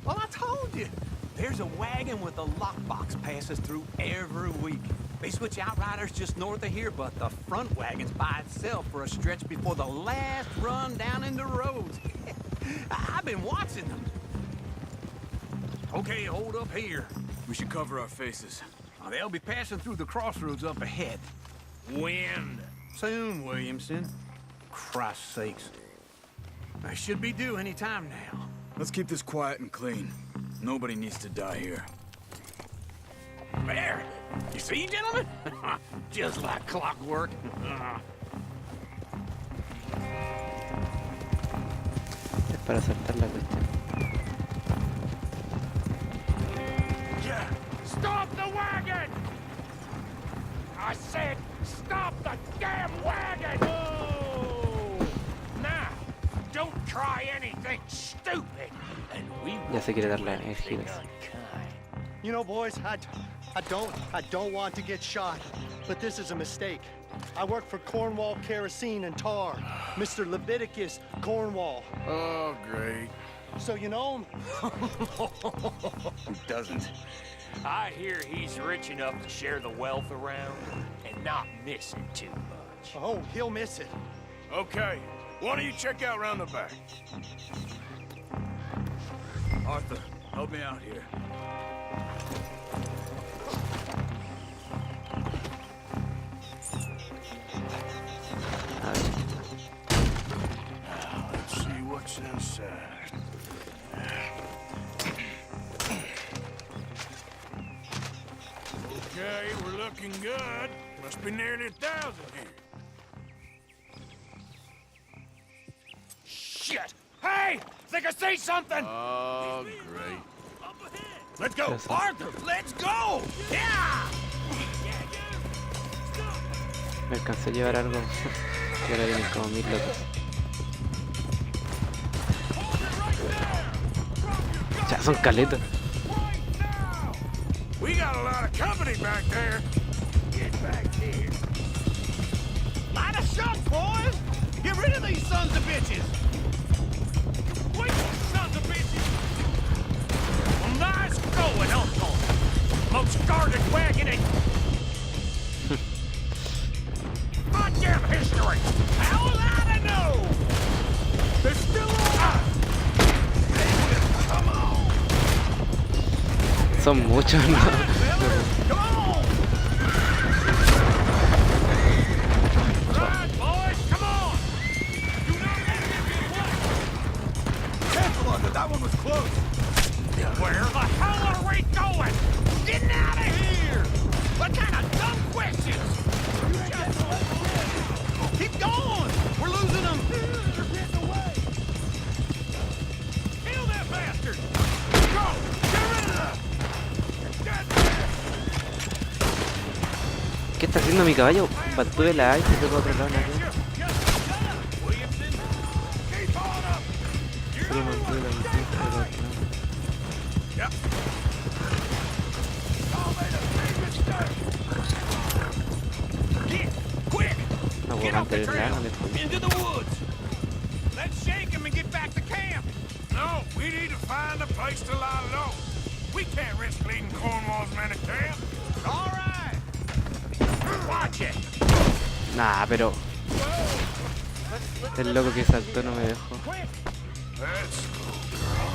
Well, I told you. There's a wagon with a lockbox passes through every week. They switch outriders just north of here, but the front wagon's by itself for a stretch before the last run down in the roads. I've been watching them. Okay, hold up here. We should cover our faces. They'll be passing through the crossroads up ahead. Wind. Soon, Williamson. Christ's sakes. I should be due any time now. Let's keep this quiet and clean. Nobody needs to die here. There! You see, gentlemen? Just like clockwork. Es para saltar la cuestión. Yeah. Stop the wagon! I said, stop the damn wagon! Oh! Now, don't try anything stupid, and we Ya se quiere dar la energía. You know, boys, I don't want to get shot, but this is a mistake. I work for Cornwall Kerosene and Tar, Mr. Leviticus Cornwall. Oh, great. So you know him? Who doesn't? I hear he's rich enough to share the wealth around and not miss it too much. Oh, he'll miss it. Okay, why don't you check out round the back? Arthur, help me out here. Let's see what's inside. Okay, we're looking good. Must be nearly 1,000 here. Shit! Hey! Think I see something! Oh, great. Let's go! Arthur, let's go! Yeah! Me alcancé a llevar algo. Y ahora vienen como 1000 locos. Ya son caletas. We got a lot of company back there. Get back here. Light a shot, boys! Get rid of these sons of bitches! Wait, sons of bitches! Well, nice going, Uncle! Most guarded wagon in goddamn history! How will I know? They're still alive! Come on! Son muchos, ¿no? Come on! Right, boys, come on! Do not let them get away! Careful, Arthur, that one was close. Where the hell are we going? Getting out of here! What kind of dumb questions? Keep going! We're losing them! They're getting away! Kill that bastard! Go! Get rid of them! Get No, mi caballo mantuve la A y se fue para otro lado. Solo mantuve la visión para otro lado. No puedo mantener la A, no le puedo. Into the woods. Let's shake him and get back to camp. No, we need to find a place to lie low. We can't risk leading Cornwall's men to camp. All right. Watch it. Nah, pero el loco que saltó no me dejó.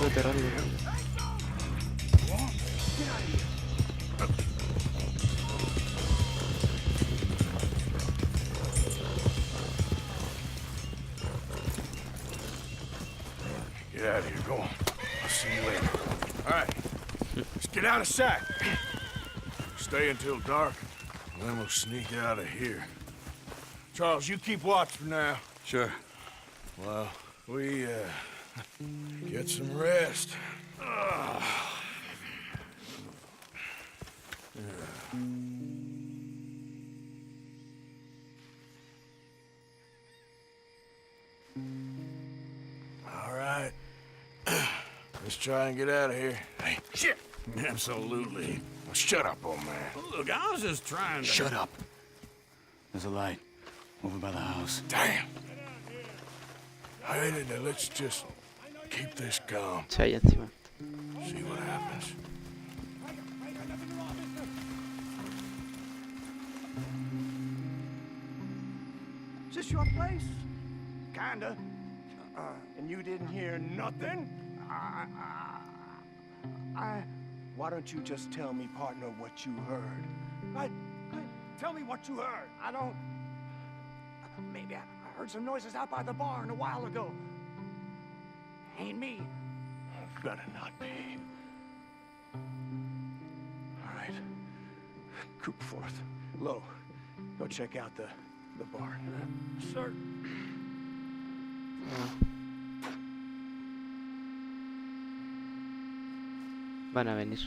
Vete rápido. Get out of here, go on. I'll see you later. All right, let's get out of sight. Stay until dark, and then we'll sneak out of here. Charles, you keep watch for now. Sure. Well, we, get some rest. All right. Let's try and get out of here. Hey, shit! Absolutely. Well, shut up, old man. Look, I was just trying to... Shut up. There's a light over by the house. Damn. Hey, let's just keep this calm. Chay encima. See what happens. Is this your place? Kinda. And you didn't hear nothing? Why don't you just tell me, partner, what you heard? Tell me what you heard. I don't... Maybe I heard some noises out by the barn a while ago. Ain't me. Better not be. All right. Coopforth. Low. Go check out the barn. Sir. Van a venir.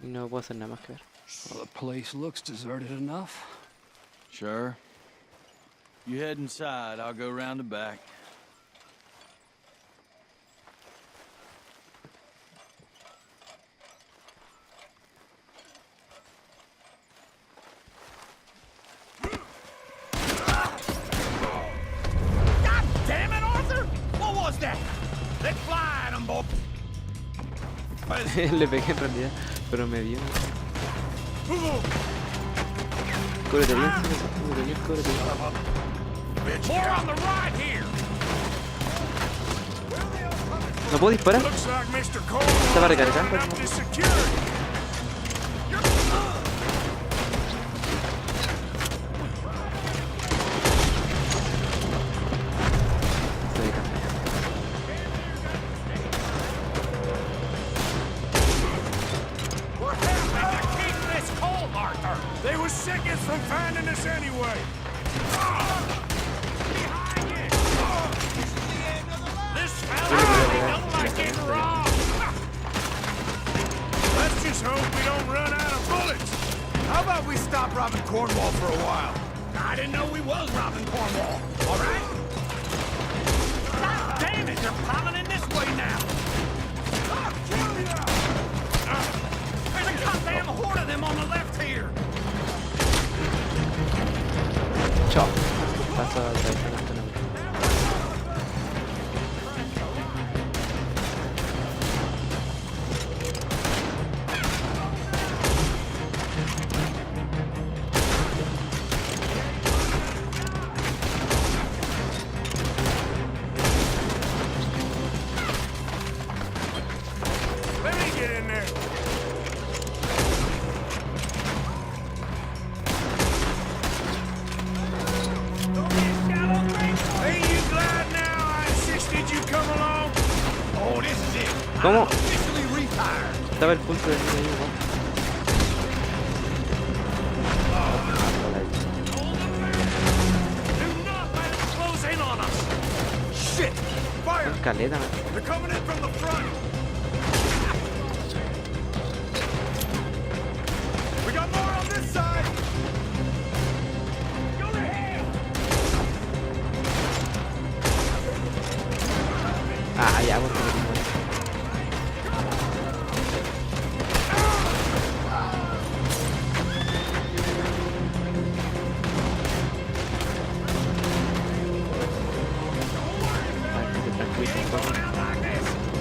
Y no puedo hacer nada más que ver. Well, the place looks deserted enough. Sure. You head inside, I'll go round the back. God damn it, Arthur! What was that? Let's fly at them, boy. Le pegué en realidad, pero me dio. Cúbrete bien, cúbrete bien, cúbrete bien. More on the right here. ¿No puedo disparar? Estaba recargando. They were seconds from finding us anyway. This fella don't like getting wrong. Let's just hope we don't run out of bullets. How about we stop robbing Cornwall for a while? I didn't know we was robbing Cornwall. All right? God damn it, they're piling in this way now. I'll kill you. There's a goddamn horde of them on the left here. Ciao. Paso a atravesar esto. Let me get in there. Ain't you glad now I insisted you come along? Oh, this is it. ¿Cómo? Officially retired. Estaba el punto de venir ahí, ¿no? caleta, man. They're coming in from the front. We got more on this side. Go to hell. Ah, ya, por favor.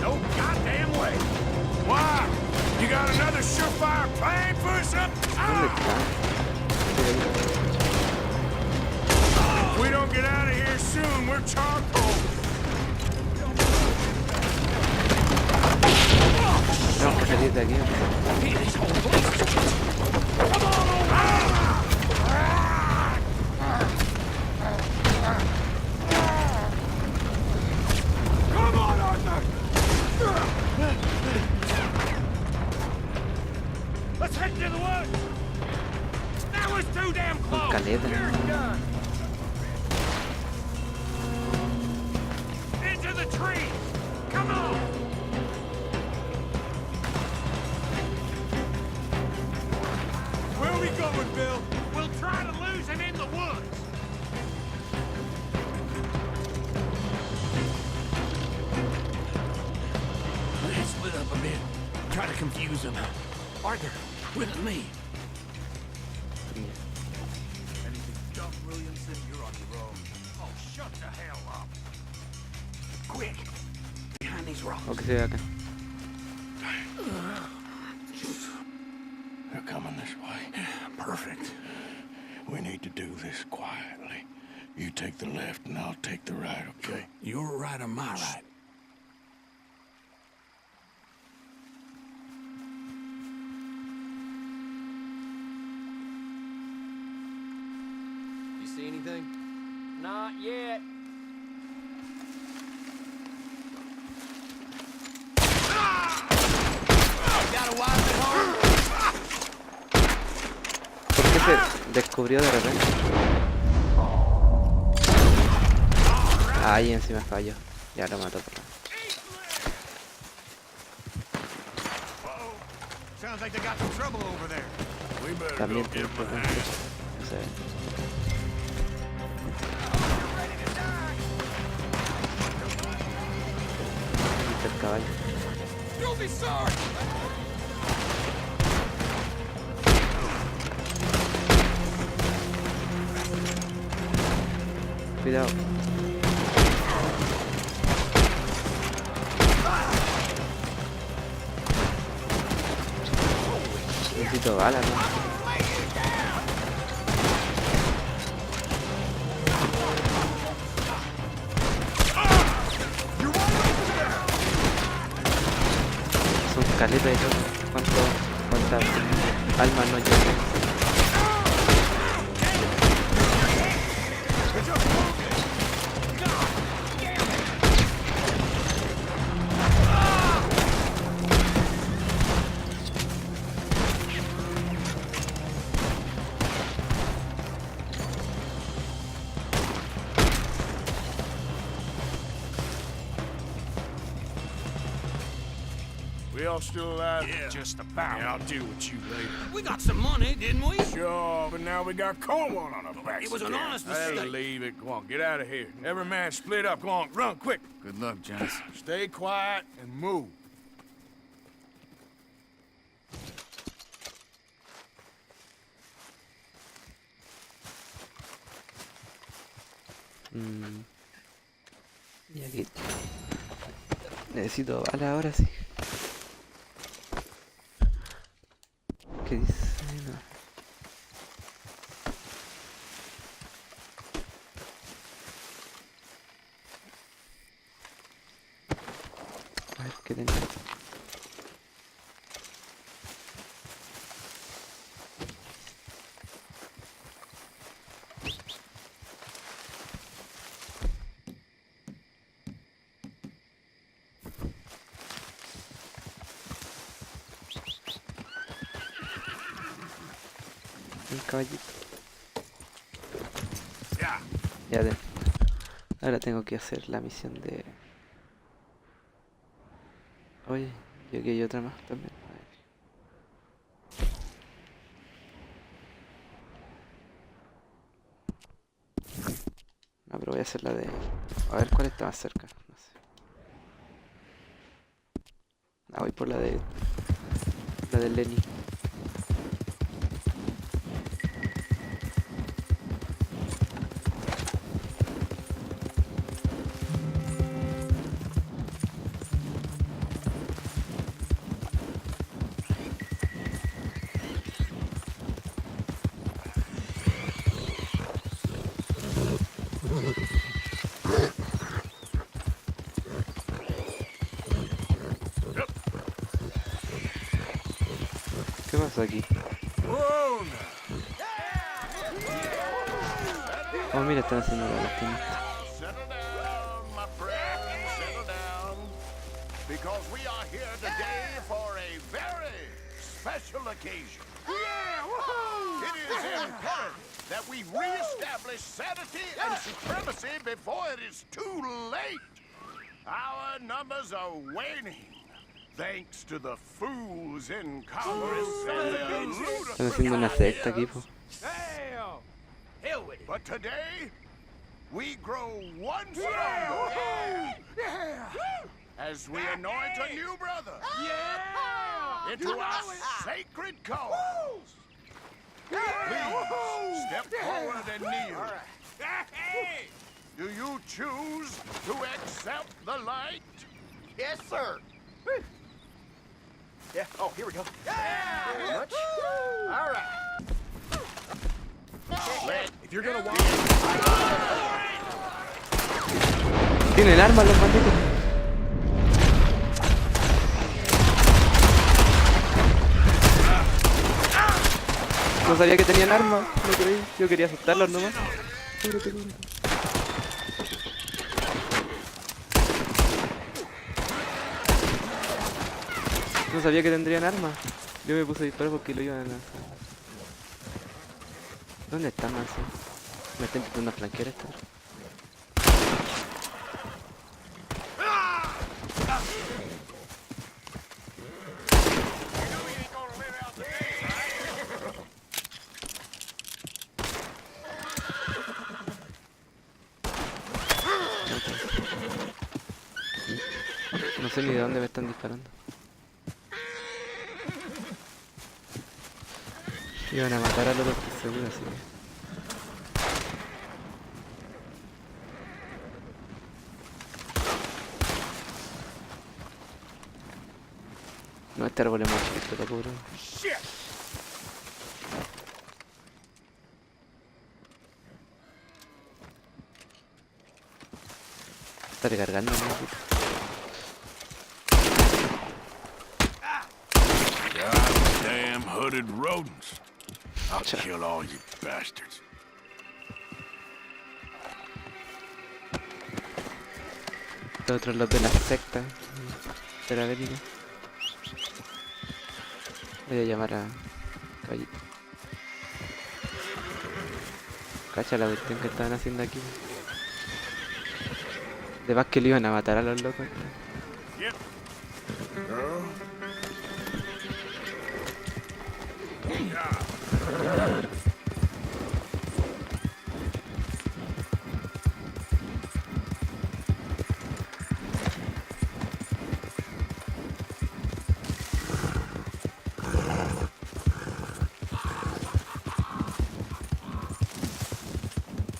No goddamn way. Why? You got another surefire plan for us up? If we don't get out of here soon, we're charcoal. Tengo que salir de aquí. Come on, Arthur. Let's head to the woods. That was too damn close. Caleta. You're done. Into the trees. Come on. Where are we going, Bill? We'll try to lose him in the woods. Let's split up a bit. Try to confuse them. Arthur, with me. Doc Williamson, you're on your own. Oh, shut the hell up. Quick. Behind these rocks. O que se ve acá. They're coming this way. Perfect. We need to do this quietly. You take the left and I'll take the right, okay? Your right or my right? You see anything? Not yet. Got a wife at home? ¿Por qué se descubrió de repente? Ahí encima falló. Ya lo mató por la... Sounds like they got some trouble over there. We better También go tiene get que behind. no sé. Aquí está el caballo. You'll be sorry. Cuidado. Necesito balas, ¿no? Son caletas de todo. ¿Cuántas almas no llevan? We all still alive? Yeah. Just about. Yeah, I'll deal with you later. We got some money, didn't we? Sure, but now we got Cornwall on our backs. It was an again. honest Hey, mistake. leave it. Go on, get out of here. Every man split up. Go on, run, quick. Good luck, Johnson. Stay quiet and move. Y aquí necesito balas ahora sí. ¿Qué dice? No. A ver qué tengo. Un caballito. Ya. Ahora tengo que hacer la misión de Oye, y aquí hay otra más también. A ver. No, pero voy a hacer la de... A ver cuál está más cerca. No sé. Ah, voy por la de... La de Lenny. ¿Qué pasó aquí? Oh, mira, están haciendo la lastima. Settle down, my friend, settle down. Because we are here today for a very special occasion. It is imperative that we reestablish sanity and supremacy before it is too late. Our numbers are waning, thanks to the fools in Congress and their Están haciendo una secta aquí, po. But today, we grow one stronger as we anoint a new brother into our sacred cause. Please step forward and kneel. Do you choose to accept the light? Yes, sir. Yeah. Oh, here we go. Very much. All right. If you're gonna walk. Tienen armas los malditos. No sabía que tenían armas, no creí. Yo quería asustarlos nomás. No sabía que tendrían armas. Yo me puse a disparar porque lo iban a lanzar. ¿Dónde están, Manso? Me está intentando flanquear esta. No sé ni de dónde me están disparando. Iban a matar a los dos, seguro, así que... No, este árbol es muy chiquito, lo cubro. Está recargando, ¿no? Goddamn hooded rodents. I'll kill all you bastards. Los otros los de la secta de la bélica. Voy a llamar a Caballito. Cacha la cuestión que estaban haciendo aquí. De más que le iban a matar a los locos.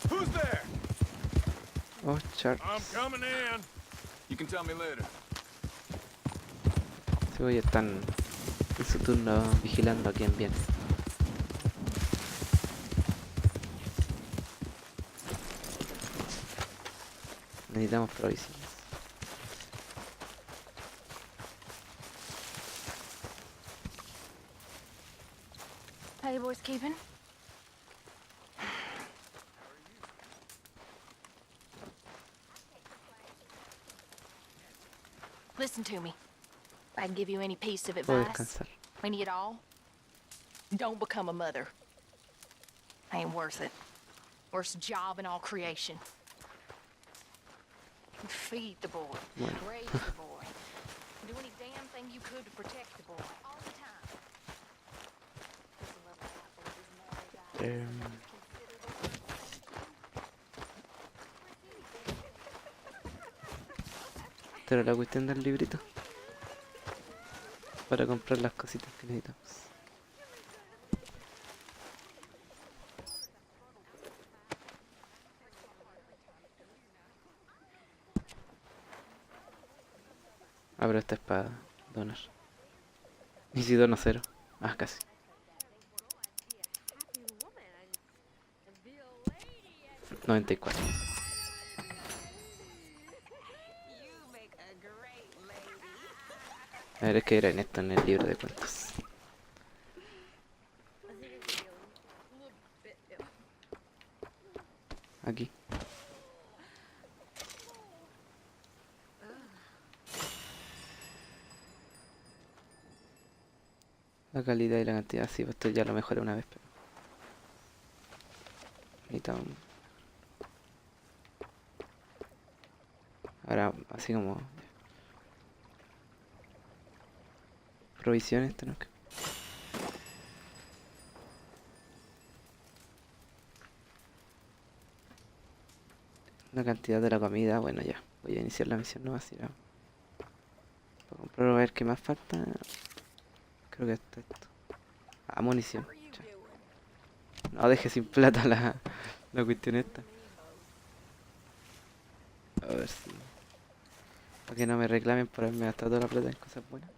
Who's there? Oh, Charles. I'm coming in. You can tell me later. Sí, hoy están en su turno vigilando a quién viene. Necesitamos provisiones. How you boys keeping? Listen to me. If I can give you any piece of Puedo advice, descansar. any at all, don't become a mother. Ain't worth it. Worst job in all creation. Feed the boy. Bueno. Raise the boy. Do any damn thing you could to protect the boy. All the time. Esta era la cuestión del librito. Para comprar las cositas que necesitamos. Ah, pero esta es para donar. Y si dono 0. Ah, casi. $94. A ver, es que era en esto, en el libro de cuentos. Aquí. La calidad y la cantidad, sí, pues esto ya lo mejoré una vez, pero... necesitamos... Ahora, así como... provisiones tenemos que... La cantidad de la comida, bueno ya. Voy a iniciar la misión nomás, irá. Para comprar, a ver qué más falta. Creo que esto. Ah, munición. Ya. No deje sin plata la cuestión esta. A ver si... para que no me reclamen por haberme gastado toda la plata en cosas buenas.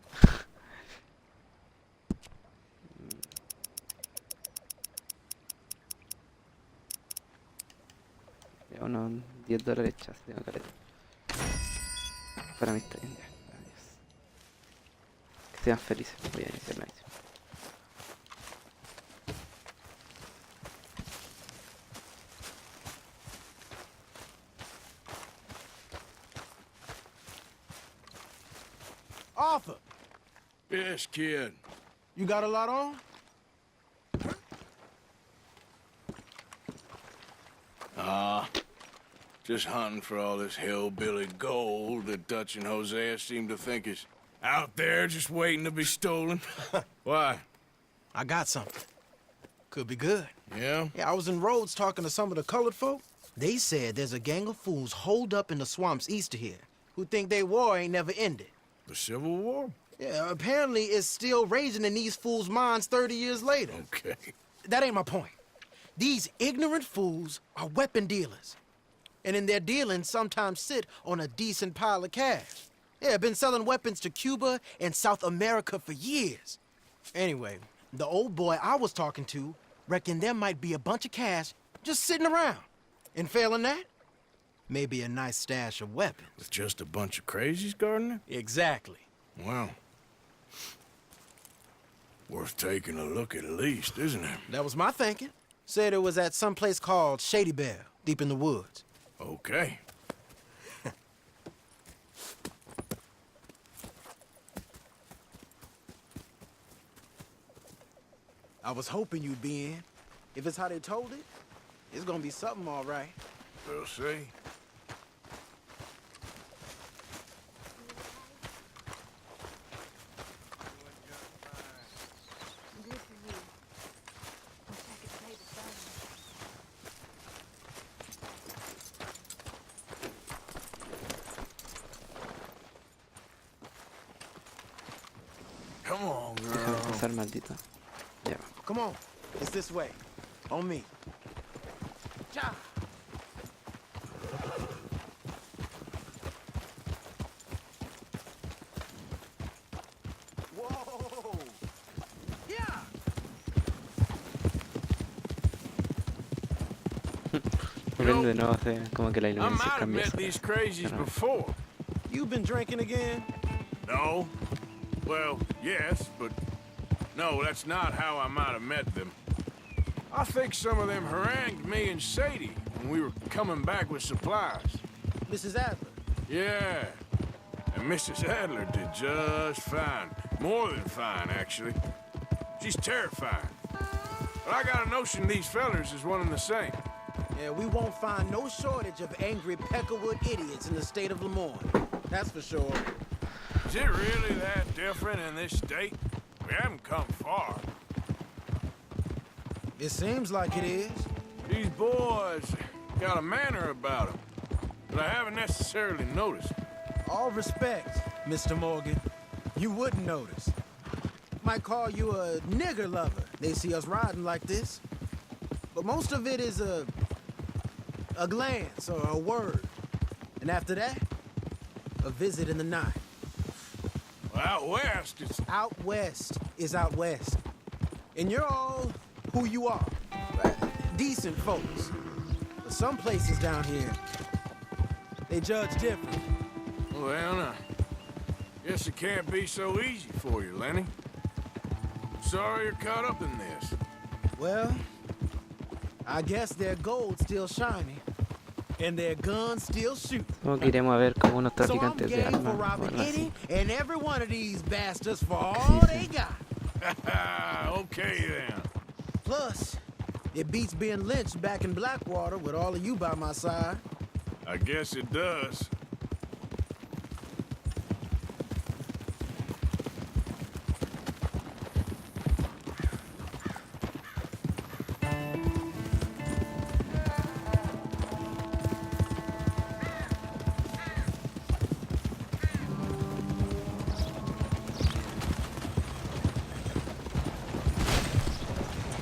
Ya unos $10 ya, si tengo caleta. Para mí está bien, ya. Adiós. Que sean felices, voy a iniciar la misión. Arthur, Yes, kid. you got a lot on? Just hunting for all this hillbilly gold that Dutch and Hosea seem to think is out there just waiting to be stolen. Why? I got something. Could be good. Yeah? Yeah, I was in Rhodes talking to some of the colored folk. They said there's a gang of fools holed up in the swamps east of here who think their war ain't never ended. The Civil War? Yeah, apparently it's still raging in these fools' minds 30 years later. Okay. That ain't my point. These ignorant fools are weapon dealers. And in their dealings sometimes sit on a decent pile of cash. Yeah, been selling weapons to Cuba and South America for years. Anyway, the old boy I was talking to reckoned there might be a bunch of cash just sitting around. And failing that, maybe a nice stash of weapons. With just a bunch of crazies guarding it? Exactly. Well, worth taking a look at least, isn't it? That was my thinking. Said it was at some place called Shady Bell, deep in the woods. Okay. I was hoping you'd be in. If it's how they told it, it's gonna be something all right. We'll see. Good for you. Wish I could say the same. Come on, Déjame girl. pasar, maldito. Ya va. Come on, it's this way. On me. Ja. Whoa! Yeah! Prende de nuevo, hace como que la I iluminación might have cambia. met these crazies before. You been drinking again? No. Well, yes, but no, that's not how I might have met them. I think some of them harangued me and Sadie when we were coming back with supplies. Mrs. Adler? Yeah. And Mrs. Adler did just fine. More than fine, actually. She's terrifying. But I got a notion these fellers is one and the same. Yeah, we won't find no shortage of angry Peckerwood idiots in the state of Lemoyne. That's for sure. Is it really that different in this state? We haven't come far. It seems like it is. These boys got a manner about them, but I haven't necessarily noticed. All respect, Mr. Morgan. You wouldn't notice. Might call you a nigger lover. They see us riding like this. But most of it is a glance or a word. And after that, a visit in the night. Well, out west, it's... Out west is out west. And you're all who you are. Decent folks. But some places down here, they judge different. Well, now, guess it can't be so easy for you, Lenny. Sorry you're caught up in this. Well, I guess their gold's still shining. And their guns still shoot. Como que iremos a ver como unos So I'm traficantes de game for armas o robbing algo así. any and every one of these bastards for all they got. Okay, then. Plus, it beats being lynched back in Blackwater with all of you by my side. I guess it does.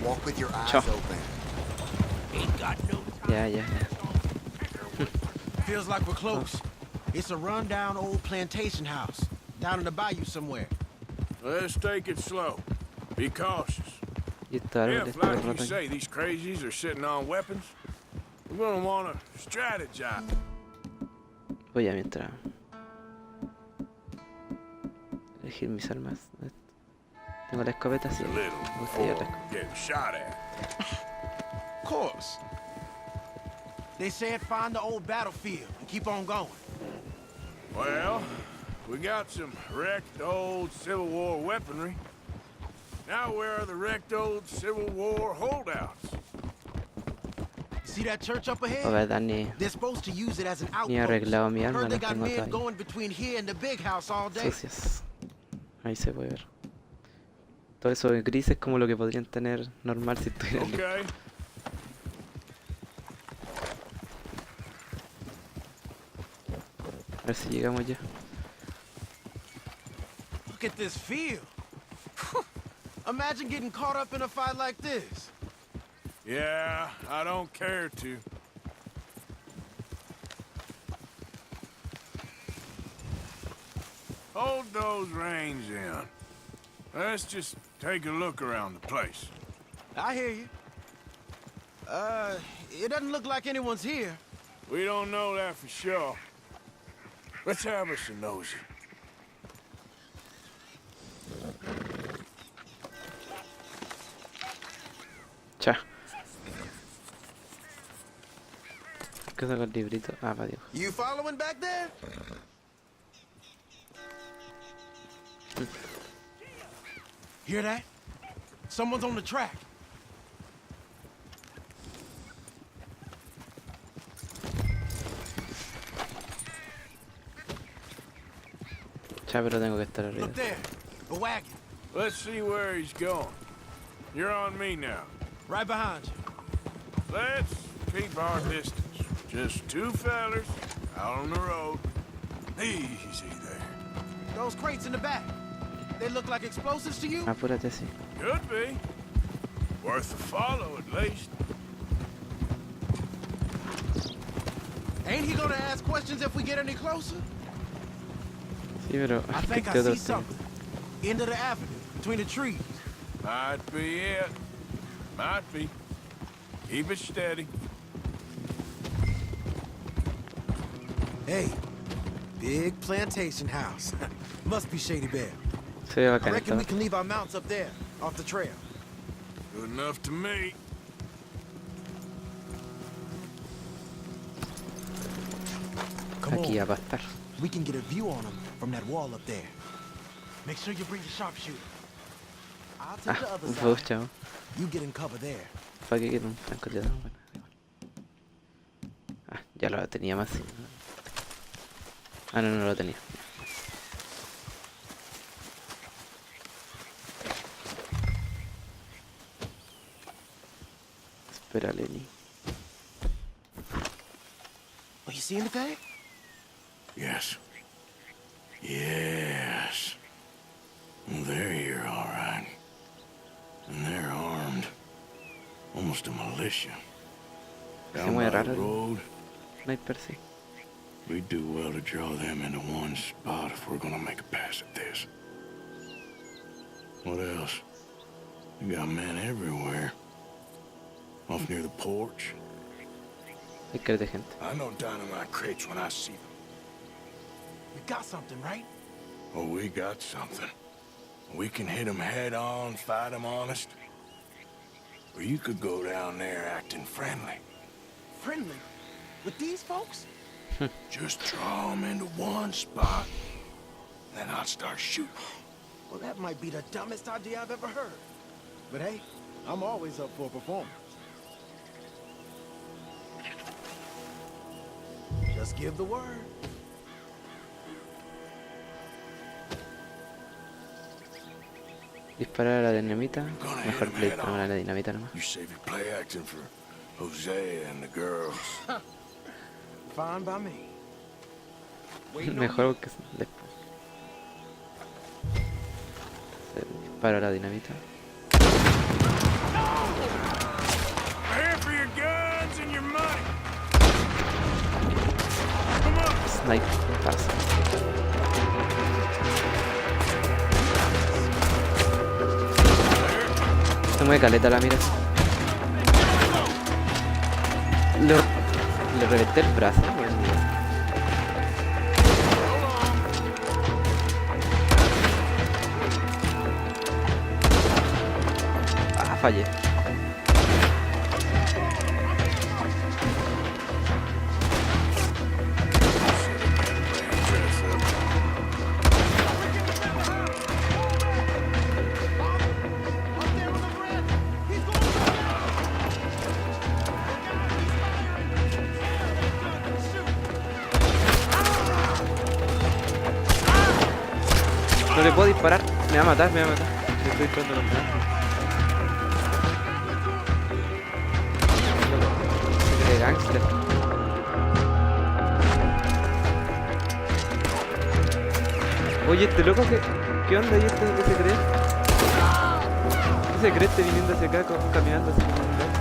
Walk with your eyes Ciao. open. Ain't got no Ya. Feels like we're close. It's a rundown old plantation house down in the bayou somewhere. Let's take it slow. Be cautious. Y estos árboles If, todo el like you rato aquí. say, these crazies are sitting on weapons, we're gonna wanna strategize. Voy a mientras elegir mis armas. Tengo la escopeta, sí. A Me little gusta ya la before escopeta. getting shot at. Of course. They said find the old battlefield and keep on going. Well, we got some wrecked old Civil War weaponry. Now where are the wrecked old Civil War holdouts? See that church up ahead? La verdad ni They're supposed to use it as an he outpost. arreglado mi arma, Heard they las got tengo men todas going between here and the big house all day. sucias. Ahí se puede ver. Todo eso gris es como lo que podrían tener normal si estuvieran listos. Okay. A ver si llegamos ya. Look at this field. Imagine getting caught up in a fight like this. Yeah, I don't care to. Hold those reins in. Let's just take a look around the place. I hear you. It doesn't look like anyone's here. We don't know that for sure. Let's have us a nosy. Cha. ¿Qué son los libritos? Ah, para dibujar. You following back there? Hear that? Someone's on the track. Cha, pero tengo que estar arriba. Look there, a wagon. Let's see where he's going. You're on me now. Right behind you. Let's keep our distance. Just two fellers out on the road. Easy there. Those crates in the back. They look like explosives to you? Apúrate así. Could be. Worth a follow, at least. Ain't he gonna ask questions if we get any closer? Sí, pero I think I ¿qué see otro tengo? something. End of the avenue, between the trees. Might be it. Might be. Keep it steady. Hey, big plantation house. Must be Shady Bear. Se ve I bacán reckon we esta. can leave our mounts up there, off the trail. Good enough to me. Come Aquí on. a pastar. We can get a view on them from that wall up there. Make sure you bring the sharpshooter. I'll take the Ah, other un side. fuego, chavo. You get in cover there. ¿Para qué quiero un francotirador? Bueno, igual. Ah, ya lo tenía más. Sí. Ah, no lo tenía. Espera, Lenny. Well, you see anything? Yes. Yes. They're here, all right. And they're armed. Almost a militia. Se Down mueve by raro the road, el sniper, sí. we do well to draw them into one spot if we're gonna make a pass at this. What else? You got men everywhere. Off near the porch. Hay que de gente. I know dynamite crates when I see them. We got something, right? Oh, we got something. We can hit them head on, fight them honest. Or you could go down there acting friendly. Friendly? With these folks? Just draw them into one spot, then I'll start shooting. Well, that might be the dumbest idea I've ever heard. But hey, I'm always up for a performance. Just give the word. Disparar a la dinamita. Mejor le disparamos a la dinamita nomás. You save your play acting for Jose and the girls. Fine by me. Mejor que después. Disparo a la dinamita. We're here for your guns and your money. Snipe, ¿qué pasa? Se mueve caleta la mira. Le reventé el brazo. Ah, fallé. No le puedo disparar, me va a matar, me va a matar. Le estoy disparando con nada. Se cree gangster. Oye, este loco, ¿qué onda ahí este que se cree? ¿Qué se cree este viniendo hacia acá, caminando así como un gato?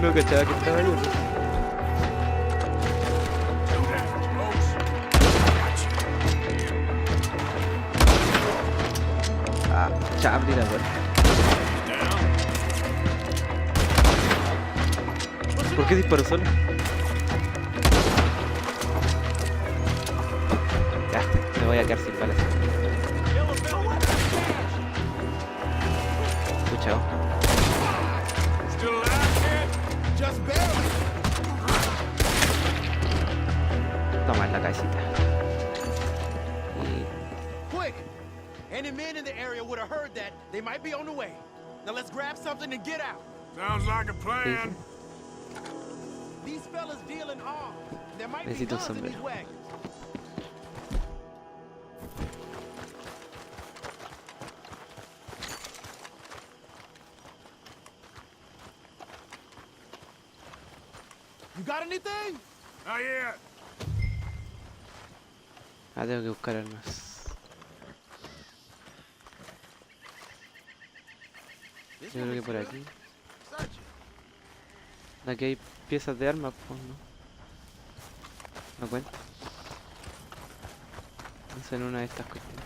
No cachaba que estaba ahí. Abrí la puerta. ¿Por qué disparó solo? Ya, me voy a quedar sin balas. Escuchado. Toma en la casita. Quick! Any men in the area would have heard that. They might be on the way. Now let's grab something and get out. Sounds like a plan. These fellas deal in arms. There might be Necesito guns in these sombrero. wagons. You got anything? Not yet. Ah, tengo que buscar armas. Yo creo que por aquí. Aquí hay piezas de armas, pues no. No cuenta. No sé, en una de estas cuestiones.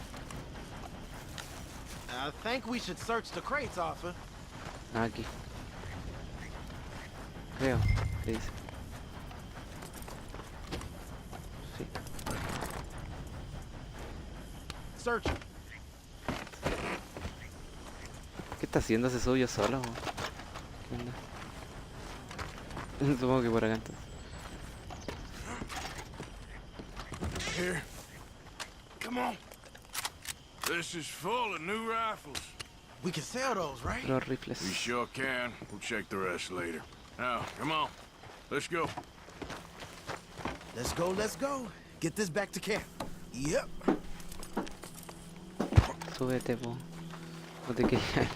I think we should search the crates, Arthur. Ah, aquí. Creo. ¿Qué dice? Sí. Search. ¿Qué está haciendo? ¿Se subió solo? ¿Qué onda? Supongo que por acá entonces. Here. Come on. This is full of new rifles. We can sell those, right? Los rifles. We sure can. We'll check the rest later. Now, come on. Let's go. Let's go, let's go. Get this back to camp. Yep. Súbete, po. No te quedes ahí.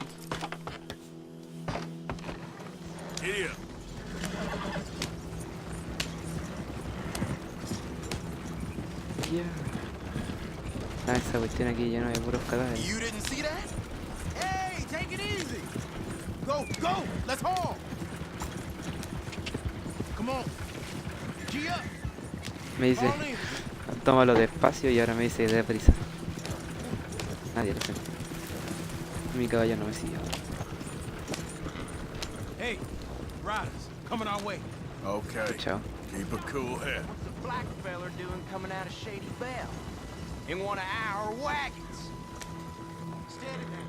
Giddy up. Yeah. Ah, esa cuestión aquí llena de puros cadáveres. You didn't see that? Hey, take it easy. Go, go. Let's haul. Come on. Gee up. Me dice, tómalo despacio y ahora me dice deprisa. Nadie lo sé. Mi caballo no me sigue. Hey, riders, coming our way. Okay. Chao. Keep a cool head. What's the black feller doing coming out of Shady Belle? In one of our wagons. Steady now.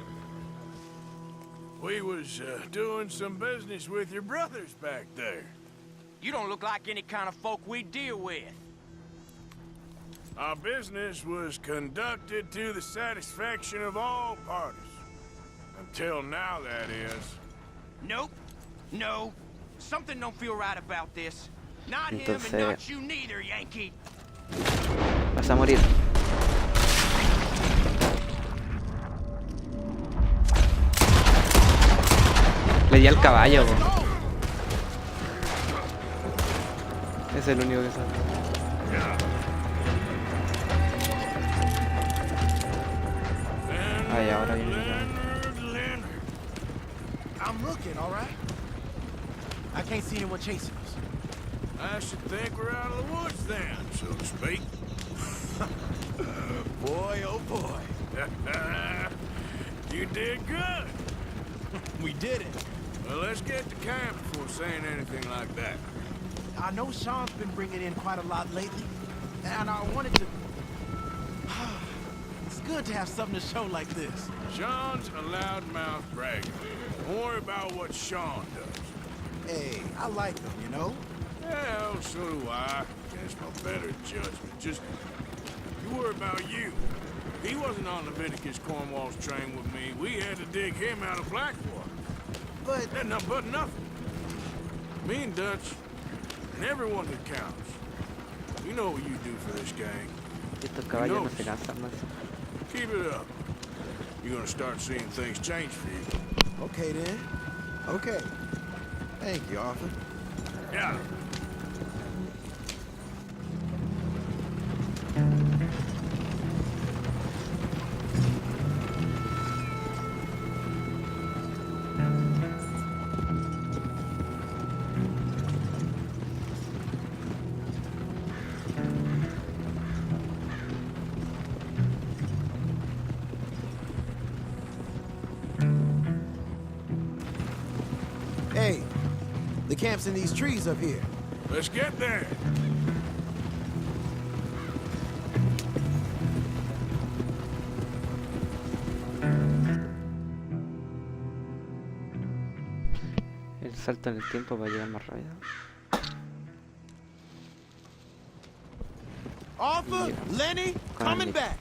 We was doing some business with your brothers back there. You don't look like any kind of folk we deal with. Our business was conducted to the satisfaction of all parties. Until now, that is. Nope. No. Something don't feel right about this. Not him and Entonces, not you neither, Yankee. vas a morir. Le di al caballo, po. Es el único que sabe. Ay, ahora viene el caballo. I'm looking, all right? I can't see anyone chasing us. I should think we're out of the woods then, so to speak. Boy, oh boy. You did good. We did it. Well, let's get to camp before saying anything like that. I know Sean's been bringing in quite a lot lately, and I wanted to... It's good to have something to show like this. Sean's a loudmouth bragger. Don't worry about what Sean does. Hey, I like him, you know? Well, so do I. Against my better judgment. Just, you worry about you. He wasn't on Leviticus Cornwall's train with me. We had to dig him out of Blackwater. But... That's nothing but nothing. Me and Dutch, and everyone that counts. We know what you do for this gang. Estos caballos no se cansan más. Keep it up. You're gonna start seeing things change for you. Okay, then. Okay. Thank you, Arthur. Yeah. Hey, the camp's in these trees up here. Let's get there. El salto en el tiempo para llegar más rápido. Arthur, Lenny, coming back.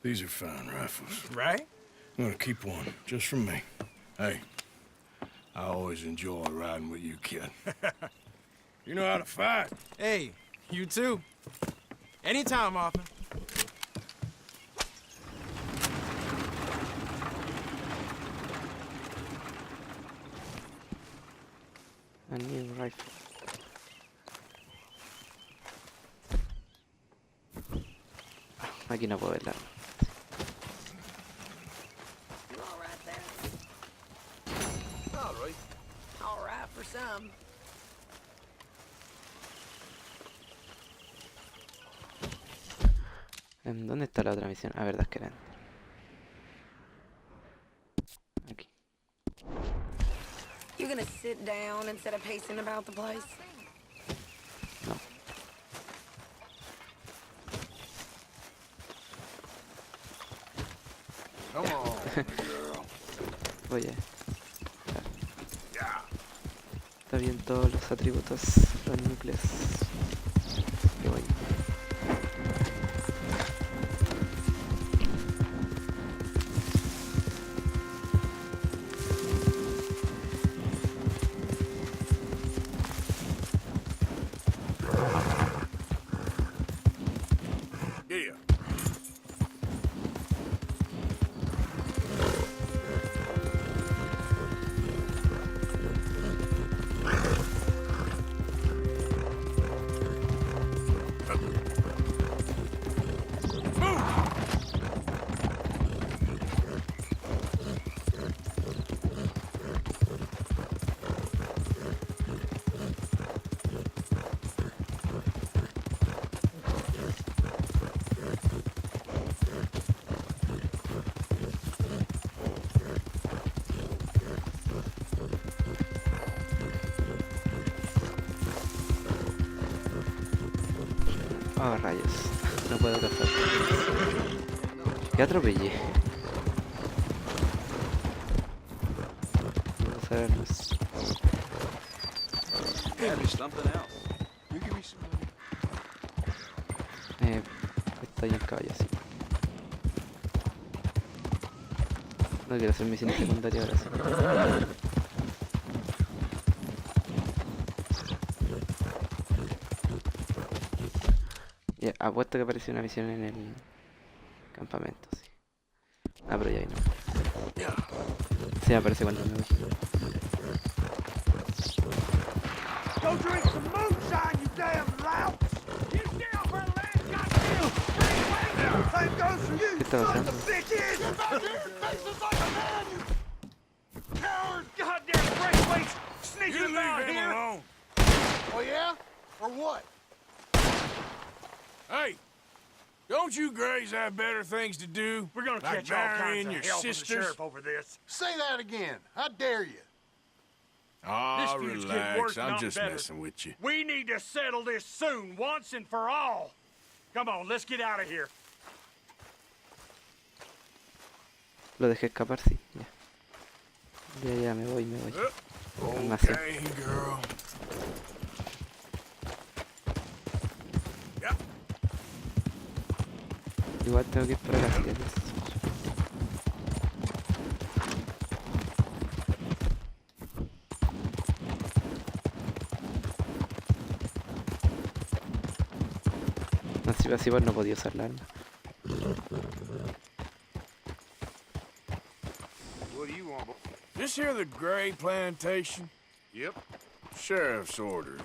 These are fine rifles. Right? I'm gonna keep one, just from me. Hey, I always enjoy riding with you, kid. You know how to fight. Hey, you too. Anytime, Arthur. A new rifle. Aquí no puedo verla. You all right there? All right. All right for some. ¿Dónde está la otra misión? Ah, verdad es que era. Aquí. You gonna sit down instead of pacing about the place? No. Come on, girl. Oye. Está bien todos los atributos, los núcleos. Qué voy. Yeah. Oh, rayos. No puedo cazar. ¿Qué atropellé? Vamos a vernos. Estoy en caballo, sí. No quiero hacer misión secundaria ahora sí. Ya, apuesto que apareció una misión en el campamento, sí. Ah, pero ya ahí no. Sí, aparece cuando me voy. Go drink some moonshine, you damn lout! Get down for the last goddamn free. Same goes for you, ¿Qué está sons pasando? of bitches! Get back here and face us like a man, you coward! Goddamn breakaways sneaking about here! Alone. Oh, yeah? Or what? Hey, don't you Grays have better things to do? We're gonna like catch all kinds marrying of your hell from the sisters? sheriff over this. Say that again. How dare you? Ah, This feud's getting worse, relax. I'm not just better. messing with you. We need to settle this soon, once and for all. Come on, let's get out of here. Lo dejé escapar, sí. Ya. Ya, me voy. Almacén. Okay, girl. Igual tengo que ir para las ciudades. Así pues no podía usar la arma. What do you want? This here the Gray plantation? Yep. Sheriff's orders.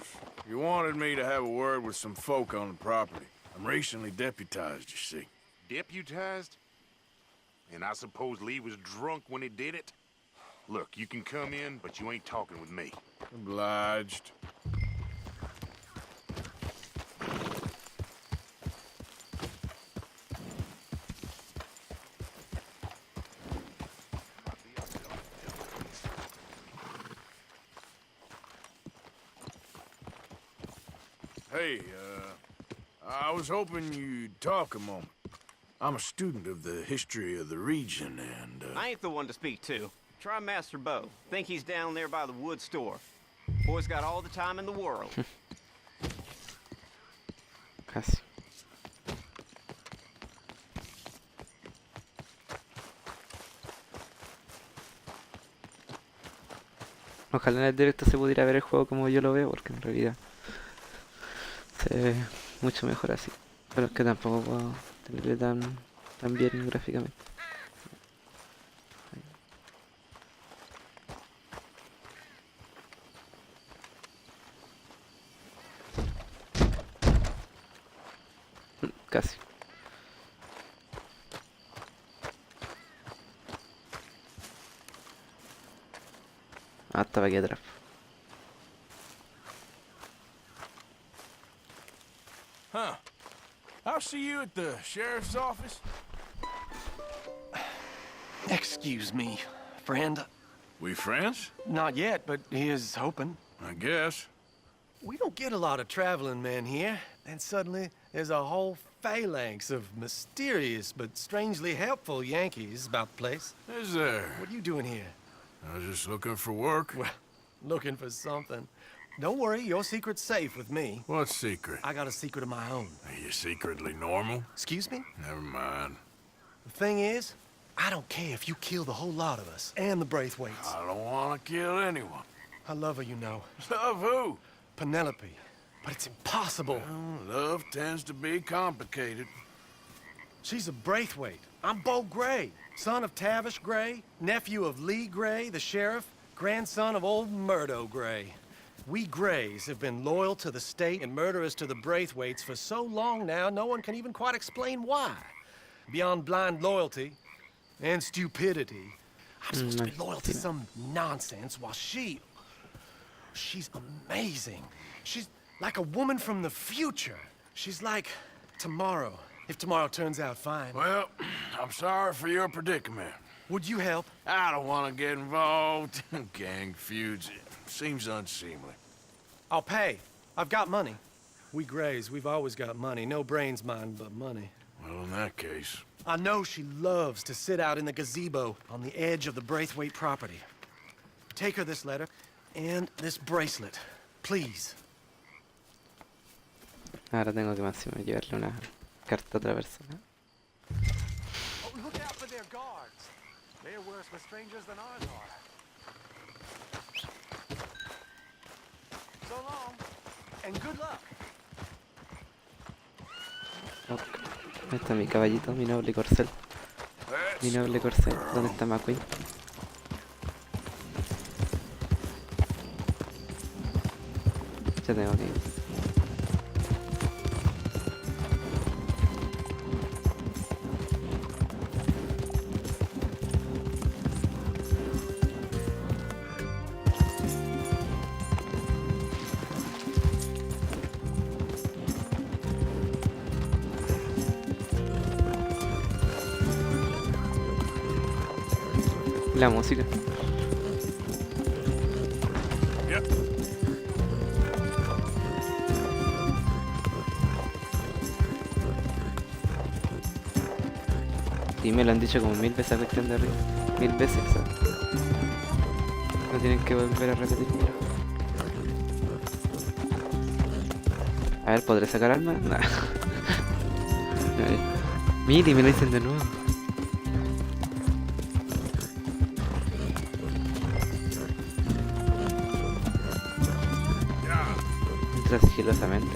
You wanted me to have a word with some folk on the property. I'm recently deputized, you see. Deputized? And I suppose Lee was drunk when he did it? Look, you can come in, but you ain't talking with me. Obliged. Hey, I was hoping you'd talk a moment. I'm a student of the history of the region, and, I ain't the one to speak to. Try Master Bo. Think he's down there by the wood store. Boy's got all the time in the world. Casi. Ojalá en el directo se pudiera ver el juego como yo lo veo, porque en realidad se ve mucho mejor así. Pero es que tampoco puedo tenerle tan bien gráficamente. Casi. Ah, estaba aquí atrás. Huh. I'll see you at the sheriff's office. Excuse me, friend. We friends? Not yet, but he is hoping. I guess. We don't get a lot of traveling men here, and suddenly there's a whole phalanx of mysterious but strangely helpful Yankees about the place. Is there? What are you doing here? I was just looking for work. Well, looking for something. Don't worry, your secret's safe with me. What secret? I got a secret of my own. Are you secretly normal? Excuse me? Never mind. The thing is, I don't care if you kill the whole lot of us, and the Braithwaites. I don't want to kill anyone. I love her, you know. Love who? Penelope. But it's impossible. Well, love tends to be complicated. She's a Braithwaite. I'm Bo Gray, son of Tavish Gray, nephew of Lee Gray, the sheriff, grandson of old Murdo Gray. We Grays have been loyal to the state and murderous to the Braithwaites for so long now, no one can even quite explain why. Beyond blind loyalty and stupidity, I'm supposed to be loyal to some nonsense while she's amazing. She's like a woman from the future. She's like tomorrow, if tomorrow turns out fine. Well, I'm sorry for your predicament. Would you help? I don't want to get involved. Gang feuds. Seems unseemly. I'll pay. I've got money. We Grays, we've always got money. No brains, mind, but money. Well, in that case... I know she loves to sit out in the gazebo on the edge of the Braithwaite property. Take her this letter and this bracelet, please. Ahora tengo que máximo llevarle una carta a otra persona. Oh, look out for their guards. They're worse for strangers than ours are. So long, and good luck. Ok. Ahí está mi caballito, mi noble corcel. Mi noble corcel. ¿Dónde está McQueen? Ya tengo que ir. La música. Yep. Sí, me lo han dicho como 1000 veces la cuestión de arriba. 1000 veces, ¿sabes? No tienen que volver a repetirlo. A ver, ¿podré sacar armas? Nah. Mire, me lo dicen de nuevo. Entra sigilosamente.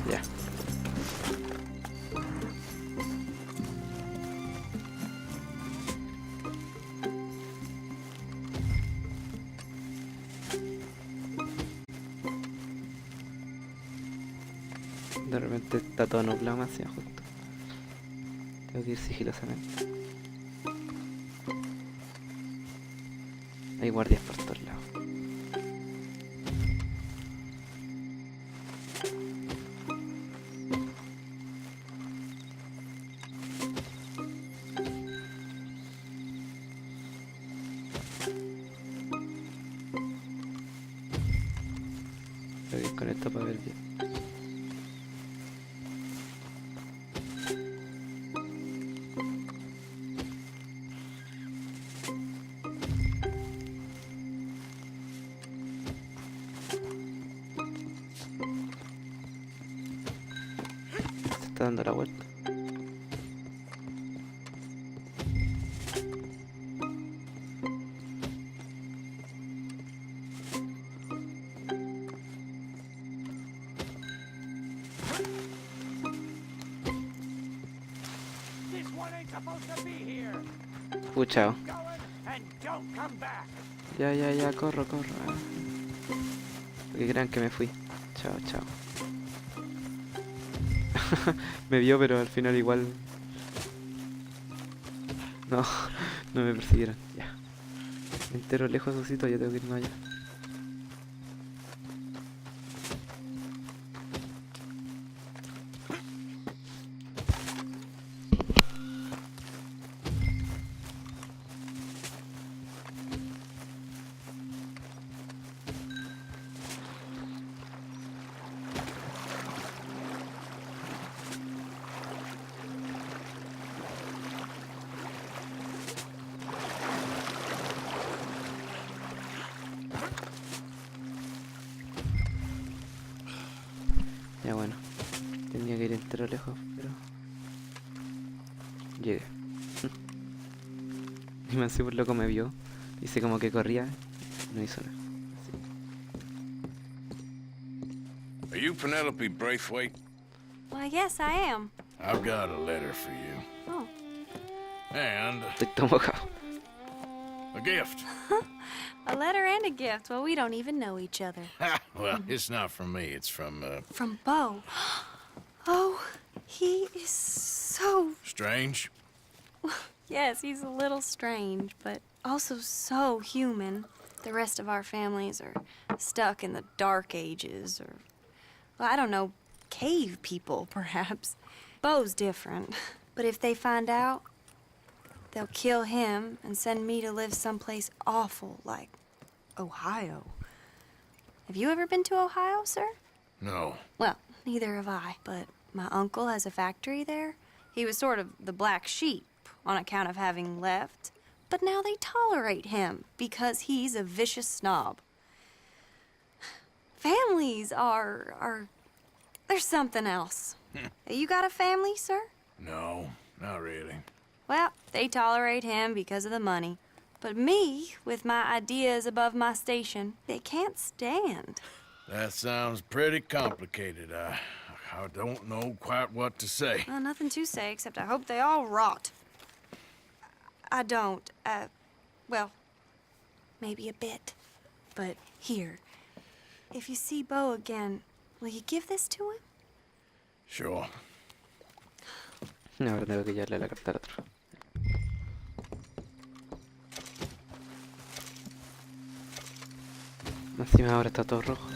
Ya. De repente está todo nublado más hacia justo. Tengo que ir sigilosamente. Hay guardias por todos lados. Tengo que ir con esto para ver bien. Se está dando la vuelta. This one ain't supposed to be here. Chao. Going and don't come back. Ya, corro. Porque crean que me fui. Chao. Me vio, pero al final igual... No me persiguieron. Ya. Me entero lejos, Osito, yo tengo que irme allá. Ya bueno, tenía que ir entero lejos, pero llegué. Y me por loco me vio, hice como que corría, no hizo nada. Are you Penelope Braithwaite? Why, yes, I am. I've got a letter for you. Oh. And Estoy todo mojado. a gift. A letter and a gift. Well, we don't even know each other. Well, it's not from me, it's from, From Bo. Oh, He is so... Strange? Yes, he's a little strange, but also so human. The rest of our families are stuck in the Dark Ages, or, well, I don't know, cave people, perhaps. Bo's different, but if they find out, they'll kill him and send me to live someplace awful like Ohio. Have you ever been to Ohio, sir? No. Well, neither have I, but my uncle has a factory there. He was sort of the black sheep on account of having left, but now they tolerate him because he's a vicious snob. Families are there's something else. You got a family, sir? No, not really. Well, they tolerate him because of the money. But me, with my ideas above my station, they can't stand. That sounds pretty complicated. I don't know quite what to say. Well, nothing to say, except I hope they all rot. I don't, well, maybe a bit. But here, if you see Bo again, will you give this to him? Sure. Ahora tengo que llevarle la carta al otro. Encima ahora está todo rojo.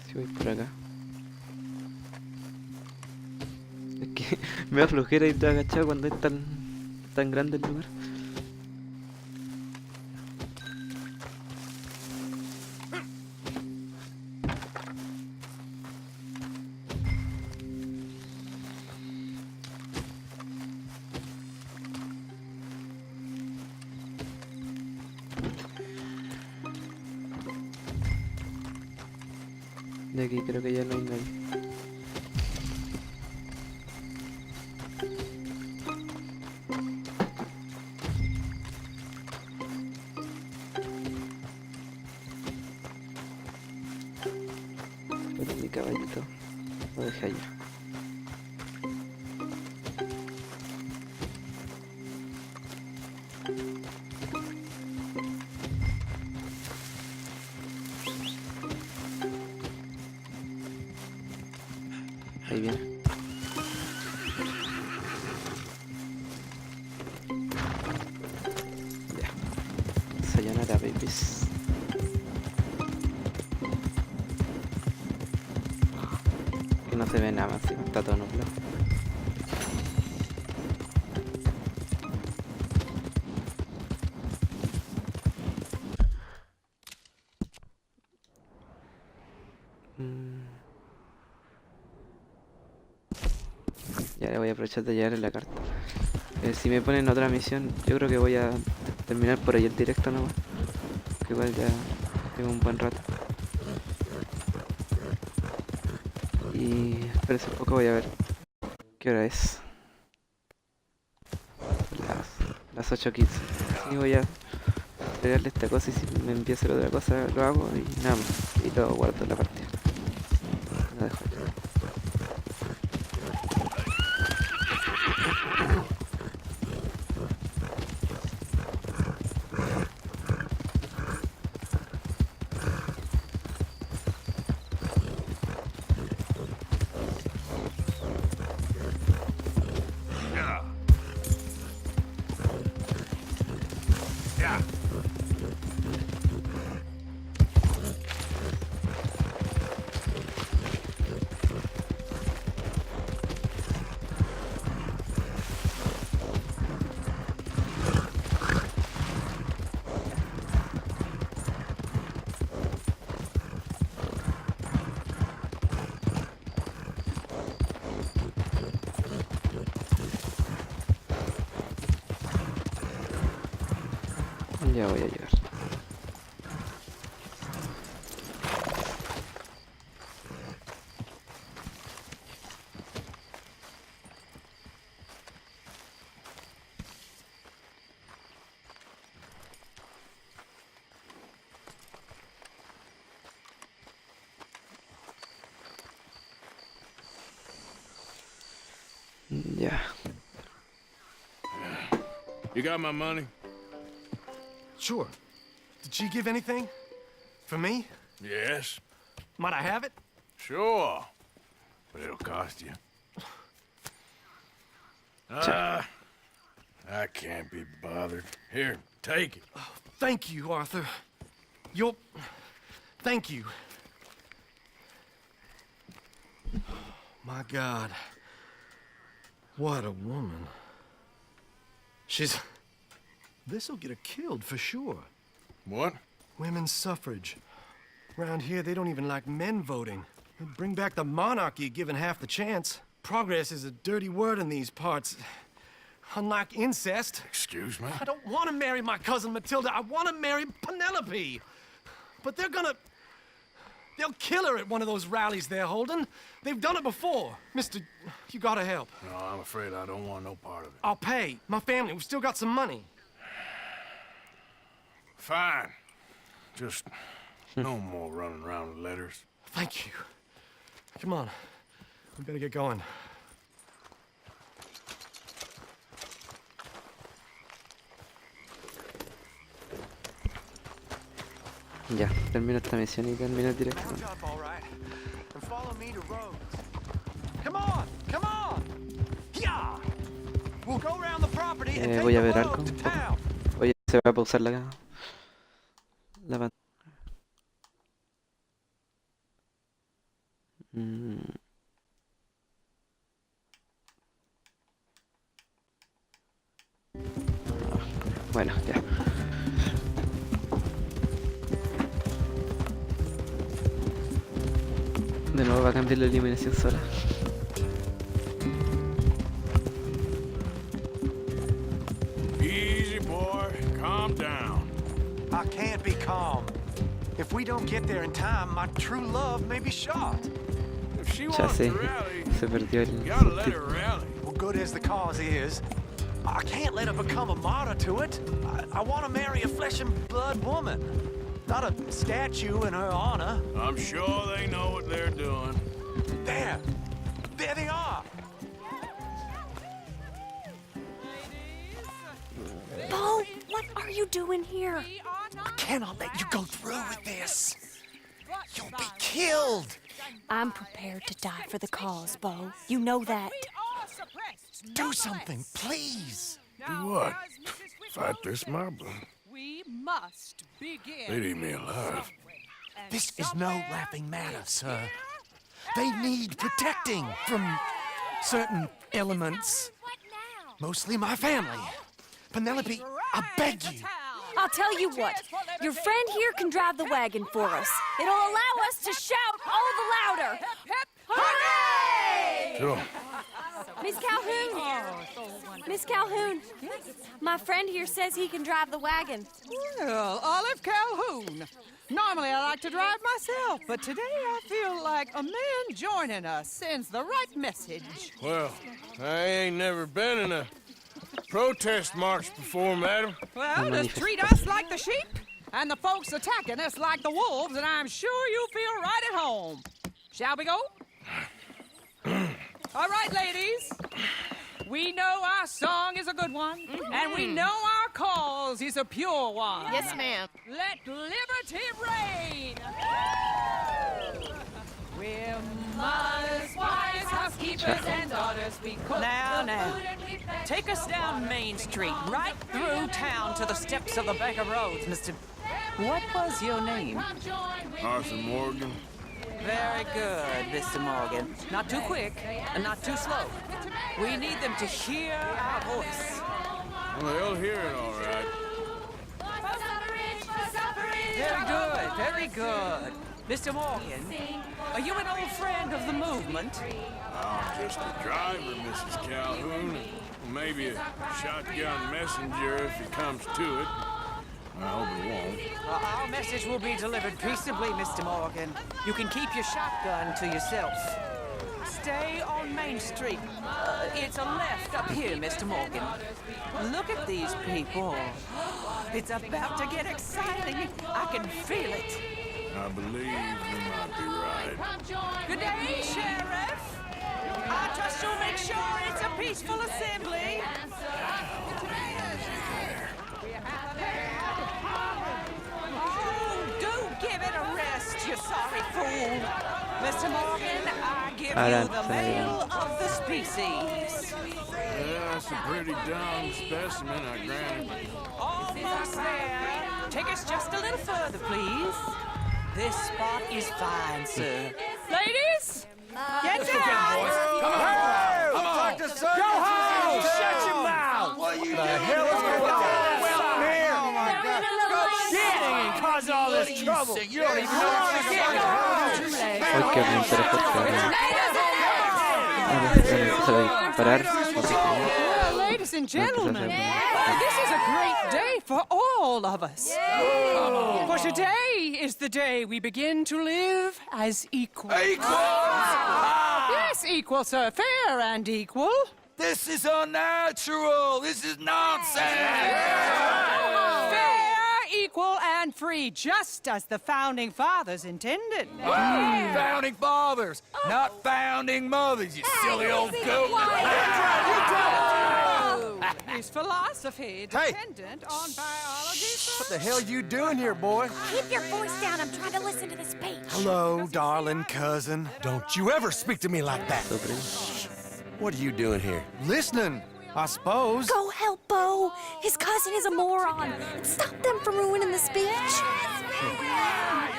Si voy por acá. Es que me da flojera ir agachado cuando es tan grande el lugar. De aquí creo que ya no hay nadie. Pero mi caballito lo dejé allá. Ahí viene. Ya. Sayonara, babies. Que no se ve nada más, sí, está todo nublado. Ya le voy a aprovechar de llevarle la carta. Si me ponen otra misión, yo creo que voy a terminar por ahí el directo nomás. Que igual ya tengo un buen rato. Y espérense un poco, voy a ver qué hora es. Las 8:15. Y voy a entregarle esta cosa y si me empieza a hacer otra cosa lo hago y nada más. Y lo guardo en la partida. Lo dejo ahí. Ya voy a llegar. Ya. You got my money? Sure. Did she give anything? For me? Yes. Might I have it? Sure. But it'll cost you. I can't be bothered. Here, take it. Oh, thank you, Arthur. Thank you. My God. What a woman. This'll get her killed for sure. What? Women's suffrage. Around here, they don't even like men voting. They'd bring back the monarchy given half the chance. Progress is a dirty word in these parts. Unlike incest. Excuse me? I don't want to marry my cousin Matilda. I want to marry Penelope. But they'll kill her at one of those rallies they're holding. They've done it before. Mister, you gotta help. No, I'm afraid I don't want no part of it. I'll pay. My family, we've still got some money. Fine. Just no more running around with letters. Thank you. Come on. We better get going. Ya, termino esta misión y termino el directo. Voy a ver algo. Oye, se va a pausar la pantalla. Bueno, ya. De nuevo va a cambiar la iluminación sola. Easy, boy. Calm down. I can't be calm. If we don't get there in time, my true love may be shot. If she Ya wants sé, to rally, se perdió el you gotta let her subtítulo. rally. Well, good as the cause is, I can't let her become a martyr to it. I want to marry a flesh and blood woman, not a statue in her honor. I'm sure they know what they're doing. There they are. Bo, what are you doing here? I cannot let you go through with this. You'll be killed. I'm prepared to die for the cause, Bo. You know that. Do something, please. Do what? Fight this mob? We must begin. They'd eat me alive. This is no laughing matter, sir. They need protecting from certain elements. Mostly my family. Penelope, I beg you. I'll tell you what. Your friend here can drive the wagon for us. It'll allow us to shout all the louder. Hooray! Sure. Miss Calhoun! Miss Calhoun! My friend here says he can drive the wagon. Well, Olive Calhoun. Normally I like to drive myself, but today I feel like a man joining us sends the right message. Well, I ain't never been in a protest march before, madam. Well, just treat us like the sheep, and the folks attacking us like the wolves, and I'm sure you'll feel right at home. Shall we go? All right, ladies. We know our song is a good one, and we know our cause is a pure one. Yes, ma'am. Let liberty reign. We're mothers, wives, housekeepers, and daughters. We cook Now, food and we fetch take us down Main Street, right through town to the steps of the Baker Roads, Mr. What was your name? Arthur Morgan. Very good, Mr. Morgan. Not too quick and not too slow. We need them to hear our voice. Well, they'll hear it all right. Very good, very good. Mr. Morgan, are you an old friend of the movement? I'm just a driver, Mrs. Calhoun. Maybe a shotgun messenger if it comes to it. I hope it won't. Our message will be delivered peaceably, Mr. Morgan. You can keep your shotgun to yourself. Stay on Main Street. It's a left up here, Mr. Morgan. Look at these people. It's about to get exciting. I can feel it. I believe you might be right. Good day, Sheriff. I trust you'll make sure it's a peaceful assembly. Oh, do give it a rest, you sorry fool. Mr. Morgan, I give you the male of the species. Yeah, that's a pretty dumb specimen, I grant it. Almost there. Take us just a little further, please. This spot is fine, sir. Ladies, get down! Come on! Come on! Go home! Shut your mouth! What the hell is going on? Well, here! Oh my God! Shit! And cause all this trouble. You don't even know what you're getting. Porque me interesa parar. Ladies and gentlemen, this is a great day for all of us. For today is the day we begin to live as equals. Yes, equal, sir. Fair and equal. This is unnatural. This is nonsense. Fair, equal, and free, just as the Founding Fathers intended. Founding fathers, not founding mothers, you silly old goat. Is philosophy dependent on biology, sir? What the hell you doing here, boy? Keep your voice down. I'm trying to listen to this speech. Hello, darling cousin. Don't you ever speak to me like that. What are you doing here? Listening, I suppose. Go help Bo. His cousin is a moron. Stop them from ruining the speech.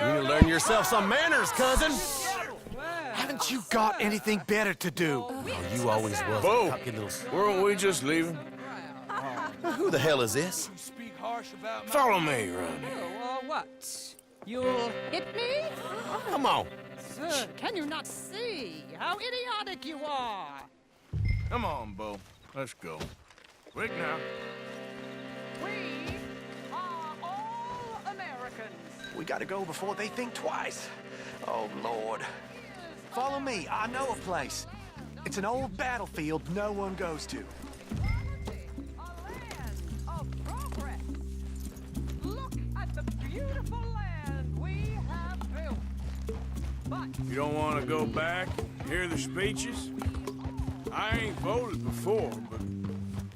You need to learn yourself some manners, cousin. Haven't you got anything better to do? Oh, you always was. Bo, weren't we just leaving? Who the hell is this? Follow me, Ron. What? You'll hit me? Come on. Sir, can you not see how idiotic you are? Come on, Bo. Let's go. Quick now. We are all Americans. We gotta go before they think twice. Oh, Lord. Follow me. I know a place. It's an old battlefield no one goes to. Look at the beautiful land we have built. But You don't want to go back, hear the speeches? I ain't voted before, but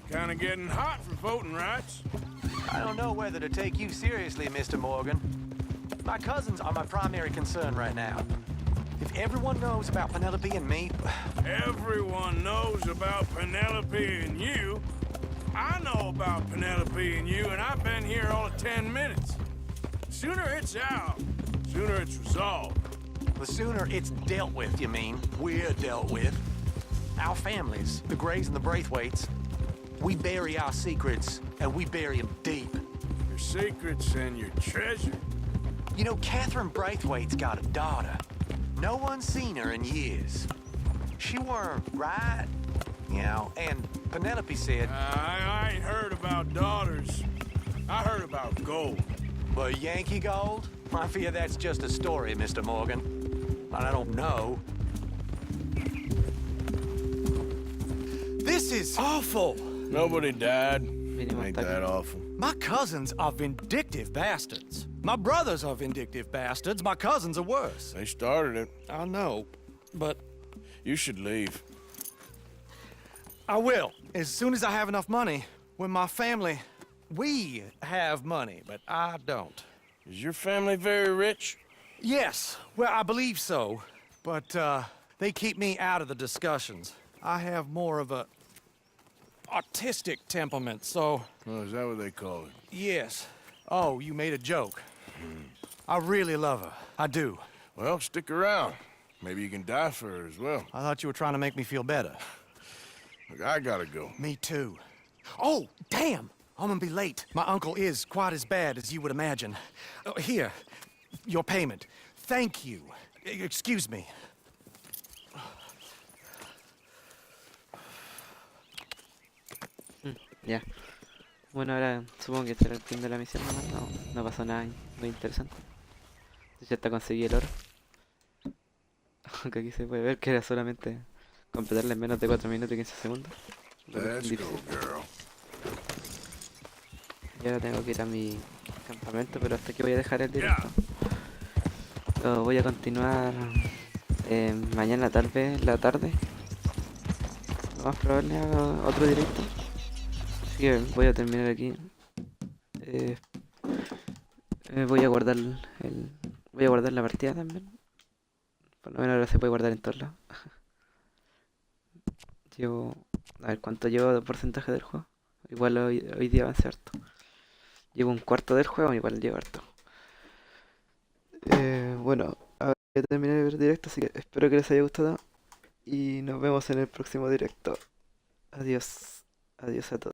kind of getting hot for voting rights. I don't know whether to take you seriously, Mr. Morgan. My cousins are my primary concern right now. If everyone knows about Penelope and me... Everyone knows about Penelope and you. I know about Penelope and you, and I've been here all of 10 minutes. Sooner it's out, sooner it's resolved. The sooner it's dealt with, you mean? We're dealt with. Our families, the Grays and the Braithwaites, we bury our secrets, and we bury them deep. Your secrets and your treasure. You know, Catherine Braithwaite's got a daughter. No one's seen her in years. She weren't right, you know, and Penelope said... I ain't heard about daughters. I heard about gold. But Yankee gold? I fear that's just a story, Mr. Morgan. But I don't know. This is awful. Nobody died. Ain't that awful. My cousins are vindictive bastards. My brothers are vindictive bastards. My cousins are worse. They started it. I know, but... You should leave. I will, as soon as I have enough money. When my family... We have money, but I don't. Is your family very rich? Yes, well, I believe so. But, they keep me out of the discussions. I have more of a... artistic temperament, so... Oh, is that what they call it? Yes. Oh, you made a joke. I really love her. I do. Well, stick around. Maybe you can die for her as well. I thought you were trying to make me feel better. Look, I gotta go. Me too. Oh, damn! I'm gonna be late. My uncle is quite as bad as you would imagine. Here, your payment. Thank you. Excuse me. Ya. Bueno, ahora supongo que será el fin de la misión nomás. No pasó nada muy interesante. Ya hasta conseguí el oro. Aunque aquí se puede ver que era solamente completarla en menos de 4 minutos y 15 segundos. Let's go, girl. Y ahora tengo que ir a mi campamento, pero hasta aquí voy a dejar el directo. Lo voy a continuar mañana tal vez, la tarde. lo más probable haga otro directo. Así que voy a terminar aquí. Eh, voy a guardar voy a guardar la partida también. Por lo menos ahora se puede guardar en todos lados. Llevo. A ver cuánto llevo de porcentaje del juego. Igual hoy día avancé harto. Llevo un cuarto del juego, igual llevo harto. Bueno, ahora voy a terminar el directo, así que espero que les haya gustado. Y nos vemos en el próximo directo. Adiós. Adiós a todos.